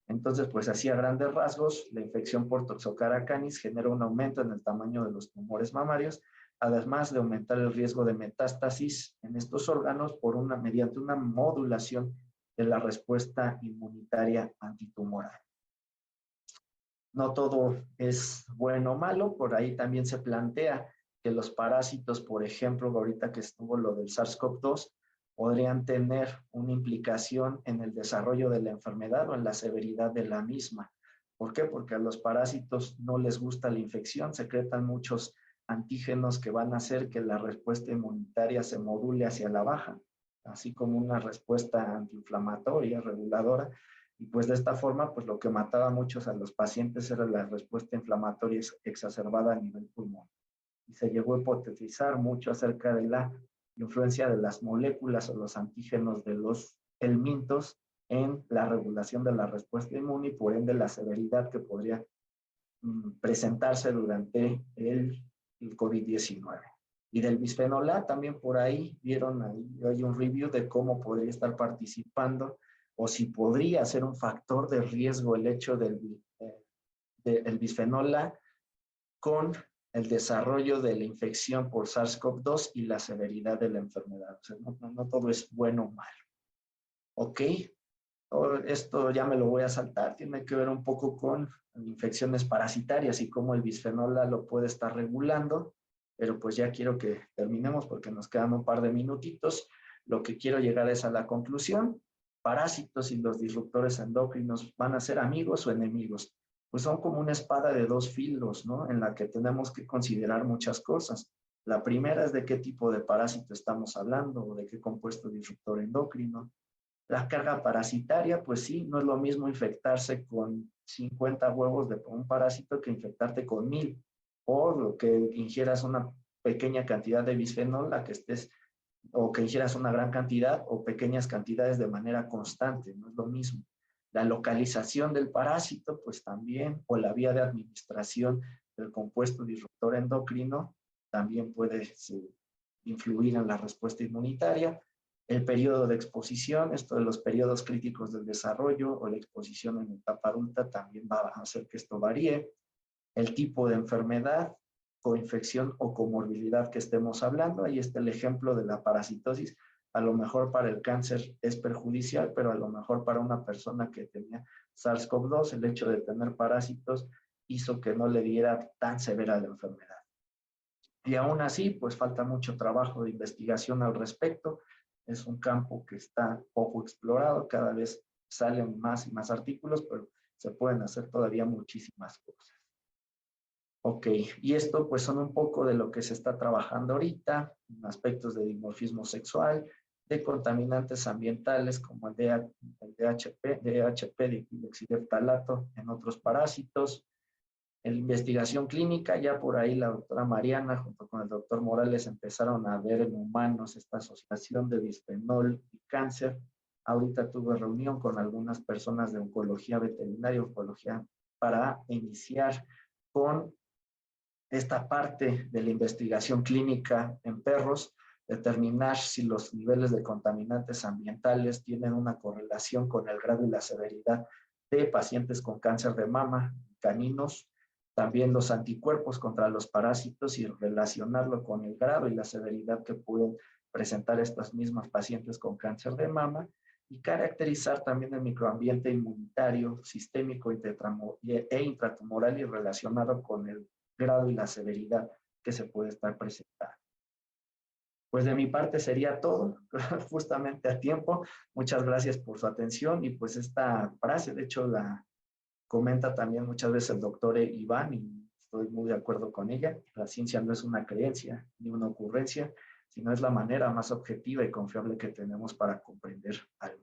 Entonces, pues así a grandes rasgos, la infección por Toxocara canis genera un aumento en el tamaño de los tumores mamarios, además de aumentar el riesgo de metástasis en estos órganos mediante una modulación de la respuesta inmunitaria antitumoral. No todo es bueno o malo, por ahí también se plantea que los parásitos, por ejemplo, ahorita que estuvo lo del SARS-CoV-2, podrían tener una implicación en el desarrollo de la enfermedad o en la severidad de la misma. ¿Por qué? Porque a los parásitos no les gusta la infección, secretan muchos antígenos que van a hacer que la respuesta inmunitaria se module hacia la baja, así como una respuesta antiinflamatoria, reguladora. Y pues de esta forma, pues lo que mataba a muchos a los pacientes era la respuesta inflamatoria exacerbada a nivel pulmón. Y se llegó a hipotetizar mucho acerca de la influencia de las moléculas o los antígenos de los helmintos en la regulación de la respuesta inmune y por ende la severidad que podría presentarse durante el COVID-19. Y del bisfenol A también por ahí vieron, hay un review de cómo podría estar participando o si podría ser un factor de riesgo el hecho del bisfenol A con el desarrollo de la infección por SARS-CoV-2 y la severidad de la enfermedad. O sea, no todo es bueno o malo. ¿Ok? Esto ya me lo voy a saltar. Tiene que ver un poco con infecciones parasitarias y cómo el bisfenol A lo puede estar regulando. pero pues ya quiero que terminemos porque nos quedan un par de minutitos. Lo que quiero llegar es a la conclusión. Parásitos y los disruptores endocrinos, ¿van a ser amigos o enemigos? Pues son como una espada de dos filos, ¿no? En la que tenemos que considerar muchas cosas. La primera es de qué tipo de parásito estamos hablando o de qué compuesto disruptor endocrino. La carga parasitaria, pues sí, no es lo mismo infectarse con 50 huevos de un parásito que infectarte con 1000, o lo que ingieras una pequeña cantidad de bisfenol, la que estés, o que ingieras una gran cantidad o pequeñas cantidades de manera constante, no es lo mismo. La localización del parásito, pues también, o la vía de administración del compuesto disruptor endocrino, también puede influir en la respuesta inmunitaria. El periodo de exposición, esto de los periodos críticos del desarrollo o la exposición en etapa adulta también va a hacer que esto varíe. El tipo de enfermedad, coinfección o comorbilidad que estemos hablando. Ahí está el ejemplo de la parasitosis. A lo mejor para el cáncer es perjudicial, pero a lo mejor para una persona que tenía SARS-CoV-2, el hecho de tener parásitos hizo que no le diera tan severa la enfermedad. Y aún así, pues falta mucho trabajo de investigación al respecto. Es un campo que está poco explorado, cada vez salen más y más artículos, pero se pueden hacer todavía muchísimas cosas. Ok, y esto pues son un poco de lo que se está trabajando ahorita, en aspectos de dimorfismo sexual, de contaminantes ambientales como el DHP, dihidroxideftalato en otros parásitos. En la investigación clínica, ya por ahí la doctora Mariana junto con el doctor Morales empezaron a ver en humanos esta asociación de bisfenol y cáncer. Ahorita tuve reunión con algunas personas de oncología veterinaria, oncología, para iniciar con esta parte de la investigación clínica en perros, determinar si los niveles de contaminantes ambientales tienen una correlación con el grado y la severidad de pacientes con cáncer de mama, caninos, también los anticuerpos contra los parásitos y relacionarlo con el grado y la severidad que pueden presentar estas mismas pacientes con cáncer de mama, y caracterizar también el microambiente inmunitario, sistémico e intratumoral y relacionado con el grado y la severidad que se puede estar presentando. Pues de mi parte sería todo, justamente a tiempo. Muchas gracias por su atención y pues esta frase, de hecho, la comenta también muchas veces el doctor Iván y estoy muy de acuerdo con ella. La ciencia no es una creencia ni una ocurrencia, sino es la manera más objetiva y confiable que tenemos para comprender algo.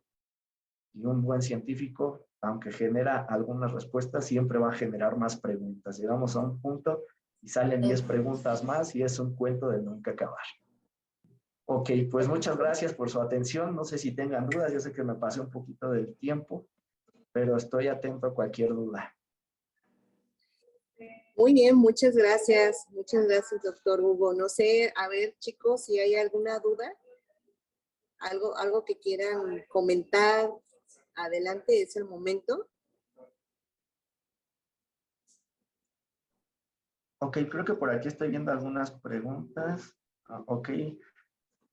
Y un buen científico, aunque genera algunas respuestas, siempre va a generar más preguntas. Llegamos a un punto y salen 10 preguntas más y es un cuento de nunca acabar. Ok, pues muchas gracias por su atención. No sé si tengan dudas, yo sé que me pasé un poquito del tiempo, pero estoy atento a cualquier duda. Muy bien, muchas gracias, doctor Hugo. No sé, a ver, chicos, si hay alguna duda, algo que quieran comentar, adelante, es el momento. Ok, creo que por aquí estoy viendo algunas preguntas. Ok,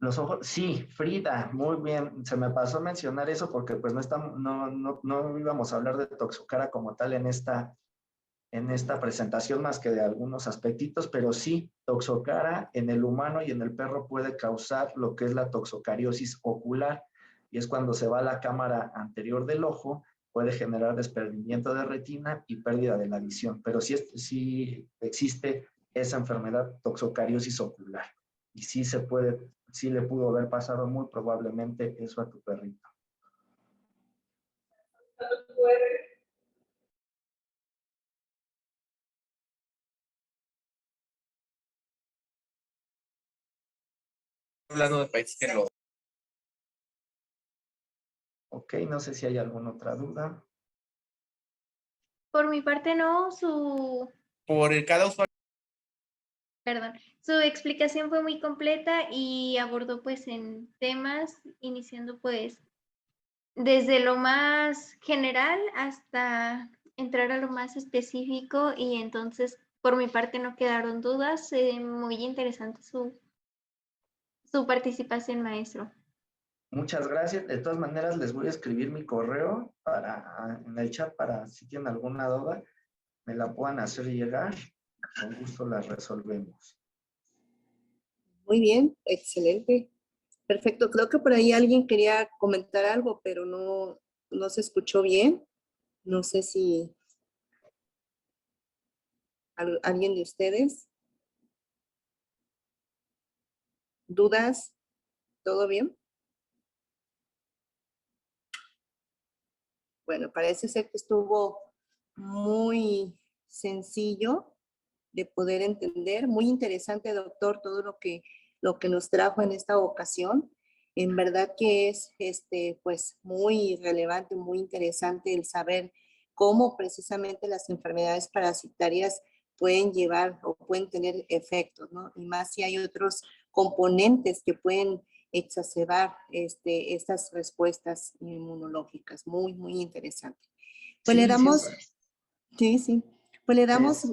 los ojos, sí, Frida, muy bien. Se me pasó mencionar eso porque pues no íbamos a hablar de Toxocara como tal en esta presentación más que de algunos aspectitos, pero sí, Toxocara en el humano y en el perro puede causar lo que es la toxocariosis ocular, y es cuando se va a la cámara anterior del ojo, puede generar desprendimiento de retina y pérdida de la visión, pero sí existe esa enfermedad, toxocariosis ocular, y sí le pudo haber pasado muy probablemente eso a tu perrito. Hablando de países que lo... Ok, no sé si hay alguna otra duda. Por mi parte no, Por cada usuario. perdón, su explicación fue muy completa y abordó pues en temas, iniciando pues desde lo más general hasta entrar a lo más específico, y entonces por mi parte no quedaron dudas. Muy interesante su participación, maestro. Muchas gracias. De todas maneras, les voy a escribir mi correo en el chat para si tienen alguna duda, me la puedan hacer llegar. Con gusto las resolvemos. Muy bien, excelente. Perfecto. Creo que por ahí alguien quería comentar algo, pero no se escuchó bien. No sé si alguien de ustedes. ¿Dudas? ¿Todo bien? Bueno, parece ser que estuvo muy sencillo de poder entender. Muy interesante, doctor, todo lo que nos trajo en esta ocasión. En verdad que es pues muy relevante, muy interesante el saber cómo precisamente las enfermedades parasitarias pueden llevar o pueden tener efectos, ¿no? Y más si hay otros componentes que pueden exacerbar estas respuestas inmunológicas. Muy, muy interesante. Pues le Sí, damos, siempre. sí, pues le damos Es,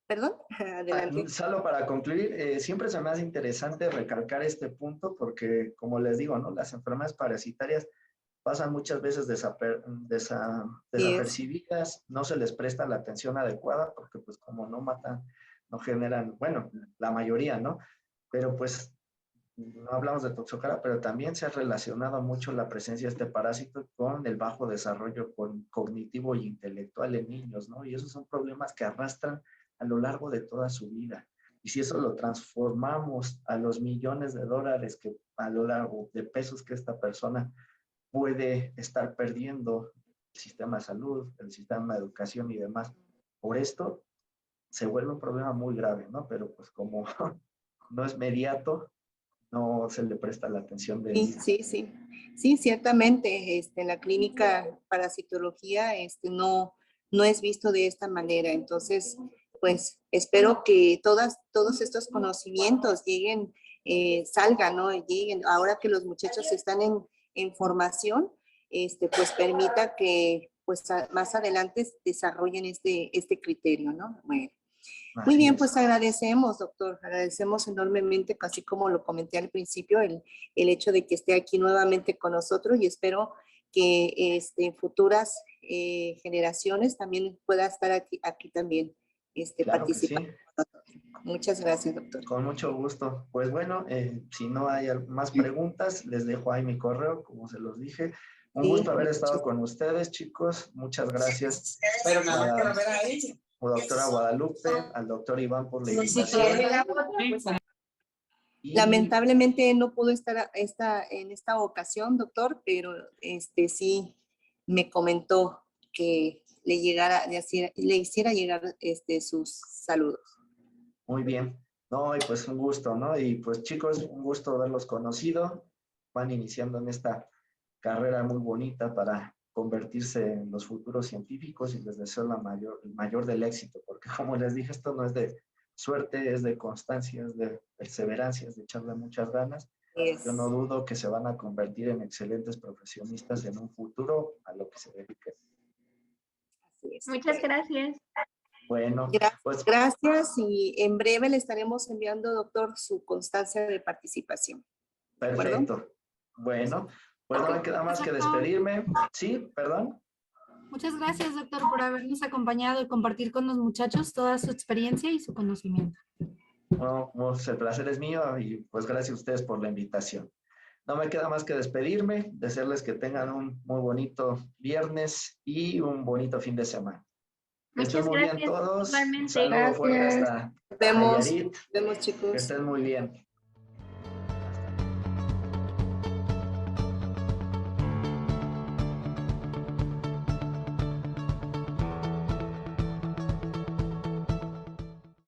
perdón, adelante. Solo para concluir, siempre se me hace interesante recalcar este punto porque, como les digo, ¿no? Las enfermedades parasitarias pasan muchas veces Sí, es. desapercibidas, no se les presta la atención adecuada porque pues como no matan, no generan, bueno, la mayoría, ¿no? Pero pues no hablamos de toxocara, pero también se ha relacionado mucho la presencia de este parásito con el bajo desarrollo cognitivo y intelectual en niños, ¿no? Y esos son problemas que arrastran a lo largo de toda su vida. Y si eso lo transformamos a los millones de dólares que a lo largo de pesos que esta persona puede estar perdiendo el sistema de salud, el sistema de educación y demás, por esto se vuelve un problema muy grave, ¿no? Pero pues como no es mediato, no se le presta la atención Sí, debida. sí, sí. Sí, ciertamente, en la clínica parasitología, no es visto de esta manera. Entonces, pues, espero que todos estos conocimientos lleguen, salgan, ¿no? Lleguen, ahora que los muchachos están en formación, pues, permita que, pues, más adelante desarrollen este criterio, ¿no? Bueno. Muy Así bien, es. pues agradecemos, doctor, agradecemos enormemente, casi como lo comenté al principio, el hecho de que esté aquí nuevamente con nosotros y espero que en futuras generaciones también pueda estar aquí también Claro que sí, participando con nosotros. Muchas gracias, doctor. con mucho gusto. Pues bueno, si no hay más preguntas, les dejo ahí mi correo, como se los dije. Un Sí, gusto haber estado muchas con ustedes, chicos. Muchas gracias Pero nada a que la ver a ella. la doctora Guadalupe, al doctor Iván por la invitación. Y Lamentablemente no pudo estar en esta ocasión, doctor, pero sí me comentó que le hiciera llegar sus saludos. muy bien. No, y pues un gusto, ¿no? Y pues chicos, un gusto haberlos conocido. Van iniciando en esta carrera muy bonita para convertirse en los futuros científicos y les deseo el mayor del éxito, porque como les dije, esto no es de suerte, es de constancia, es de perseverancia, es de echarle muchas ganas. Yo no dudo que se van a convertir en excelentes profesionistas en un futuro a lo que se dediquen. Así es. Muchas gracias. Bueno, pues Gracias y en breve le estaremos enviando, doctor, su constancia de participación. ¿De acuerdo? perfecto. Bueno, pues no me queda más que despedirme. Sí, perdón. Muchas gracias, doctor, por habernos acompañado y compartir con los muchachos toda su experiencia y su conocimiento. Bueno, pues el placer es mío y pues gracias a ustedes por la invitación. No me queda más que despedirme, desearles que tengan un muy bonito viernes y un bonito fin de semana. Que estén Muchas muy bien gracias. todos. Un Igualmente. saludo fuerte Gracias. hasta Nos vemos, Nayarit. Que chicos. estén muy bien.